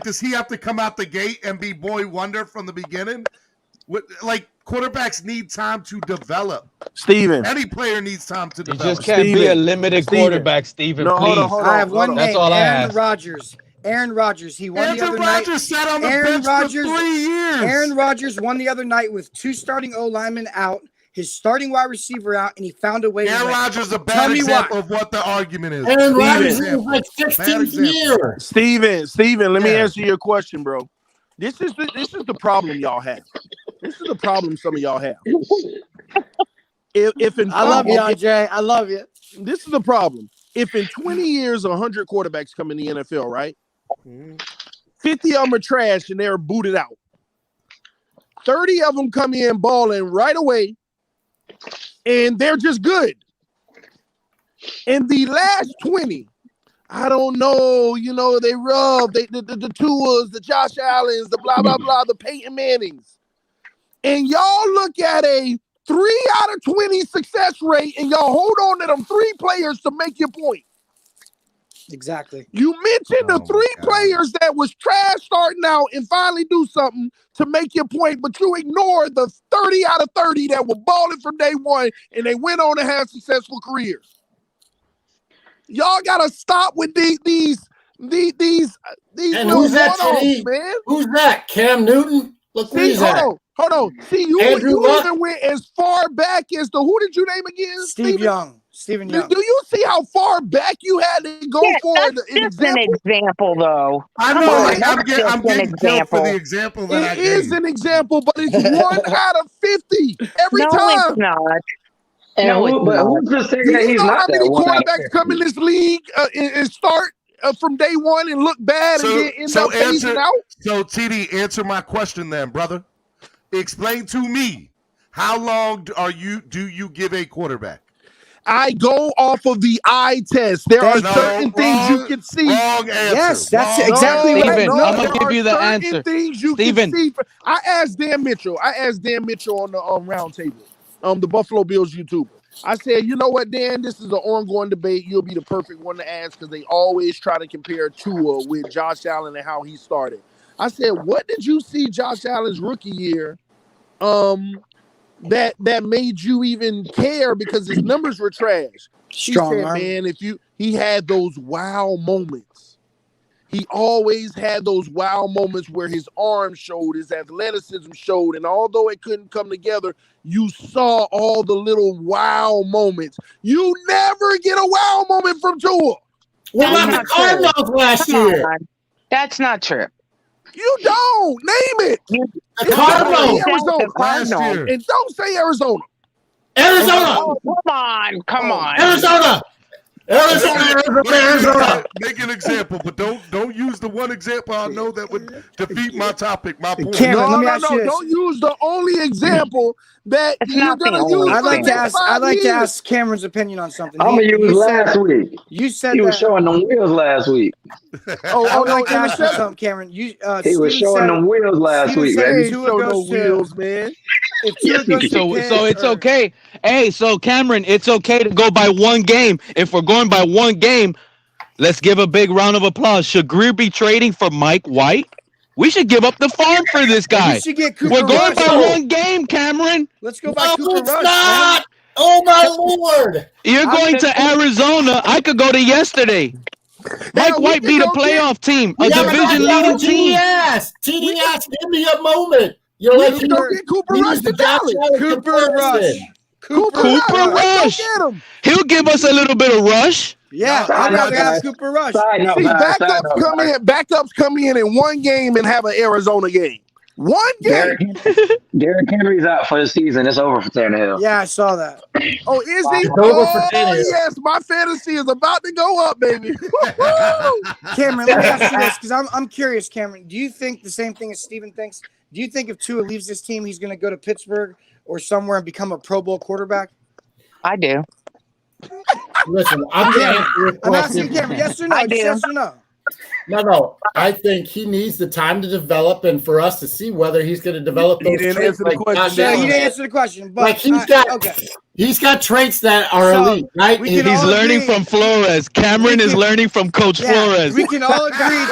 Does he have to come out the gate and be boy wonder from the beginning? Quarterbacks need time to develop. Steven. Any player needs time to develop. You just can't be a limited quarterback, Steven. No, please. hold on. I have one That's name. all I Aaron ask. Rodgers. Aaron Rodgers. He won the other night. Rodgers sat on the bench for 3 years. Aaron Rodgers won the other night with 2 starting O linemen out, his starting wide receiver out, and he found a way. Aaron Rodgers is a bad example of what the argument is. Aaron Rodgers is like 16th year. Steven, let me answer your question, bro. This is the problem y'all have. This is the problem some of y'all have. I love you, Andre. I love you. This is the problem. If in 20 years 100 quarterbacks come in the NFL, right? 50 of them are trash and they're booted out. 30 of them come in balling right away, and they're just good. And the last 20, I don't know, they rub the Tuas, the Josh Allens, the blah, blah, blah, the Peyton Mannings. And y'all look at a 3 out of 20 success rate, and y'all hold on to them 3 players to make your point. Exactly. You mentioned the 3 players that was trash starting out and finally do something to make your point, but you ignored the 30 out of 30 that were balling from day one, and they went on to have successful careers. Y'all got to stop with these These And little who's that, one-offs, TD? man. Who's that? Cam Newton? Look where he's at. Hold on. See, you even went as far back as the who did you name again? Steve Young. Steven Young. Do you see how far back you had to go for an example? An example, though. I know. Like, I'm getting killed for the example that I gave. It is an example, but it's 1 out of 50 every time. No, it's not. Who's to say that he's not that 1 out of 50? Quarterbacks come in this league and start from day one and look bad and then end up phasing out? So, TD, answer my question then, brother. Explain to me, how long do you give a quarterback? I go off of the eye test. There are certain things you can see. Wrong answer. Yes, that's exactly right. Steven, I'm going to give you the answer. Things you can see. I asked Dan Mitchell on the round table, the Buffalo Bills YouTuber. I said, you know what, Dan, this is an ongoing debate. You'll be the perfect one to ask because they always try to compare Tua with Josh Allen and how he started. I said, what did you see Josh Allen's rookie year that made you even care because his numbers were trash? He said, man, he had those wow moments. He always had those wow moments where his arm showed, his athleticism showed, and although it couldn't come together, you saw all the little wow moments. You never get a wow moment from Tua. What about the Cardinals last year? That's not true. You don't name it. The Cardinals. Arizona. And don't say Arizona. Arizona. Oh, come on. Arizona. Make an example, but don't use the one example I know that would defeat my topic, my point. Cameron, let me ask you this. Don't use the only example that you're going to use. I'd like to ask Cameron's opinion on something. I'm going to use last week. You said he was showing them wheels last week. I would like to ask you something, Cameron. He was showing them wheels last week, baby. Man. So it's okay. Hey, so Cameron, it's okay to go by one game. If we're going by one game, let's give a big round of applause. Should Greer be trading for Mike White? We should give up the farm for this guy. We're going by one game, Cameron. Let's go by Cooper Rush. Not. Oh my Lord! You're going to Arizona. I could go to yesterday. Mike White beat a playoff team, a division-leading team. TDS, give me a moment. You're like Cooper Rush to Dallas. Cooper Rush. He'll give us a little bit of rush. Yeah, I'd rather have Cooper Rush. Backups come in one game and have an Arizona game. One game. Derrick Henry's out for the season. It's over for Tannehill. Yeah, I saw that. Oh, is he? Oh, yes. My fantasy is about to go up, baby. Cameron, let me ask you this, because I'm curious, Cameron. Do you think the same thing as Steven thinks? Do you think if Tua leaves this team, he's going to go to Pittsburgh or somewhere and become a Pro Bowl quarterback? I do. Listen, I'm asking Cameron, yes or no? Yes or no? No. I think he needs the time to develop and for us to see whether he's going to develop those traits. You didn't answer the question. But like he's got traits that are elite, right? He's learning from Flores. Cameron is learning from Coach Flores. We can all agree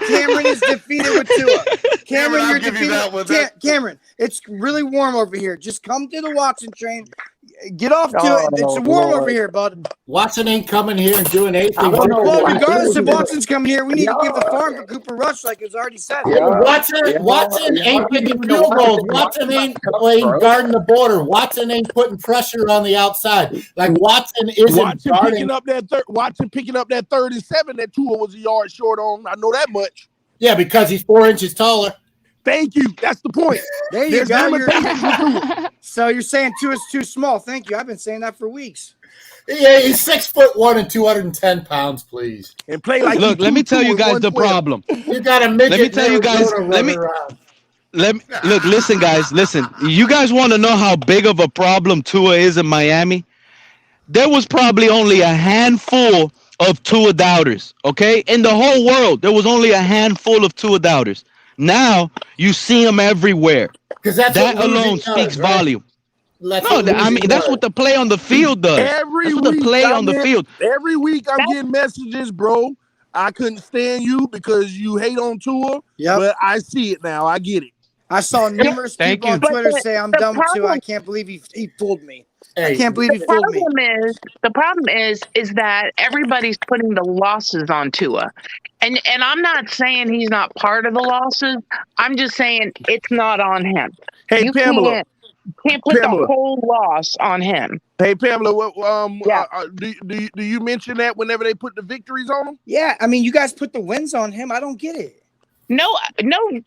Cameron is defeated with Tua. Cameron, you're defeated. Cameron, it's really warm over here. Just come to the Watson train. Get off to it. It's warm over here, bud. Watson ain't coming here and doing anything. Well, regardless of Watson's coming here, we need to give the farm for Cooper Rush, like it's already said. Watson ain't kicking field goals. Watson ain't guarding the border. Watson ain't putting pressure on the outside. Like Watson isn't guarding. Watson picking up that 3rd and 7 that Tua was a yard short on. I know that much. Yeah, because he's 4 inches taller. Thank you. That's the point. There you go. So you're saying Tua's too small. Thank you. I've been saying that for weeks. Yeah, he's 6'1" and 210 pounds, please. And play like. Look, let me tell you guys the problem. You got a midget. Let me tell you guys. Look. Listen, guys. Listen. You guys want to know how big of a problem Tua is in Miami? There was probably only a handful of Tua doubters. Okay, in the whole world, there was only a handful of Tua doubters. Now you see them everywhere. That alone speaks volume. That's what the play on the field does. Every week I'm getting messages, bro. I couldn't stand you because you hate on Tua. But I see it now. I get it. I saw numerous people on Twitter say I'm done with Tua. I can't believe he fooled me. I can't believe he fooled me. The problem is that everybody's putting the losses on Tua. And I'm not saying he's not part of the losses. I'm just saying it's not on him. Hey, you Pamela. can't put the whole loss on him. Hey, Pamela, do you mention that whenever they put the victories on him? Yeah, I mean, you guys put the wins on him. I don't get it. No,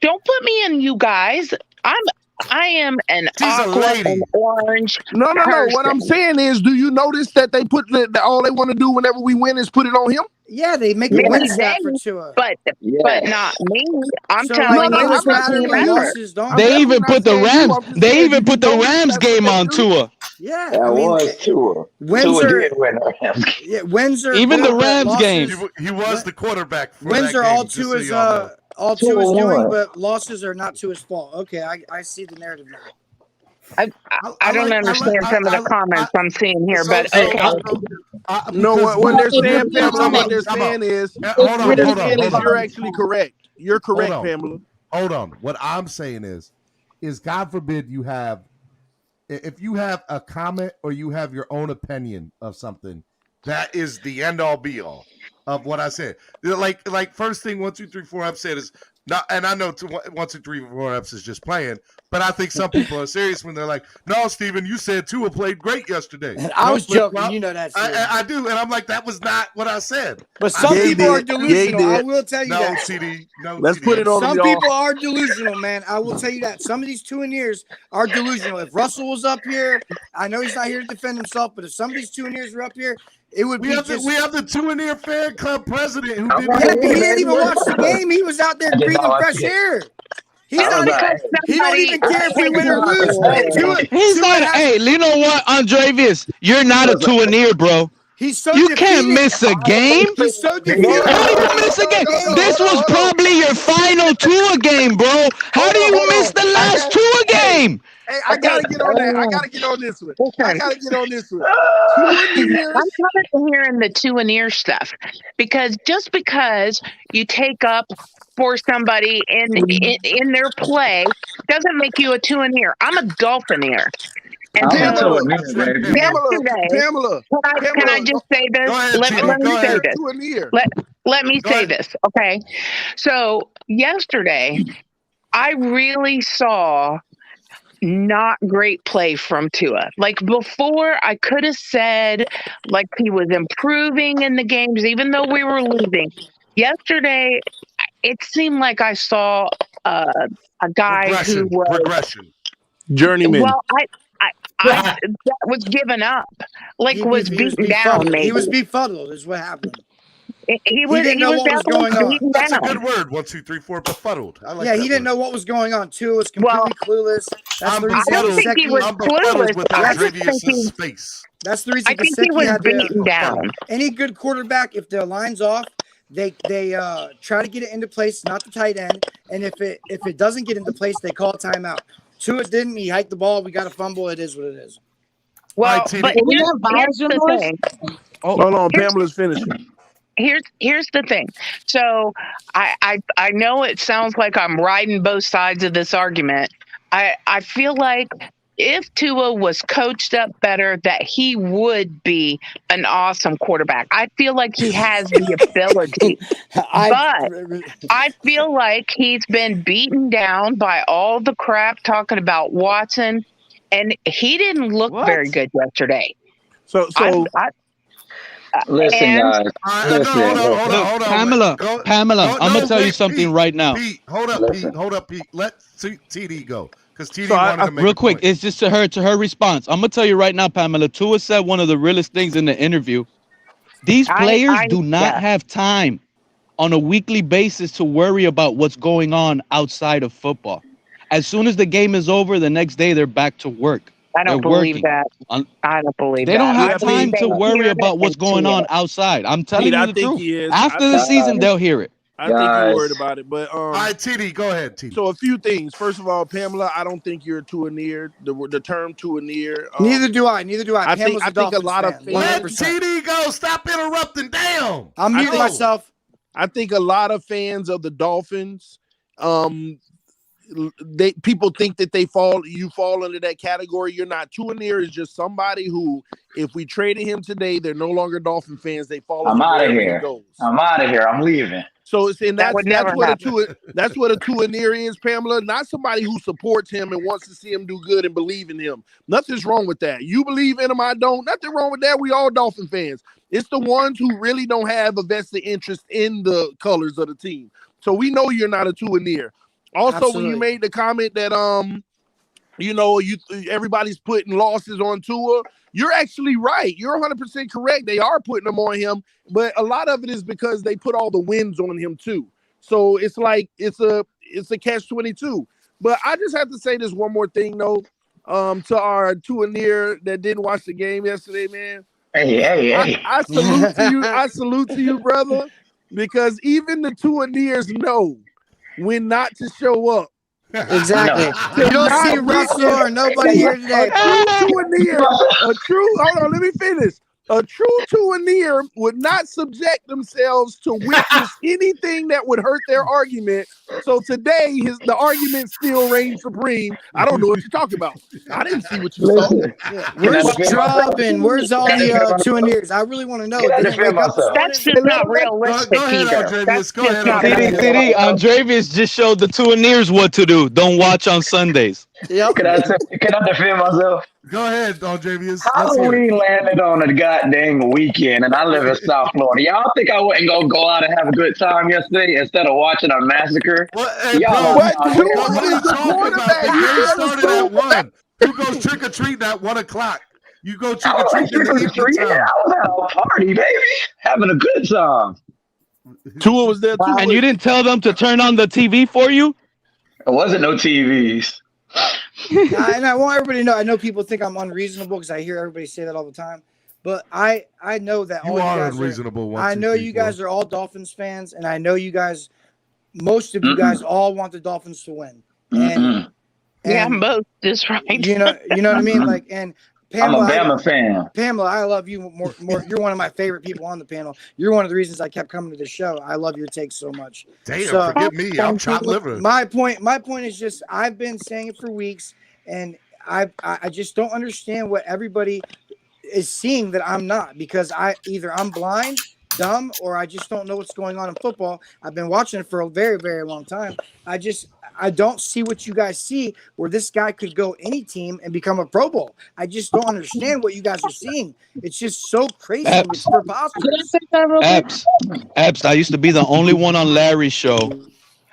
don't put me in, you guys. I am an aqua and orange. No. What I'm saying is, do you notice that they put all they want to do whenever we win is put it on him? Yeah, they make a win stat for Tua. But not me. I'm So, telling like, you, wins matter, but losses don't. They even put the Rams. They even put the Rams game on Tua. Yeah, that was Tua. Wins Tua did win. Yeah, wins are even the Rams game. He was the quarterback. For wins that are game, all just so Tua's y'all know. all Tua's doing, but losses are not Tua's fault. Okay, I see the narrative now. I don't understand some of the comments I'm seeing here, but okay. No, what they're saying, Pamela, what they're saying is, you're actually correct. You're correct, Pamela. Hold on. What I'm saying is God forbid if you have a comment or you have your own opinion of something, that is the end all be all of what I said. Like first thing 1, 2, 3, 4 I've said is not, and I know 1, 2, 3, 4 F's is just playing, but I think some people are serious when they're like, "No, Steven, you said Tua played great yesterday." I was joking, you know that. I do, and I'm like, that was not what I said. But some people are delusional. I will tell you that. CD, let's put it on. Some people are delusional, man. I will tell you that. Some of these 2-and-ears are delusional. If Russell was up here, I know he's not here to defend himself, but if some of these 2-and-ears were up here, it would be we have the 2-and-ear fan club president who he didn't even watch the game. He was out there breathing fresh air. He don't even care if we win or lose. He's not. Hey, you know what, Andrevius? You're not a 2-and-ear, bro. He's so you can't miss a game. He's so defeated. How do you miss a game? This was probably your final Tua game, bro. How do you miss the last Tua game? Hey, I gotta get on that. I gotta get on this one. I gotta get on this one. I'm tired of hearing the 2-and-ear stuff because just because you take up for somebody in their play doesn't make you a 2-and-ear. I'm a Dolphin-ear. And Pamela, can I just say this? Let me say this. Let me say this, okay? So yesterday, I really saw not great play from Tua. Like before, I could have said like he was improving in the games, even though we were losing. Yesterday, it seemed like I saw a guy who was regression, journeyman. Well, I that was given up, like he was beaten down. Maybe he was befuddled, is what happened. He didn't know what was going on. That's a good word. 1, 2, 3, 4. Befuddled. I like he didn't know what was going on. Tua was completely clueless. That's the reason. I don't think he was clueless. That's the reason. I think he was beaten down. Any good quarterback, if their line's off, they try to get it into place, not the tight end. And if it doesn't get into place, they call a timeout. Tua didn't. He hiked the ball. We got a fumble. It is what it is. Well, but here's the thing. Hold on, Pamela's finishing. Here's the thing. So I know it sounds like I'm riding both sides of this argument. I feel like if Tua was coached up better, that he would be an awesome quarterback. I feel like he has the ability, but I feel like he's been beaten down by all the crap talking about Watson, and he didn't look very good yesterday. So listen, guys. Hold on. Pamela, I'm gonna tell you something right now. Pete, hold up, Pete. Let TD go. Because TD wanted to make real quick, it's just to her response. I'm gonna tell you right now, Pamela. Tua said one of the realest things in the interview. These players do not have time on a weekly basis to worry about what's going on outside of football. As soon as the game is over, the next day they're back to work. I don't believe that. I don't believe that. They don't have time to worry about what's going on outside. I'm telling you the truth. After the season, they'll hear it. I think you're worried about it, but all right, TD, go ahead, TD. So a few things. First of all, Pamela, I don't think you're a 2-and-ear. The term 2-and-ear. Neither do I. I think a lot of fans. Let TD go. Stop interrupting. Damn. I'm muting myself. I think a lot of fans of the Dolphins, people think that you fall under that category. You're not. Tuanier is just somebody who, if we traded him today, they're no longer Dolphin fans. They follow him wherever he goes. I'm out of here. I'm leaving. So it's That would never happen. That's what a Tuanier is, Pamela. Not somebody who supports him and wants to see him do good and believe in him. Nothing's wrong with that. You believe in him, I don't. Nothing wrong with that. We all Dolphin fans. It's the ones who really don't have a vested interest in the colors of the team. So we know you're not a Tuanier. Also, Absolutely. when you made the comment that everybody's putting losses on Tua, you're actually right. You're 100% correct. They are putting them on him, but a lot of it is because they put all the wins on him too. So it's like it's a catch-22. But I just have to say this one more thing though, to our Tuanier that didn't watch the game yesterday, man. Hey. I salute to you. I salute to you, brother, because even the Tuaniers know when not to show up. Exactly. You don't see Russell or nobody here today. A true Tuanier would not subject themselves to witness anything that would hurt their argument. So today, the argument still reigns supreme. I don't know what you're talking about. I didn't see what you saw. Where's Chubb and where's all the Tuaniers? I really want to know. That's just not realistic either. That's just not CD, Andrevius just showed the Tuaniers what to do. Don't watch on Sundays. Yep. Can I defend myself? Go ahead, Javius. Halloween landed on a goddamn weekend, and I live in South Florida. Y'all think I wouldn't go out and have a good time yesterday instead of watching a massacre? What are you talking about? The game started at 1. Who goes trick or treating at 1 o'clock? You go trick or treating in the evening time. I was at a party, baby, having a good time. Tua was there too. And you didn't tell them to turn on the TV for you? There wasn't no TVs. And I want everybody to know. I know people think I'm unreasonable because I hear everybody say that all the time, but I know that you all are you guys unreasonable. I know you guys are all Dolphins fans, and I know you guys. Most of you guys all want the Dolphins to win. And yeah, most is right. You know what I mean. Like, and Pamela, I'm a Bama fan. Pamela, I love you more. You're one of my favorite people on the panel. You're one of the reasons I kept coming to the show. I love your takes so much. Damn, forgive me. I'm chopped liver. My point is just I've been saying it for weeks, and I just don't understand what everybody is seeing that I'm not, because either I'm blind, dumb, or I just don't know what's going on in football. I've been watching it for a very, very long time. I don't see what you guys see, where this guy could go any team and become a Pro Bowl. I just don't understand what you guys are seeing. It's just so crazy. It's preposterous. Epps, I used to be the only one on Larry's show,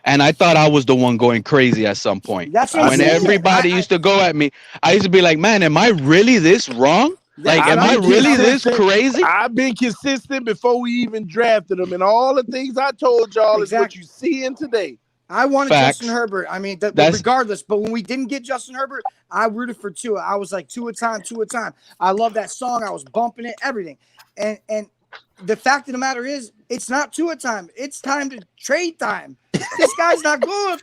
and I thought I was the one going crazy at some point. That's what when everybody used to go at me. I used to be like, man, am I really this wrong? Like, am I really this crazy? I've been consistent before we even drafted him, and all the things I told y'all is what you seeing today. I wanted Justin Herbert. I mean, regardless. But when we didn't get Justin Herbert, I rooted for Tua. I was like, Tua time. I love that song. I was bumping it, everything. And the fact of the matter is, it's not Tua time. It's time to trade time. This guy's not good.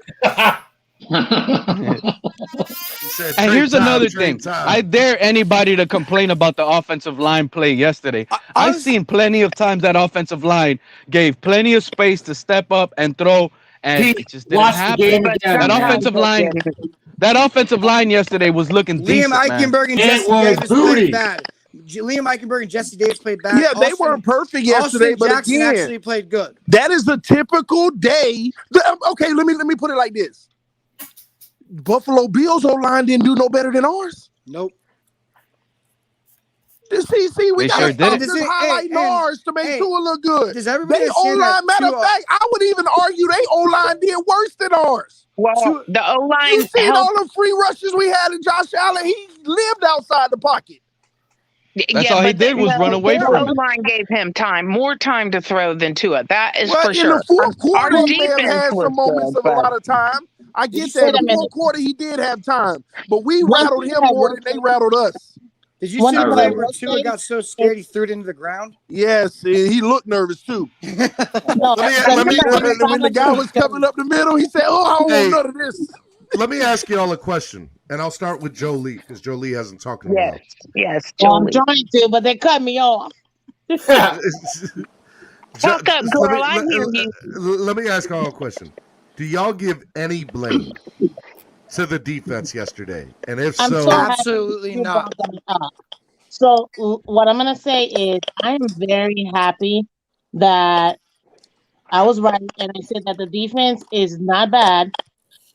And here's another thing. I dare anybody to complain about the offensive line play yesterday. I've seen plenty of times that offensive line gave plenty of space to step up and throw. And it just didn't happen. That offensive line yesterday was looking decent. Liam Eichenberg and Jesse Davis played bad. Liam Eichenberg and Jesse Davis played bad. Yeah, they weren't perfect yesterday, but Jackson again, actually played good. That is a typical day. Okay, let me put it like this: Buffalo Bills O-line didn't do no better than ours. Nope. See, we got to highlighting ours to make Tua look good. Does everybody they O-line, matter of fact, I would even argue they O-line did worse than ours. Well, the O-line. You seen all the free rushes we had in Josh Allen? He lived outside the pocket. That's all he did was run away from it. The O-line gave him more time to throw than Tua. That is for in sure. In the fourth quarter, Our he may have had some moments of a lot of time. I get that. In the fourth quarter, he did have time. But we rattled him more than they rattled us. Did you see the play where Tua got so scared he threw it into the ground? Yes, he looked nervous too. When the guy was coming up the middle, he said, "Oh, I don't want none of this." Let me ask you all a question, and I'll start with Joe Lee because Joe Lee hasn't talked in a while. Yes, I'm trying to, but they cut me off. Talk up, girl. I hear you. Let me ask y'all a question. Do y'all give any blame to the defense yesterday? And if I'm so, so happy Absolutely you not. brought that up. So what I'm gonna say is I'm very happy that I was right and I said that the defense is not bad,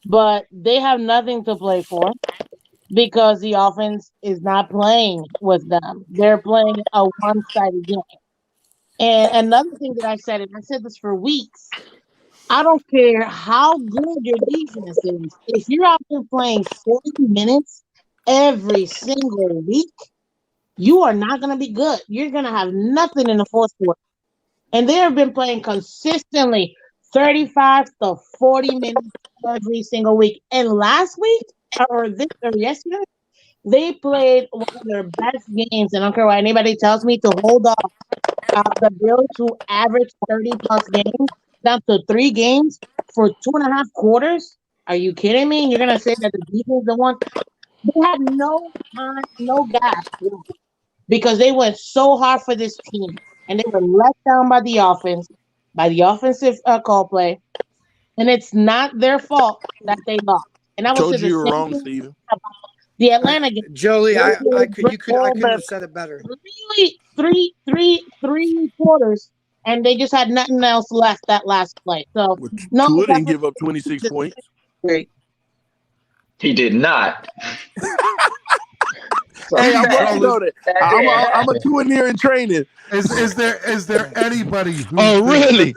but they have nothing to play for because the offense is not playing with them. They're playing a one-sided game. And another thing that I said, and I said this for weeks, I don't care how good your defense is. If you're out there playing 40 minutes every single week, you are not going to be good. You're going to have nothing in the fourth quarter. And they have been playing consistently 35 to 40 minutes every single week. And last week, or yesterday, they played one of their best games. And I don't care what anybody tells me to hold off the Bills, who averaged 30-plus games, down to 3 games for 2.5 quarters. Are you kidding me? You're going to say that the defense the one? They had no time, no gas, because they went so hard for this team. And they were let down by the offense, by the offensive call play. And it's not their fault that they lost. And I would say Told the you were same wrong, thing Steven. about the Atlanta game. Jolie, I couldn't have said it better. Three quarters, and they just had nothing else left that last play. So no, Tua didn't give up 26 points. Great. He did not. Hey, I'm working on it. I'm a Tua near in training. Is there anybody who? Oh, really?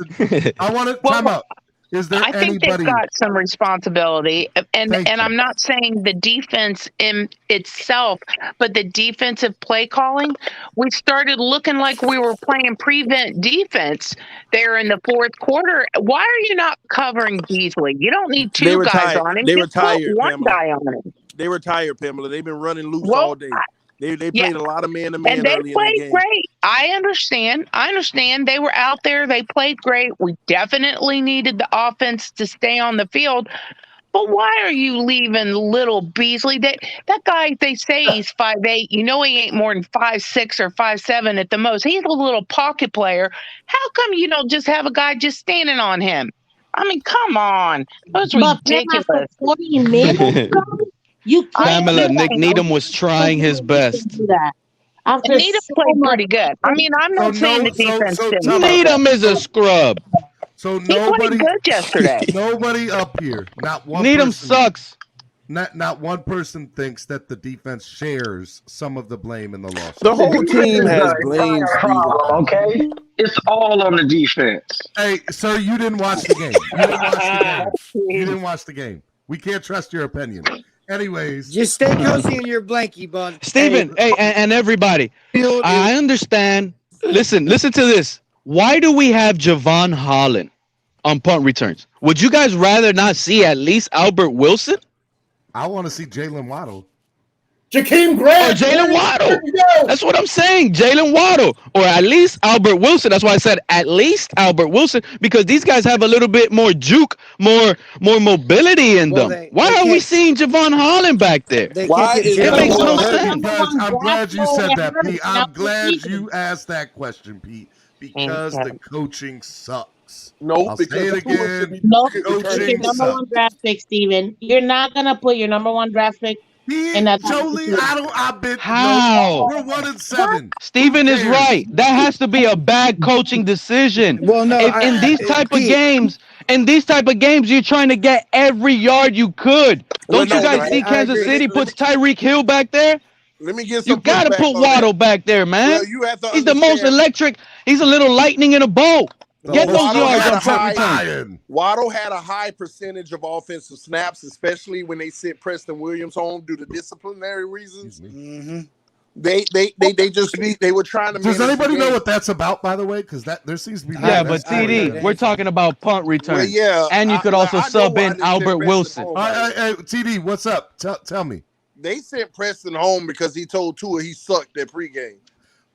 I want to time out. Is there I think anybody? they've got some responsibility, and Thank you. I'm not saying the defense in itself, but the defensive play calling. We started looking like we were playing prevent defense there in the fourth quarter. Why are you not covering Beasley? You don't need They two were guys tired. on him. They were Just put tired, one Pamela. guy on him. They were tired, Pamela. They've been running loose Well, all day. They played a lot of man-to-man and they early in that played game. great. I understand. They were out there. They played great. We definitely needed the offense to stay on the field. But why are you leaving little Beasley? That guy, they say he's 5'8". You know he ain't more than 5'6" or 5'7" at the most. He's a little pocket player. How come you don't just have a guy just standing on him? I mean, come on. That's ridiculous. After 40 minutes, you can't. Pamela, Nick Needham was trying his best. Do that. After Needham played pretty good. I mean, I'm not saying the defense didn't. Needham is a scrub. So He played good yesterday. Nobody up here, not one. Needham person, sucks. Not one person thinks that the defense shares some of the blame in the loss. The whole team has blame. Problem, okay? It's all on the defense. Hey, sir, you didn't watch the game. You didn't watch the game. We can't trust your opinion. Anyways, just stay cozy in your blankie, bud. Steven, hey, and everybody, I understand. Listen to this. Why do we have Javon Holland on punt returns? Would you guys rather not see at least Albert Wilson? I want to see Jalen Waddle. Jakeem Grant. Or Jalen Waddle. That's what I'm saying. Jalen Waddle. Or at least Albert Wilson. That's why I said at least Albert Wilson, because these guys have a little bit more juke, more mobility in them. Why are we seeing Javon Holland back there? Why is it makes no sense. I'm glad you said that, Pete. I'm glad you asked that question, Pete, because the coaching sucks. No, I'll because say it again. No, Coaching your number sucks. one draft pick, Steven. You're not gonna put your number one draft pick in that. Jolie, I've been. How? No, we're 1-7. Steven is right. That has to be a bad coaching decision. Well, no, in these type of games, you're trying to get every yard you could. Don't you guys see Kansas City puts Tyreek Hill back there? Let me get some. You gotta put Waddle back there, man. Well, you have to He's the most electric. He's a little lightning in a bolt. Get those Waddle yards had on a punt high- return. Waddle had a high percentage of offensive snaps, especially when they sent Preston Williams home due to disciplinary reasons. They were trying to. Does manage anybody the know game. what that's about, by the way? Because there seems to be. Yeah, but TD, we're talking about punt return. Well, yeah, and you could also I know sub why in they sent Albert Preston Wilson. home. Hey, TD, what's up? Tell me. They sent Preston home because he told Tua he sucked at pregame.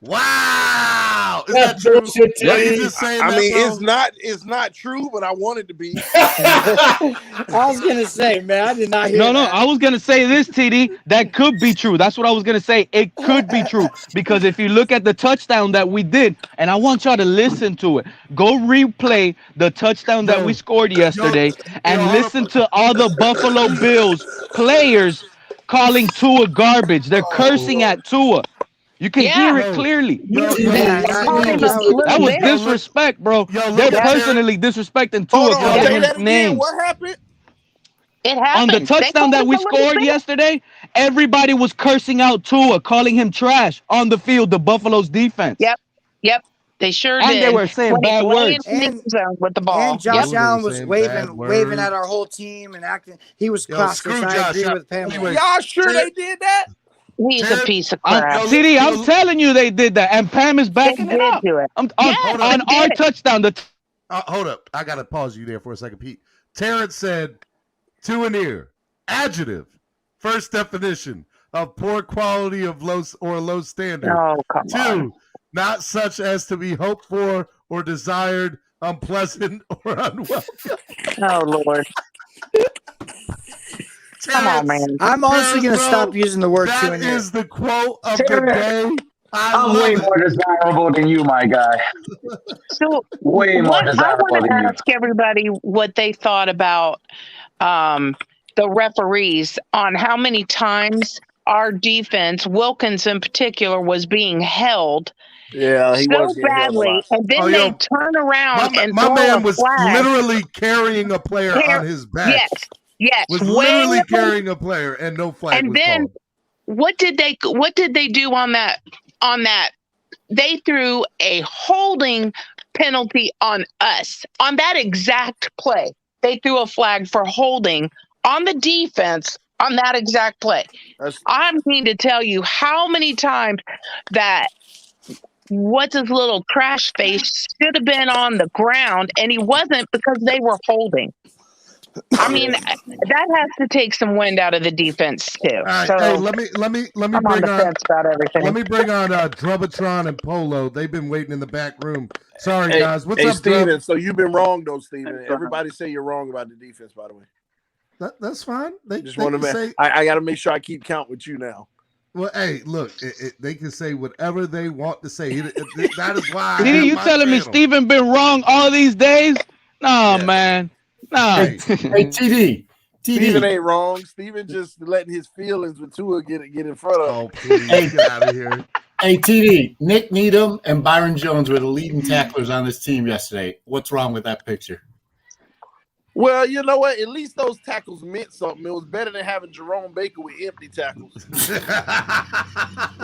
Wow. Is That's that true? bullshit, Are you TD. just saying I that, mean, bro? it's not true, but I want it to be. I was gonna say, man, I did not hear No, that. I was gonna say this, TD. That could be true. That's what I was gonna say. It could be true because if you look at the touchdown that we did, and I want y'all to listen to it. Go replay the touchdown that we scored yesterday, and listen to all the Buffalo Bills players calling Tua garbage. They're cursing at Tua. You can hear it clearly. They called him a That little was bitch. disrespect, bro. Yo, They're look at Terry. personally disrespecting Hold Tua, on, calling say him that again. names. What happened? It On the happened. They touchdown called that him we a little scored bitch. yesterday, everybody was cursing out Tua, calling him trash on the field, the Buffalo's defense. Yep. They sure And they did. were saying When he's bad laying words. in the And end zone with the ball. Josh Ooh, they were Allen was saying bad waving at words. our whole team and acting. He was Yo, classless. screw I Josh agree Allen. with Pamela. Anyway, Y'all sure they did that? He's a piece of crap. TD, I'm telling you they did that. And Pam is They backing it did up. do it. On Yes, they our did. touchdown, hold up. I got to pause you there for a second, Pete. Terrence said, "Tuanier, adjective, first definition of poor quality of low standard. Oh, come on. 2, not such as to be hoped for or desired, unpleasant or unwelcome." Oh, Lord. Come on, man. I'm honestly gonna bro, stop using the word that "to" in is here. the quote of the Terrence, day. I I'm love way it. more desirable than you, my guy. So, Way more what I desirable want to than you. ask everybody what they thought about the referees on how many times our defense, Wilkins in particular, was being held Yeah, he was so getting held a badly, lot. and then they turn around and my throw man a was flag. literally carrying a player on his back. Yes, Was way literally up. carrying a player, and no flag And was then called. what did they do on that? They threw a holding penalty on us on that exact play. They threw a flag for holding on the defense on that exact play. I mean to tell you how many times that what's his little trash face should have been on the ground and he wasn't because they were holding. I mean, that has to take some wind out of the defense too. All right, So hey, let me I'm on bring the on fence about everything. let me bring on Drubatron and Polo. They've been waiting in the back room. Sorry, guys. What's hey, up, Steven? Drub? So you've been wrong, though, Steven. Everybody say you're wrong about the defense, by the way. That's fine. They want can to say. I got to make sure I keep count with you now. Well, hey, look, they can say whatever they want to say. That is why. TD, you telling me Steven been wrong all these days? Nah, man. Nah. Hey, TD. Steven ain't wrong. Steven just letting his feelings with Tua get in front of him. Oh, please get out of here. Hey, TD, Nick Needham and Byron Jones were the leading tacklers on this team yesterday. What's wrong with that picture? Well, you know what? At least those tackles meant something. It was better than having Jerome Baker with empty tackles.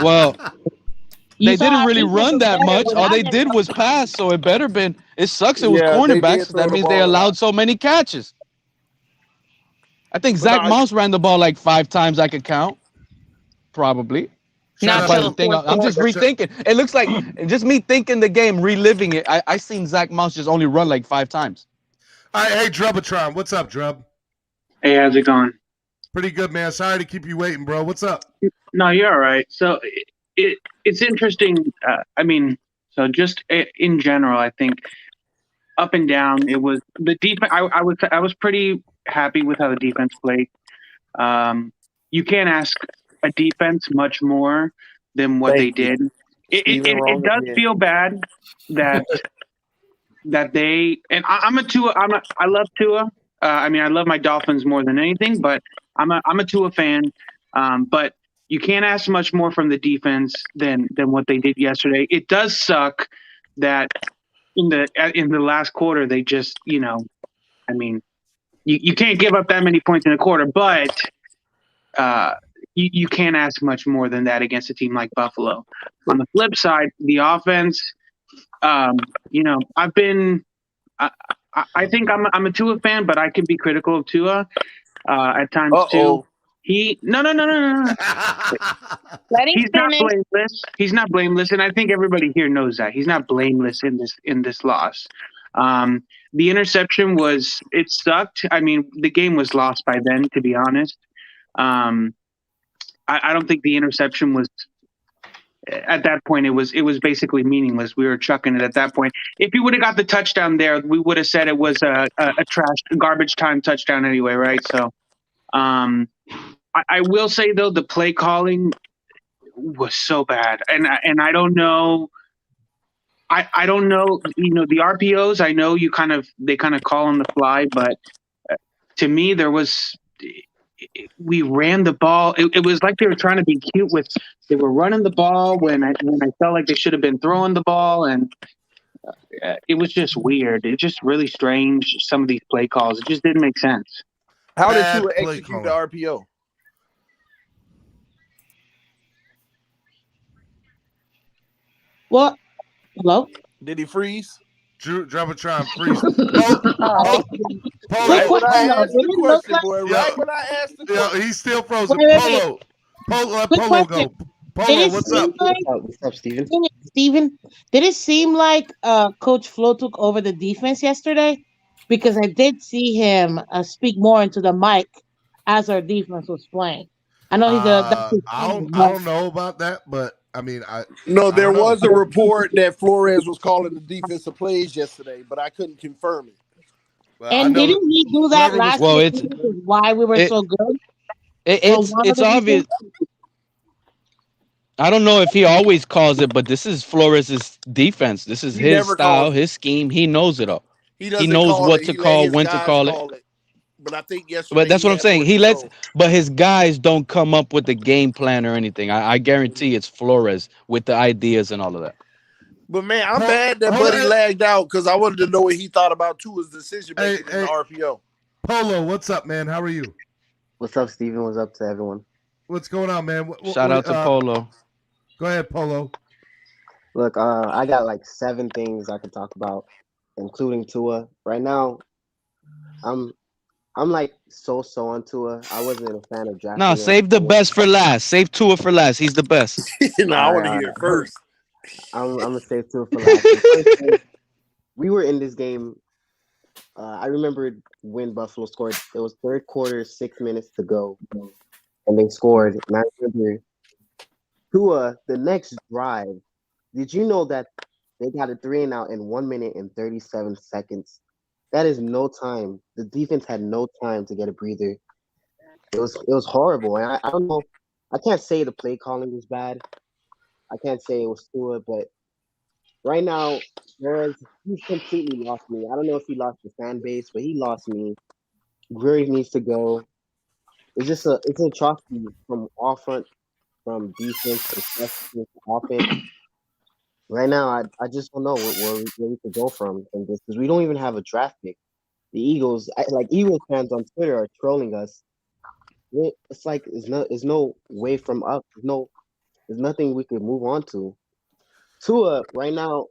Well, they didn't really think it run was that better much. All they without did was pass, so it better been. It sucks. It was Yeah, they did cornerbacks. throw That the means they ball a allowed lot. so many catches. I think But Zach no, Moss ran the ball like 5 times. I could count, probably. Not By till the the thing, fourth I'm just quarter. rethinking. It looks like just me thinking the game, reliving it. I seen Zach Moss just only run like 5 times. All right, hey, Drubatron. What's up, Drub? Hey, how's it going? Pretty good, man. Sorry to keep you waiting, bro. What's up? No, you're all right. So it's interesting. So just in general, I think up and down, it was the defense. I was pretty happy with how the defense played. You can't ask a defense much more than what they did. It does feel bad that they and I'm a Tua. I love Tua. I love my Dolphins more than anything, but I'm a Tua fan. But you can't ask much more from the defense than what they did yesterday. It does suck that in the last quarter they just you can't give up that many points in a quarter, but you can't ask much more than that against a team like Buffalo. On the flip side, the offense, I've been. I think I'm a Tua fan, but I can be critical of Tua at times too. No. Let him He's not finish. blameless. He's not blameless, and I think everybody here knows that he's not blameless in this loss. The interception it sucked. The game was lost by then, to be honest. I don't think the interception was at that point, it was basically meaningless. We were chucking it at that point. If he would have got the touchdown there, we would have said it was a garbage time touchdown anyway, right? So, I will say though, the play calling was so bad, and I don't know. I don't know. The RPOs. I know they kind of call on the fly, but to me, we ran the ball. It was like they were trying to be cute with. They were running the ball when I felt like they should have been throwing the ball, and it was just weird. It's just really strange. Some of these play calls, it just didn't make sense. How did Tua execute the RPO? What? Hello? Did he freeze? Drop a try and freeze. Right when I asked the question, boy. Right when I asked the question. He's still frozen. Wait. Let Polo go. Polo, what's up? What's up, Steven? Steven, did it seem like Coach Flo took over the defense yesterday? Because I did see him speak more into the mic as our defense was playing. I know he's I don't know about that, but I mean, there was a report that Flores was calling the defensive plays yesterday, but I couldn't confirm it. And didn't he do that last year? Why we were so good? It's obvious. I don't know if he always calls it, but this is Flores' defense. This is his style, his scheme. He knows it all. He knows what to call, when to call it. But I think yesterday. But that's what I'm saying. But his guys don't come up with the game plan or anything. I guarantee it's Flores with the ideas and all of that. But man, I'm mad that Buddy lagged out because I wanted to know what he thought about Tua's decision making in the RPO. Polo, what's up, man? How are you? What's up, Steven? What's up to everyone? What's going on, man? Shout out to Polo. Go ahead, Polo. Look, I got like 7 things I could talk about, including Tua. Right now, I'm like so on Tua. I wasn't a fan of drafting. No, save the best for last. Save Tua for last. He's the best. I want to hear it first. I'm gonna save Tua for last. We were in this game. I remember when Buffalo scored. It was third quarter, 6 minutes to go, and they scored. And I remember Tua, the next drive. Did you know that they got a 3-and-out in 1 minute and 37 seconds? That is no time. The defense had no time to get a breather. It was horrible. And I don't know. I can't say the play calling was bad. I can't say it was Tua, but right now, he's completely lost me. I don't know if he lost the fan base, but he lost me. Gurry needs to go. It's an atrocity from all front, from defense to special to offense. Right now, I just don't know where we could go from this because we don't even have a draft pick. The Eagles, Eagles fans on Twitter are trolling us. It's like there's no way from up. There's nothing we could move on to. Tua right now,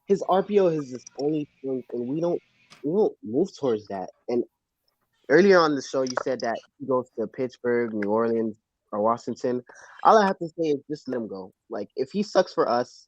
his RPO is his only thing, and we don't move towards that. And earlier on the show, you said that he goes to Pittsburgh, New Orleans, or Washington. All I have to say is just let him go. Like if he sucks for us,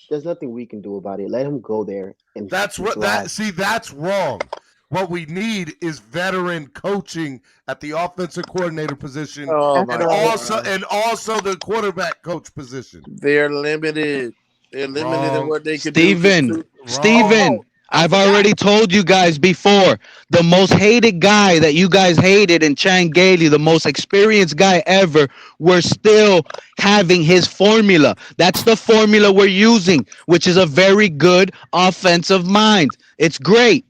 there's nothing we can do about it. Let him go there. And that's wrong. What we need is veteran coaching at the offensive coordinator position, and also the quarterback coach position. They're limited. They're limited in what they can do. Steven, I've already told you guys before. The most hated guy that you guys hated in Chan Gailey, the most experienced guy ever, we're still having his formula. That's the formula we're using, which is a very good offensive mind. It's great.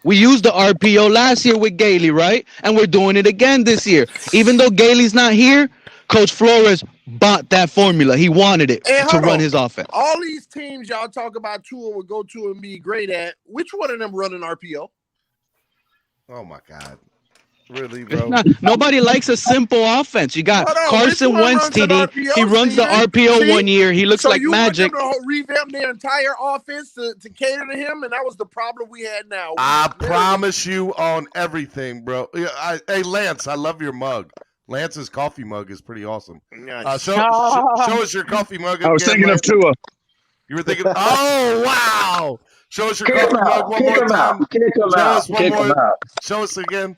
We used the RPO last year with Gailey, right? And we're doing it again this year. Even though Gailey's not here, Coach Flores bought that formula. He wanted it to run his offense. All these teams y'all talk about Tua would go to and be great at. Which one of them running RPO? Oh, my God. Really, bro? Nobody likes a simple offense. You got Carson Wentz, TD. He runs the RPO 1 year. He looks like magic. So you want them to revamp their entire offense to cater to him, and that was the problem we had now. I promise you on everything, bro. Hey, Lance, I love your mug. Lance's coffee mug is pretty awesome. Show us your coffee mug. I was thinking of Tua. You were thinking, oh, wow. Show us your coffee mug one more time. Show us again.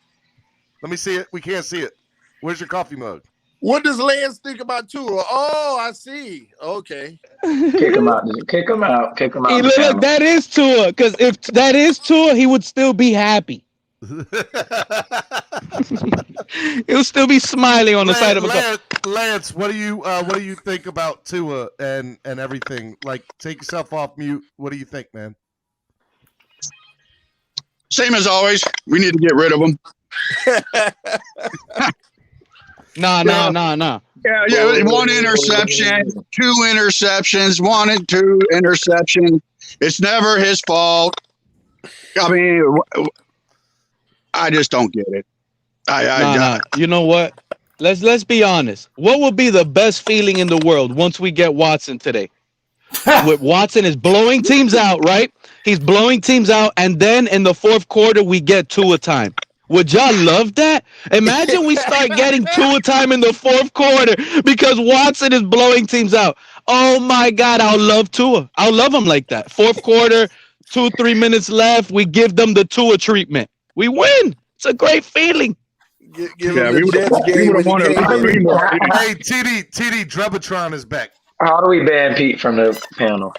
Let me see it. We can't see it. Where's your coffee mug? What does Lance think about Tua? Oh, I see. Okay. Kick him out. Kick him out. Kick him out. Hey, The look, panel. that is Tua. Because if that is Tua, he would still be happy. He'll still be smiling on the side of a car. Lance, what do you think about Tua and everything? Like, take yourself off mute. What do you think, man? Same as always. We need to get rid of him. Nah. Yeah. One interception, 2 interceptions, 1 and 2 interception. It's never his fault. I mean, I just don't get it. Nah. You know what? Let's be honest. What would be the best feeling in the world once we get Watson today? Watson is blowing teams out, right? He's blowing teams out, and then in the fourth quarter we get Tua time. Would y'all love that? Imagine we start getting Tua time in the fourth quarter because Watson is blowing teams out. Oh my God, I'll love Tua. I'll love him like that. Fourth quarter, 2-3 minutes left. We give them the Tua treatment. We win. It's a great feeling. Give him the Jets game when he came in. Hey, TD, Drebitron is back. How do we ban Pete from the panel?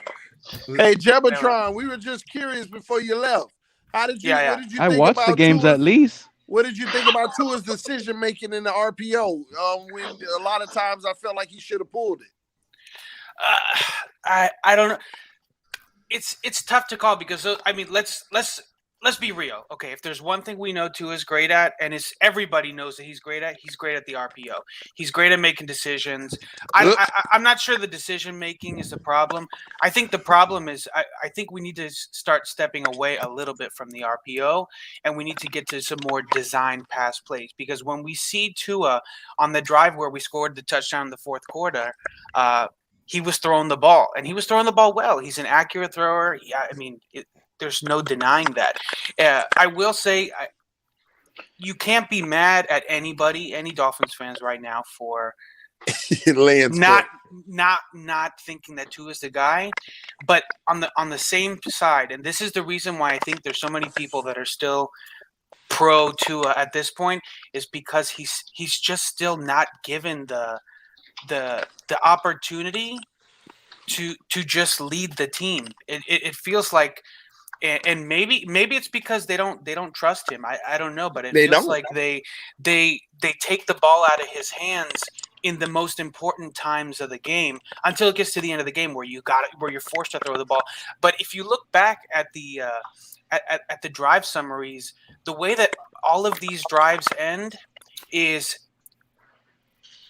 Hey, Jebbatron, we were just curious before you left. What did you I think watched about the games Tua's, at least. What did you think about Tua's decision making in the RPO? When a lot of times I felt like he should have pulled it. I don't know. It's tough to call because I mean let's be real. Okay, if there's one thing we know Tua is great at, and everybody knows that he's great at the RPO. He's great at making decisions. I'm not sure the decision making is the problem. I think the problem is I think we need to start stepping away a little bit from the RPO, and we need to get to some more designed pass plays. Because when we see Tua on the drive where we scored the touchdown in the fourth quarter, he was throwing the ball, and he was throwing the ball well. He's an accurate thrower. Yeah, I mean. There's no denying that. I will say you can't be mad at any Dolphins fans right now for not thinking that Tua is the guy. But on the same side, and this is the reason why I think there's so many people that are still pro Tua at this point, is because he's just still not given the opportunity to just lead the team. It feels like. And maybe it's because they don't trust him. I don't know, but it feels like they take the ball out of his hands in the most important times of the game until it gets to the end of the game where you're forced to throw the ball. But if you look back at the drive summaries, the way that all of these drives end is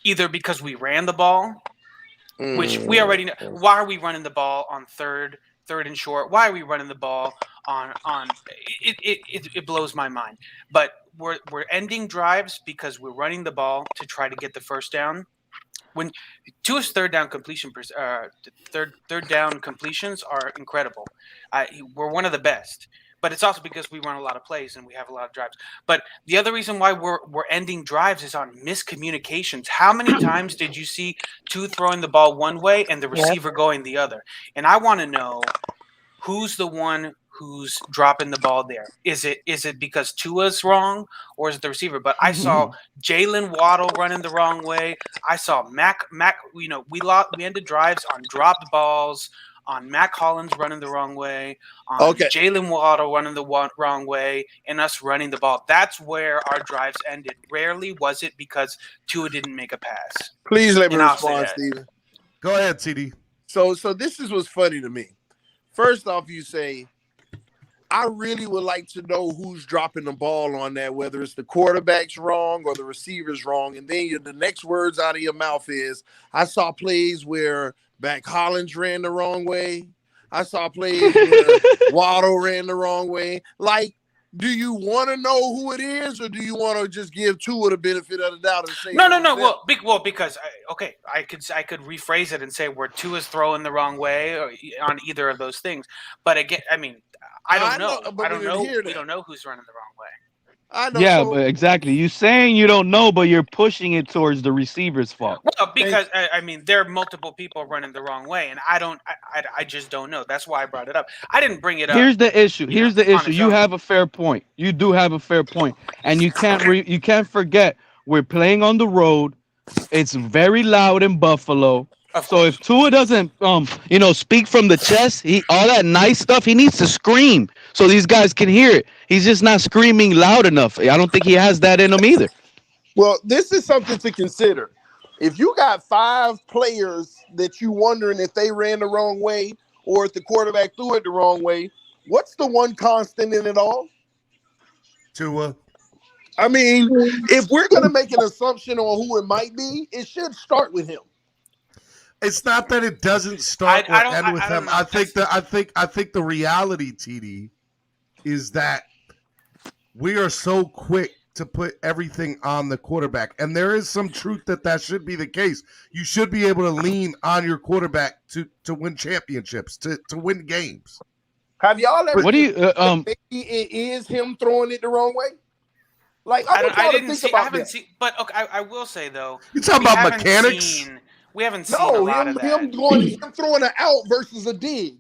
either because we ran the ball, which we already know. Why are we running the ball on third and short? Why are we running the ball on it blows my mind. But we're ending drives because we're running the ball to try to get the first down. When Tua's third down completions are incredible. We're one of the best. But it's also because we run a lot of plays and we have a lot of drives. But the other reason why we're ending drives is on miscommunications. How many times did you see Tua throwing the ball one way and the receiver going the other? And I want to know who's the one who's dropping the ball there. Is it because Tua's wrong or is it the receiver? But I saw Jalen Waddle running the wrong way. I saw Mac. We ended drives on dropped balls, on Mac Hollins running the wrong way, on Jalen Waddle running the wrong way, and us running the ball. That's where our drives ended. Rarely was it because Tua didn't make a pass. Please let me respond, Steven. Go ahead, TD. So this is what's funny to me. First off, you say, I really would like to know who's dropping the ball on that, whether it's the quarterback's wrong or the receiver's wrong. And then the next words out of your mouth is, I saw plays where Mac Hollins ran the wrong way. I saw plays where Waddle ran the wrong way. Like, do you want to know who it is, or do you want to just give Tua the benefit of the doubt and say no? Well, because I could rephrase it and say where Tua's throwing the wrong way or on either of those things. But again, I mean, I don't know. We don't know who's running the wrong way. But exactly. You're saying you don't know, but you're pushing it towards the receiver's fault. Well, because I mean, there are multiple people running the wrong way, and I just don't know. That's why I brought it up. I didn't bring it up. Here's the issue. You have a fair point. You do have a fair point, and you can't forget we're playing on the road. It's very loud in Buffalo. Of So if Tua doesn't, speak from the chest, all that nice stuff, he needs to scream so these guys can hear it. He's just not screaming loud enough. I don't think he has that in him either. Well, this is something to consider. If you got 5 players that you wondering if they ran the wrong way or if the quarterback threw it the wrong way, what's the one constant in it all? Tua. I mean, if we're going to make an assumption on who it might be, it should start with him. It's not that it doesn't start or end with him. I think the reality, TD, is that we are so quick to put everything on the quarterback, and there is some truth that should be the case. You should be able to lean on your quarterback to win championships, to win games. Have y'all ever? What do you? Maybe it is him throwing it the wrong way. Like I haven't seen, but okay, I will say though. You talking about mechanics? We haven't seen a lot of that. Him throwing an out versus a dig.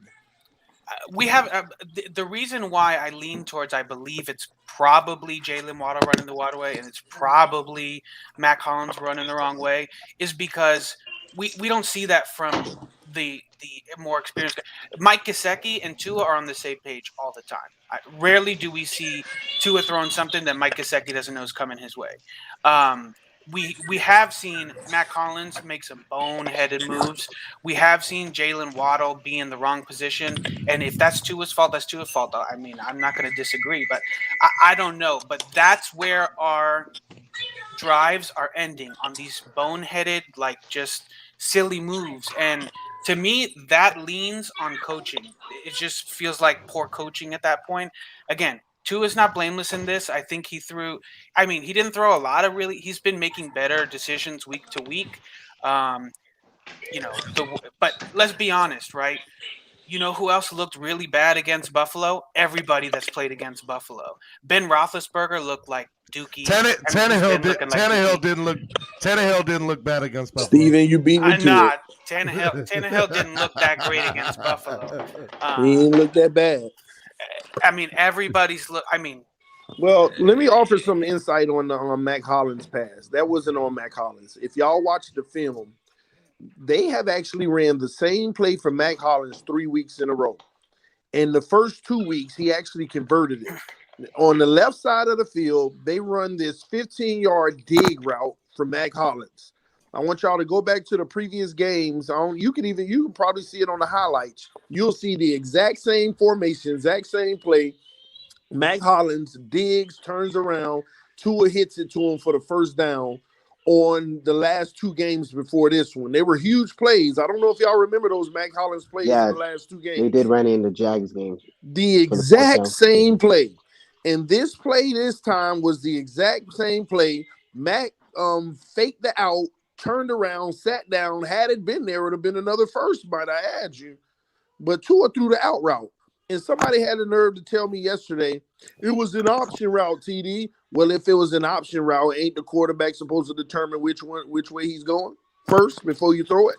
We have the reason why I lean towards. I believe it's probably Jalen Waddle running the waterway, and it's probably Mac Hollins running the wrong way, is because we don't see that from the more experienced guy. Mike Gesicki and Tua are on the same page all the time. Rarely do we see Tua throwing something that Mike Gesicki doesn't know is coming his way. We have seen Mac Hollins make some boneheaded moves. We have seen Jalen Waddle be in the wrong position, and if that's Tua's fault, that's Tua's fault. I mean, I'm not going to disagree, but I don't know. But that's where our drives are ending, on these boneheaded, like just silly moves. And to me, that leans on coaching. It just feels like poor coaching at that point. Again, Tua is not blameless in this. I think he didn't throw a lot of he's been making better decisions week to week. But let's be honest, right? You know who else looked really bad against Buffalo? Everybody that's played against Buffalo. Ben Roethlisberger looked like Dookie. Tannehill didn't look bad against Buffalo. Steven, you beat me to it. Tannehill didn't look that great against Buffalo. He didn't look that bad. I mean, everybody's Well, let me offer some insight on Mac Hollins' pass. That wasn't on Mac Hollins. If y'all watch the film, they have actually ran the same play for Mac Hollins 3 weeks in a row. In the first 2 weeks, he actually converted it. On the left side of the field, they run this 15-yard dig route for Mac Hollins. I want y'all to go back to the previous games. You can probably see it on the highlights. You'll see the exact same formation, exact same play. Mac Hollins digs, turns around, Tua hits it to him for the first down on the last 2 games before this one. They were huge plays. I don't know if y'all remember those Mac Hollins plays in the last 2 games. They did run in the Jags game. The exact same play. And this play this time was the exact same play. Mac faked the out, turned around, sat down. Had it been there, it would have been another first, might I add you. But Tua threw the out route. And somebody had the nerve to tell me yesterday it was an option route, TD. Well, if it was an option route, ain't the quarterback supposed to determine which way he's going first before you throw it?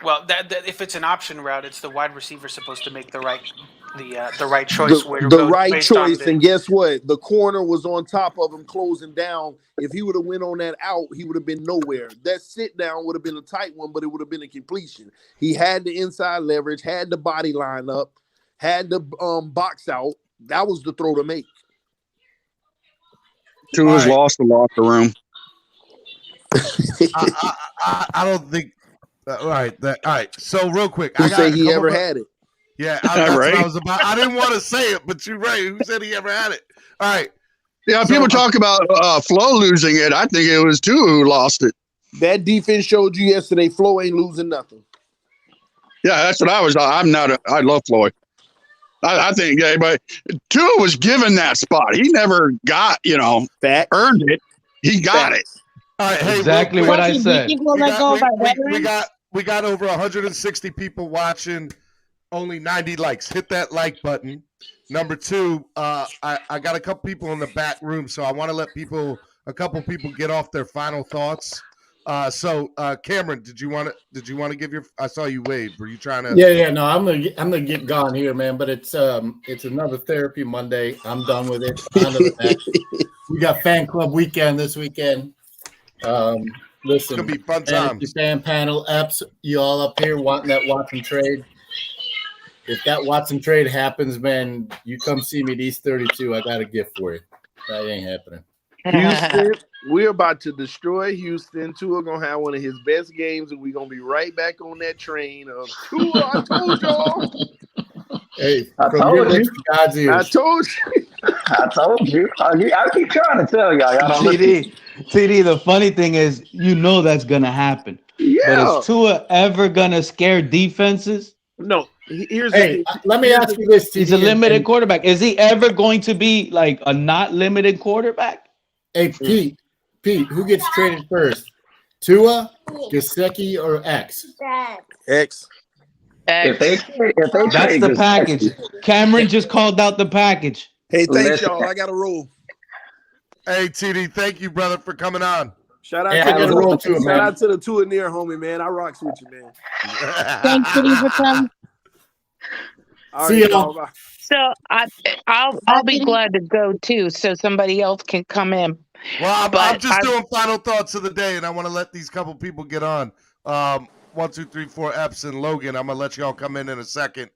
Well, if it's an option route, it's the wide receiver supposed to make the right choice. The right choice, and guess what? The corner was on top of him, closing down. If he would have went on that out, he would have been nowhere. That sit down would have been a tight one, but it would have been a completion. He had the inside leverage, had the body line up, had the box out. That was the throw to make. Tua's lost the locker room. I don't think. All right. So real quick, Who said he ever had it? Yeah, that's what I was about. I didn't want to say it, but you're right. Who said he ever had it? All right. Yeah, people talk about Flo losing it. I think it was Tua who lost it. That defense showed you yesterday. Flo ain't losing nothing. Yeah, that's what I was. I love Floyd. I think, but Tua was given that spot. He never got, earned it. He got it. All right, hey, exactly what I said. We got over 160 people watching. Only 90 likes. Hit that like button. Number 2, I got a couple people in the back room, so I want to let a couple people get off their final thoughts. So Cameron, did you want to give your? I saw you wave. Were you trying to? Yeah. No, I'm gonna get gone here, man. But it's another therapy Monday. I'm done with it. On to the next. We got fan club weekend this weekend. Listen, It's gonna be fun fantasy times. fan panel, Eps, you all up here wanting that Watson trade. If that Watson trade happens, man, you come see me at East 32. I got a gift for you. That ain't happening. Houston, we're about to destroy Houston. Tua gonna have one of his best games, and we're gonna be right back on that train of Tua. I told y'all. Hey, I from your told lips you. to God's ears. I told you. I told you. I keep trying to tell y'all. Y'all don't listen. TD, the funny thing is, you know that's gonna happen. But Yeah. is Tua ever gonna scare defenses? No. Here's the Hey, thing. let me ask you this, He's a TD. limited quarterback. Is he ever going to be like a not limited quarterback? Hey, Pete, who gets traded first? Tua, Gesicki, or X? X. If they That's trade the this, package. Cameron just called out the package. Hey, thanks, Listen. y'all. I got to roll. Hey, TD, thank you, brother, for coming on. Shout out Hey, to I gotta roll too, shout man. out to the Tua near homie, man. I rocks with you, man. Thanks, Kitty, for coming. All See right, y'all. y'all. Bye. So I'll be glad to go too, so somebody else can come in. Well, I'm But just doing final thoughts of the day, and I want to let these couple people get on. 1, 2, 3, 4 Epps and Logan. I'm gonna let y'all come in a second.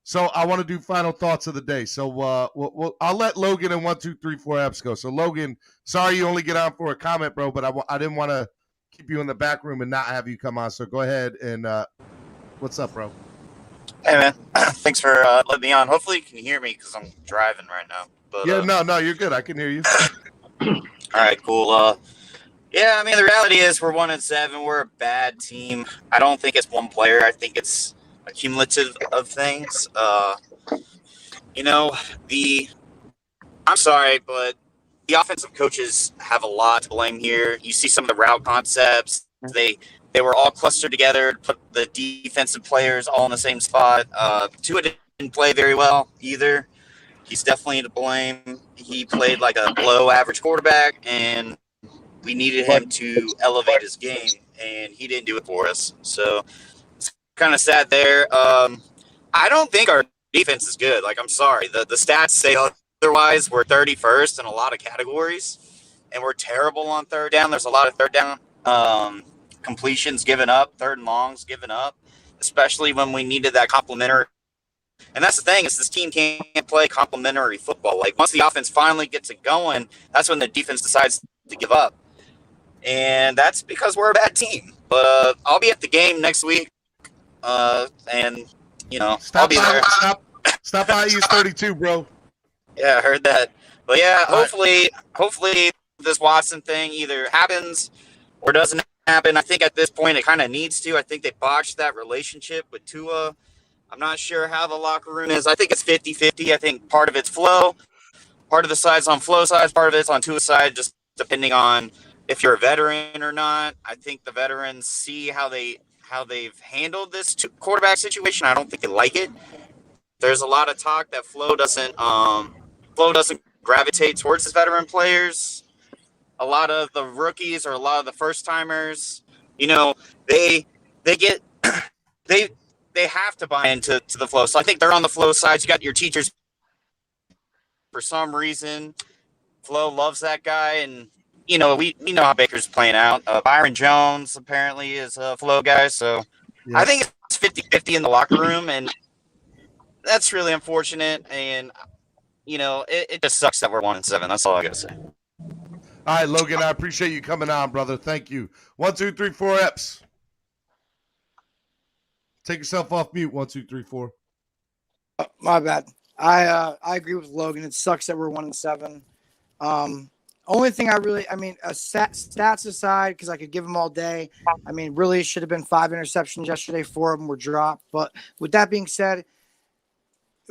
So I want to do final thoughts of the day. So I'll let Logan and 1, 2, 3, 4 Epps go. So Logan, sorry you only get on for a comment, bro, but I didn't want to keep you in the back room and not have you come on. So go ahead and what's up, bro? Hey, man. Thanks for letting me on. Hopefully you can hear me because I'm driving right now. But, Yeah, no, you're good. I can hear you. All right, cool. Yeah, I mean, the reality is we're 1-7. We're a bad team. I don't think it's one player. I think it's a cumulative of things. I'm sorry, but the offensive coaches have a lot to blame here. You see some of the route concepts. They were all clustered together, put the defensive players all in the same spot. Tua didn't play very well either. He's definitely to blame. He played like a below average quarterback, and we needed him to elevate his game, and he didn't do it for us. So it's kind of sad there. I don't think our defense is good. Like, I'm sorry. The stats say otherwise. We're 31st in a lot of categories, and we're terrible on third down. There's a lot of third down completions given up, third and longs given up, especially when we needed that complementary. And that's the thing, is this team can't play complementary football. Like, once the offense finally gets it going, that's when the defense decides to give up. And that's because we're a bad team. But I'll be at the game next week, and, I'll be there. Stop by East 32, bro. Yeah, I heard that. But, yeah, hopefully this Watson thing either happens or doesn't happen. I think at this point it kind of needs to. I think they botched that relationship with Tua. I'm not sure how the locker room is. I think it's 50-50. I think part of it's Flo, part of the side's on Flo's side, part of it's on Tua's side, just depending on if you're a veteran or not. I think the veterans see how they've handled this quarterback situation. I don't think they like it. There's a lot of talk that Flo doesn't gravitate towards his veteran players. A lot of the rookies or a lot of the first timers, they get they have to buy into the Flow. So I think they're on the Flow side. You got your teachers. For some reason, Flo loves that guy, and we know how Baker's playing out. Byron Jones apparently is a Flo guy, so Yep. I think it's 50-50 in the locker room, and that's really unfortunate. And it just sucks that we're 1-7. That's all I gotta say. All right, Logan, I appreciate you coming on, brother. Thank you. 1, 2, 3, 4 Epps. Take yourself off mute. 1, 2, 3, 4. My bad. I agree with Logan. It sucks that we're 1-7. Only thing stats aside, because I could give them all day. I mean, really, it should have been 5 interceptions yesterday. 4 of them were dropped. But with that being said,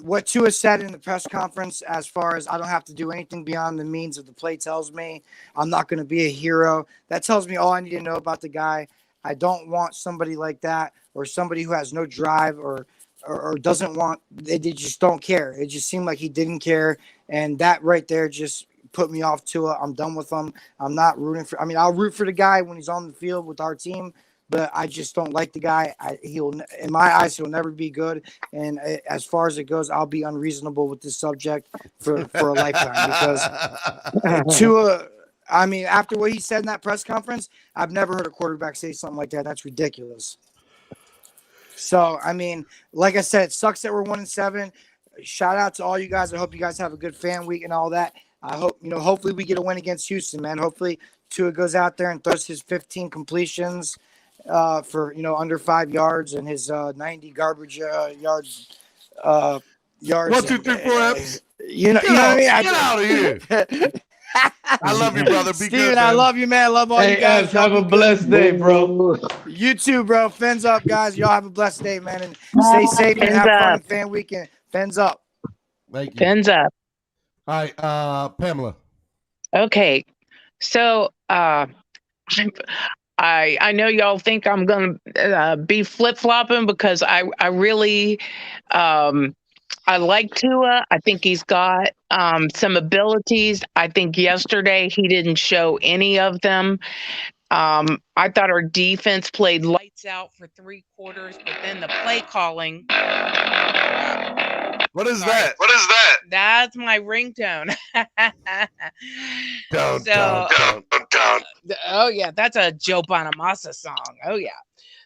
what Tua said in the press conference, as far as I don't have to do anything beyond the means of the play, tells me I'm not going to be a hero. That tells me all I need to know about the guy. I don't want somebody like that, or somebody who has no drive or doesn't want. They just don't care. It just seemed like he didn't care, and that right there just put me off Tua. I'm done with him. I'm not rooting for. I mean, I'll root for the guy when he's on the field with our team, but I just don't like the guy. He'll, in my eyes, he'll never be good. And as far as it goes, I'll be unreasonable with this subject for a lifetime, because Tua, I mean, after what he said in that press conference, I've never heard a quarterback say something like that. That's ridiculous. So, I mean, like I said, it sucks that we're 1-7. Shout out to all you guys. I hope you guys have a good fan week and all that. I hope, hopefully we get a win against Houston, man. Hopefully Tua goes out there and throws his 15 completions for, under 5 yards and his 90 garbage yards. Yards. 1, 2, 3, 4 F's. You know what I mean? Get out of here. I love you, brother. Be Steven, good, man. I love you, man. I love all you guys. Epps, have a blessed day, bro. You too, bro. Fins up, guys. Y'all have a blessed day, man. And stay safe and have fun in fan weekend. Fins up. Thank you. Fins up. All right, Pamela. Okay. So I know y'all think I'm going to be flip-flopping because I really I like Tua. I think he's got some abilities. I think yesterday he didn't show any of them. I thought our defense played lights out for 3 quarters, but then the play calling. What is Sorry. that? What is that? That's my ringtone. Don't. Oh yeah, that's a Joe Bonamassa song. Oh yeah.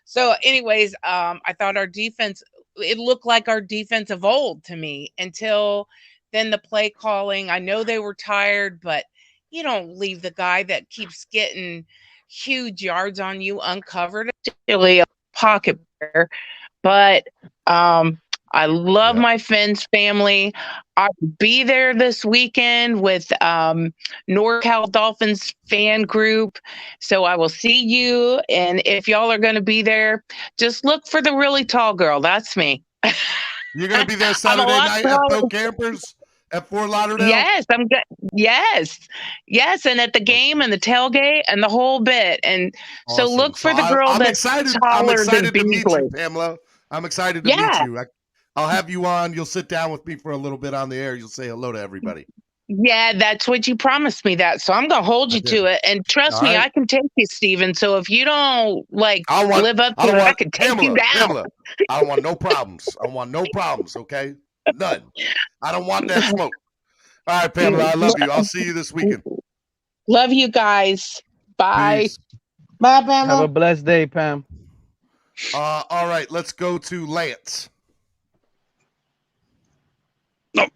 So, anyways, I thought our defense. It looked like our defense of old to me until then the play calling. I know they were tired, but you don't leave the guy that keeps getting huge yards on you uncovered, particularly a pocket player. But I love my Fins family. I'll be there this weekend with NorCal Dolphins fan group. So I will see you. And if y'all are going to be there, just look for the really tall girl. That's me. You're going to be there Saturday night at No Campers at Fort Lauderdale? Yes, I'm good. Yes. And at the game and the tailgate and the whole bit. And awesome. So look for the girl that's taller I'm excited than to meet Beasley. you, Pamela. I'm excited to meet you. I'll have you on. You'll sit down with me for a little bit on the air. You'll say hello to everybody. Yeah, that's what you promised me that. So I'm going to hold you to it. And trust me, I can take you, Steven. So if you don't live up to it, I can take you down. Pamela, I don't want no problems. Okay? None. I don't want that smoke. All right, Pamela, I love you. I'll see you this weekend. Love you guys. Bye. Peace. Bye, Pamela. Have a blessed day, Pam. All right, let's go to Lance. No.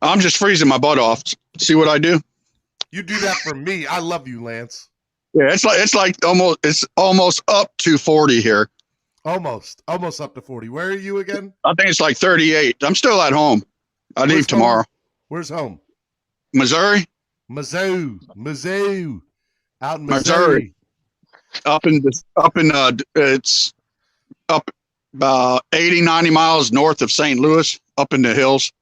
I'm just freezing my butt off. See what I do? You do that for me. I love you, Lance. Yeah, it's almost up to 40 here. Almost up to 40. Where are you again? I think it's like 38. I'm still at home. I leave tomorrow. Where's home? Missouri. Mizzou. Out in Missouri. It's up about 80, 90 miles north of St. Louis, up in the hills.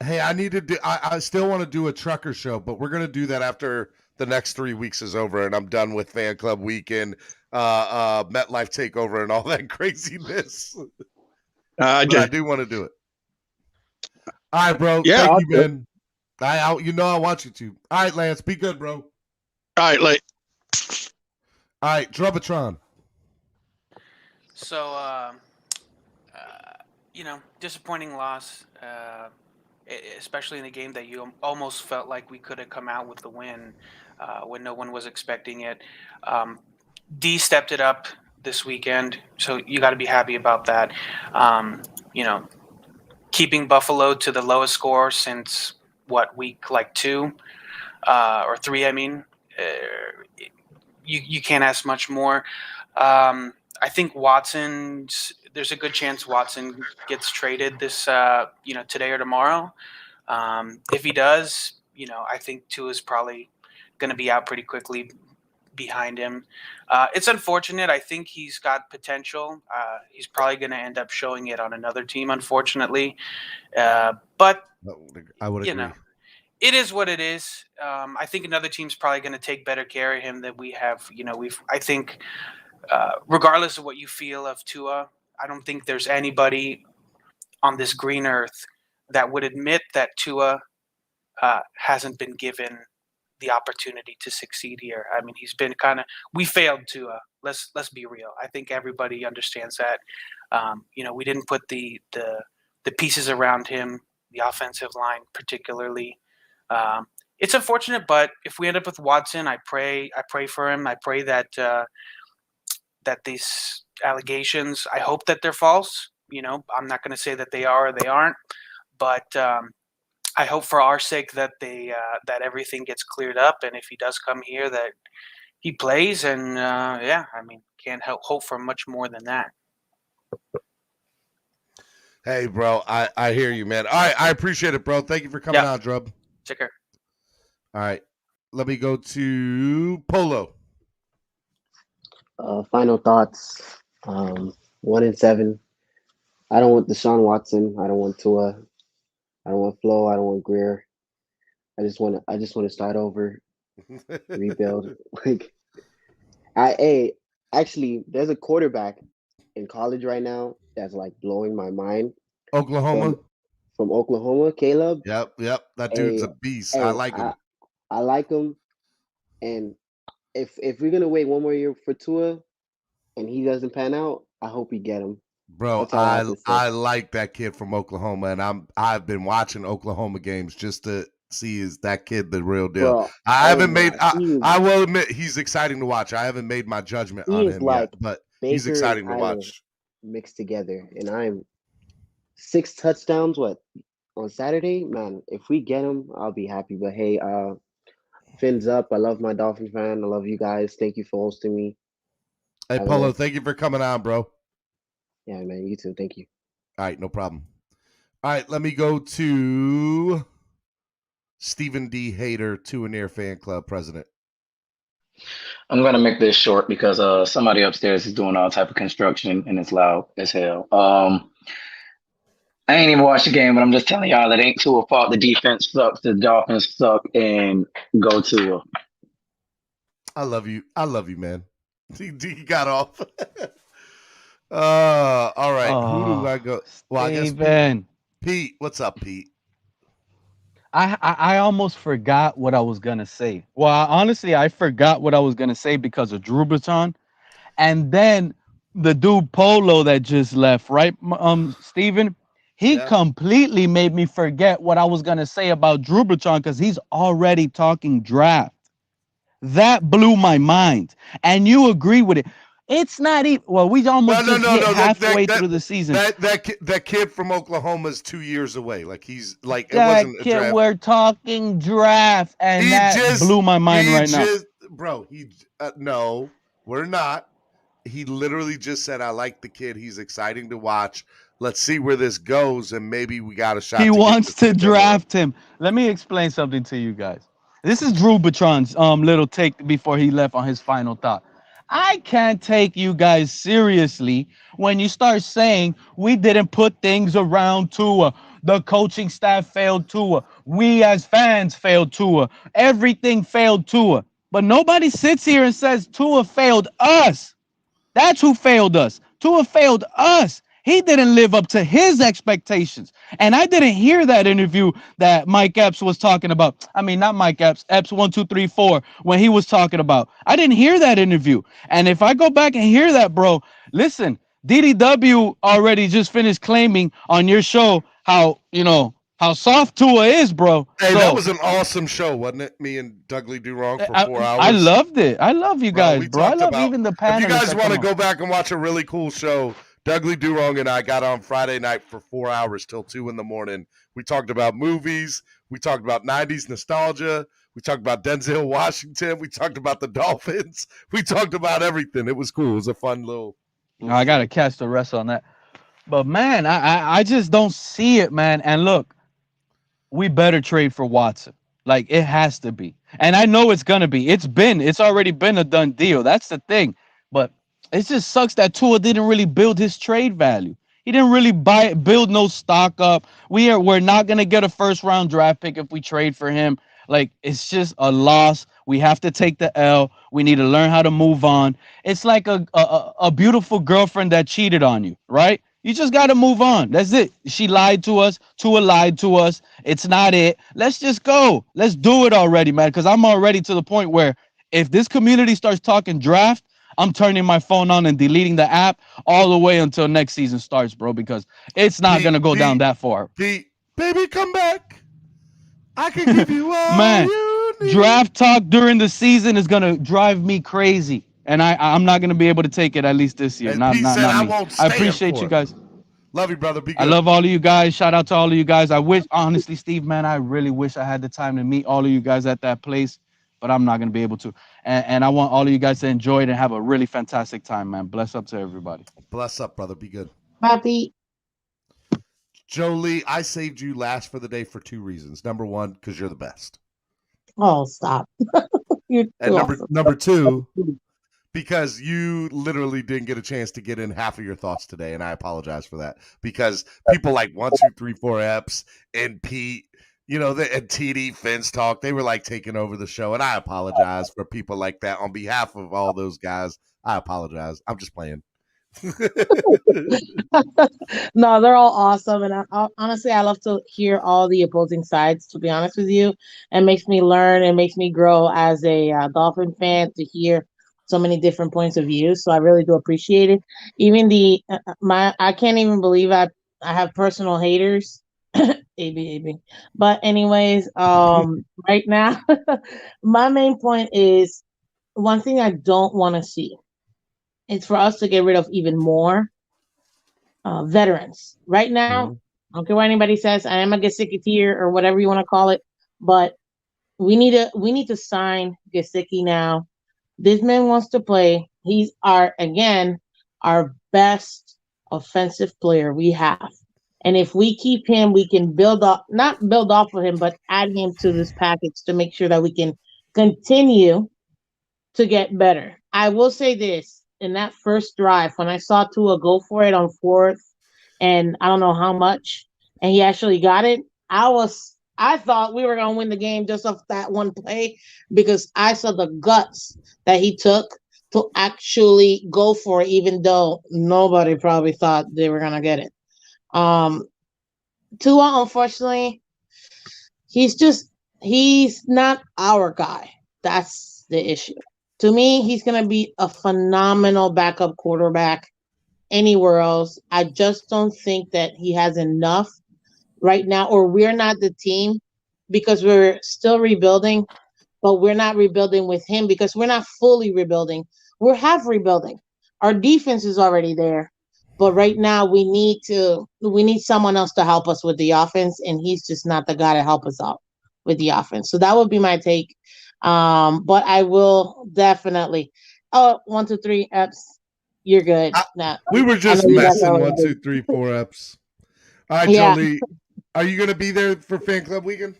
Hey, I still want to do a trucker show, but we're going to do that after the next 3 weeks is over and I'm done with Fan Club Weekend, MetLife Takeover and all that craziness. I do want to do it. All right, bro. Yeah, thank you, man. I want you to. All right, Lance, be good, bro. All right, All right, Drubatron. So, disappointing loss, especially in a game that you almost felt like we could have come out with the win when no one was expecting it. D stepped it up this weekend, so you got to be happy about that. Keeping Buffalo to the lowest score since week 2 or 3, I mean. You can't ask much more. I think there's a good chance Watson gets traded this, today or tomorrow. If he does, I think Tua's probably going to be out pretty quickly behind him. It's unfortunate. I think he's got potential. He's probably going to end up showing it on another team, unfortunately. But I would agree. It is what it is. I think another team's probably going to take better care of him than we have. I think, regardless of what you feel of Tua, I don't think there's anybody on this green earth that would admit that Tua hasn't been given the opportunity to succeed here. I mean, he's been we failed Tua. Let's be real. I think everybody understands that. We didn't put the pieces around him, the offensive line particularly. it's unfortunate, but if we end up with Watson, I pray for him. I pray that that these allegations, I hope that they're false. I'm not going to say that they are or they aren't, but I hope for our sake that that everything gets cleared up, and if he does come here, that he plays. And can't hope for much more than that. Hey, bro, I hear you, man. All right, I appreciate it, bro. Thank you for coming on, Drub. Take care. All right, let me go to Polo. Final thoughts. 1-7. I don't want Deshaun Watson. I don't want Tua. I don't want Flo. I don't want Greer. I just want to start over, rebuild. Actually, there's a quarterback in college right now that's like blowing my mind. Oklahoma. From Oklahoma, Caleb. Yep. That dude's a beast. I like him. I like him. And if we're gonna wait one more year for Tua, and he doesn't pan out, I hope we get him. Bro, I like that kid from Oklahoma, and I've been watching Oklahoma games just to see is that kid the real deal. Bro, I will admit he's exciting to watch. I haven't made my judgment on him yet, but he's exciting to watch. Mixed together, and I'm 6 touchdowns. On Saturday, man? If we get him, I'll be happy. But hey, fins up. I love my Dolphin fan. I love you guys. Thank you for hosting me. Hey, Polo, thank you for coming on, bro. Yeah, man. You too. Thank you. All right, no problem. All right, let me go to Stephen D. Hader, Two and Air Fan Club president. I'm gonna make this short because somebody upstairs is doing all type of construction and it's loud as hell. I ain't even watched the game, but I'm just telling y'all that ain't Tua fault. The defense sucks. The Dolphins suck, and go Tua. I love you, man. He got off. All right. Who do I go? Well, I guess Pete. What's up, Pete? I almost forgot what I was gonna say. Well, honestly, I forgot what I was gonna say because of Drew Breton, and then the dude Polo that just left, right? Steven, he completely made me forget what I was gonna say about Drew Breton because he's already talking draft. That blew my mind, and you agree with it. It's not even. Well, we almost hit halfway through the season. That kid from Oklahoma is 2 years away. Like he's like that it wasn't kid. A draft. We're talking draft, and that blew my mind right now. Bro, no, we're not. He literally just said, "I like the kid. He's exciting to watch. Let's see where this goes, and maybe we got a shot." He wants to draft him. Let me explain something to you guys. This is Drew Breton's little take before he left on his final thought. I can't take you guys seriously when you start saying we didn't put things around Tua. The coaching staff failed Tua. We as fans failed Tua. Everything failed Tua. But nobody sits here and says Tua failed us. That's who failed us. Tua failed us. He didn't live up to his expectations. And I didn't hear that interview that Mike Epps was talking about. I mean, not Mike Epps, Epps.123 when he was talking about. I didn't hear that interview. And if I go back and hear that, bro, listen, DDW already just finished claiming on your show how soft Tua is, bro. Hey, that was an awesome show, wasn't it? Me and Dudley Do Wrong for 4 hours. I loved it. I love you guys, bro. I love even the panelists. If you guys want to go back and watch a really cool show, Dudley Do Wrong and I got on Friday night for 4 hours till 2 a.m. We talked about movies. We talked about 90s nostalgia. We talked about Denzel Washington. We talked about the Dolphins. We talked about everything. It was cool. It was a fun little. I got to catch the rest on that. But, man, I just don't see it, man. And, look, we better trade for Watson. Like, it has to be. And I know it's going to be. It's already been a done deal. That's the thing. But it just sucks that Tua didn't really build his trade value. He didn't really build no stock up. We're not going to get a first-round draft pick if we trade for him. Like, it's just a loss. We have to take the L. We need to learn how to move on. It's like a beautiful girlfriend that cheated on you, right? You just got to move on. That's it. She lied to us. Tua lied to us. It's not it. Let's just go. Let's do it already, man, because I'm already to the point where if this community starts talking draft, I'm turning my phone on and deleting the app all the way until next season starts, bro, because it's not going to go down that far. Baby, come back. I can give you all man, you Draft talk during the season is gonna drive me crazy, and I'm not gonna be able to take it at least this year. As Not Pete not said, not I me. won't I stand appreciate for you it. guys. Love you, brother. Be I good. love all of you guys. Shout out to all of you guys. I wish, honestly, Steve, man, I really wish I had the time to meet all of you guys at that place, but I'm not gonna be able to. And I want all of you guys to enjoy it and have a really fantastic time, man. Bless up to everybody. Bless up, brother. Be good. Papi. Jolie, I saved you last for the day for 2 reasons. Number 1, because you're the best. Oh, stop. You're And too awesome. number 2, because you literally didn't get a chance to get in half of your thoughts today, and I apologize for that. Because people like 123 Eps and Pete, and TD Fins Talk, they were like taking over the show, and I apologize for people like that. On behalf of all those guys, I apologize. I'm just playing. No, they're all awesome, and honestly, I love to hear all the opposing sides. To be honest with you, it makes me learn. It makes me grow as a Dolphin fan to hear so many different points of view. So I really do appreciate it. Even I can't even believe I have personal haters. AB. But anyways, right now, my main point is one thing I don't want to see. It's for us to get rid of even more veterans. Right now, I don't care what anybody says. I am a Gesicki tier or whatever you want to call it, but we need to sign Gesicki now. This man wants to play. He's our best offensive player we have. And if we keep him, we can not build off of him, but add him to this package to make sure that we can continue to get better. I will say this, in that first drive, when I saw Tua go for it on 4th and I don't know how much, and he actually got it, I thought we were gonna win the game just off that one play because I saw the guts that he took to actually go for it, even though nobody probably thought they were gonna get it. Tua, unfortunately, he's not our guy. That's the issue. To me, he's going to be a phenomenal backup quarterback anywhere else. I just don't think that he has enough right now, or we're not the team because we're still rebuilding, but we're not rebuilding with him because we're not fully rebuilding. We're half rebuilding. Our defense is already there, but right now we need someone else to help us with the offense, and he's just not the guy to help us out with the offense. So that would be my take. But I will definitely. Oh, 123 Eps, you're good. We were just messing 123 Eps. All right, yeah. Jolie, are you going to be there for fan club weekend?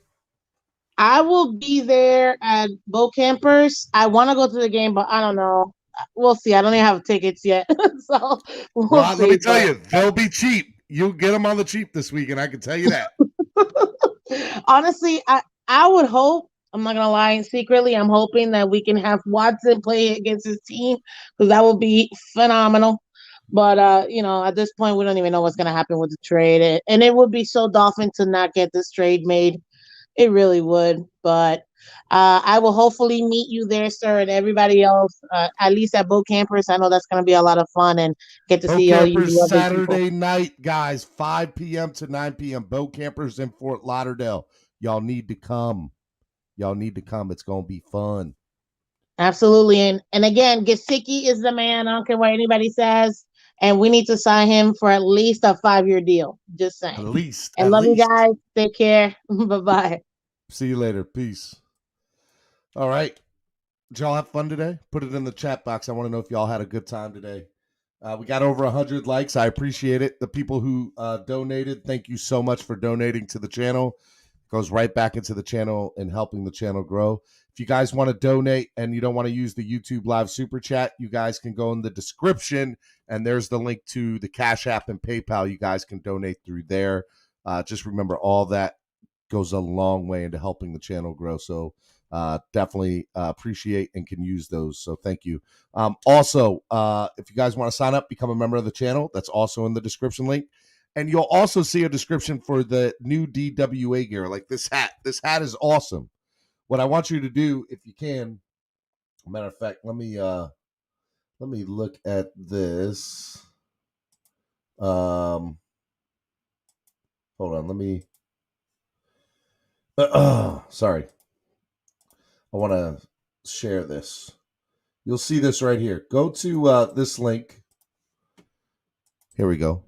I will be there at Bo Campers. I want to go to the game, but I don't know. We'll see. I don't even have tickets yet, so we'll see. Let me tell you, they'll be cheap. You'll get them on the cheap this weekend. I can tell you that. Honestly, I would hope. I'm not gonna lie. Secretly, I'm hoping that we can have Watson play against his team because that would be phenomenal. But at this point, we don't even know what's gonna happen with the trade, and it would be so Dolphin to not get this trade made. It really would. But I will hopefully meet you there, sir, and everybody else, at least at Bo Campers. I know that's going to be a lot of fun and get to see all you lovely Saturday people. night, guys, 5 p.m. to 9 p.m. Bo Campers in Fort Lauderdale. Y'all need to come. It's going to be fun. Absolutely. And again, Gesicki is the man. I don't care what anybody says. And we need to sign him for at least a 5-year deal. Just saying. At least. And love you guys. Take care. Bye-bye. See you later. Peace. All right. Did y'all have fun today? Put it in the chat box. I want to know if y'all had a good time today. We got over 100 likes. I appreciate it. The people who donated, thank you so much for donating to the channel. It goes right back into the channel and helping the channel grow. If you guys want to donate and you don't want to use the YouTube Live Super Chat, you guys can go in the description, and there's the link to the Cash App and PayPal. You guys can donate through there. Just remember, all that goes a long way into helping the channel grow. So definitely appreciate and can use those. So thank you. Also, if you guys want to sign up, become a member of the channel, that's also in the description link. And you'll also see a description for the new DWA gear, like this hat. This hat is awesome. What I want you to do, if you can, matter of fact, let me look at this. Hold on, let me sorry. I want to share this. You'll see this right here. Go to this link. Here we go.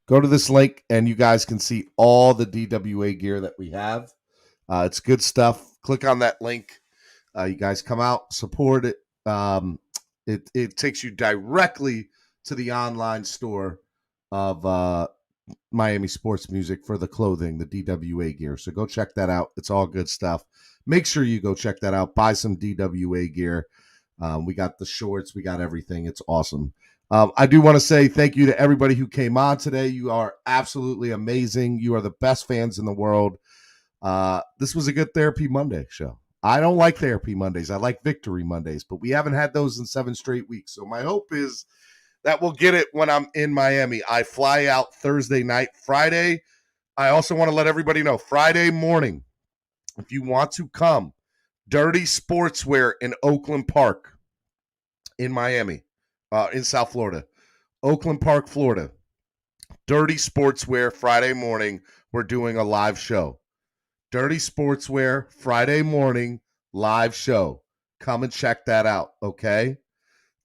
Go to this link, and you guys can see all the DWA gear that we have. It's good stuff. Click on that link. You guys come out, support it. It takes you directly to the online store of Miami Sports Music for the clothing, the DWA gear. So go check that out. It's all good stuff. Make sure you go check that out. Buy some DWA gear. We got the shorts. We got everything. It's awesome. I do want to say thank you to everybody who came on today. You are absolutely amazing. You are the best fans in the world. This was a good Therapy Monday show. I don't like Therapy Mondays. I like Victory Mondays, but we haven't had those in 7 straight weeks. So my hope is that we'll get it when I'm in Miami. I fly out Thursday night. Friday, I also want to let everybody know, Friday morning, if you want to come, Dirty Sportswear in Oakland Park in Miami, in South Florida. Oakland Park, Florida. Dirty Sportswear, Friday morning, we're doing a live show. Dirty Sportswear, Friday morning, live show. Come and check that out, okay?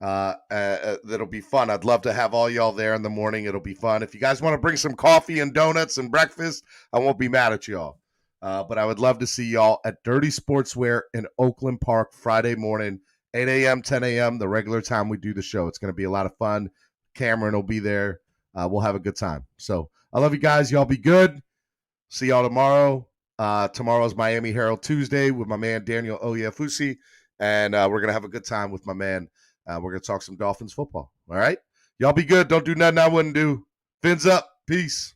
That'll be fun. I'd love to have all y'all there in the morning. It'll be fun. If you guys want to bring some coffee and donuts and breakfast, I won't be mad at y'all. But I would love to see y'all at Dirty Sportswear in Oakland Park Friday morning, 8 a.m., 10 a.m., the regular time we do the show. It's going to be a lot of fun. Cameron will be there. We'll have a good time. So I love you guys. Y'all be good. See y'all tomorrow. Tomorrow's Miami Herald Tuesday with my man Daniel Oyefusi, and we're going to have a good time with my man. We're going to talk some Dolphins football. All right? Y'all be good. Don't do nothing I wouldn't do. Fins up. Peace.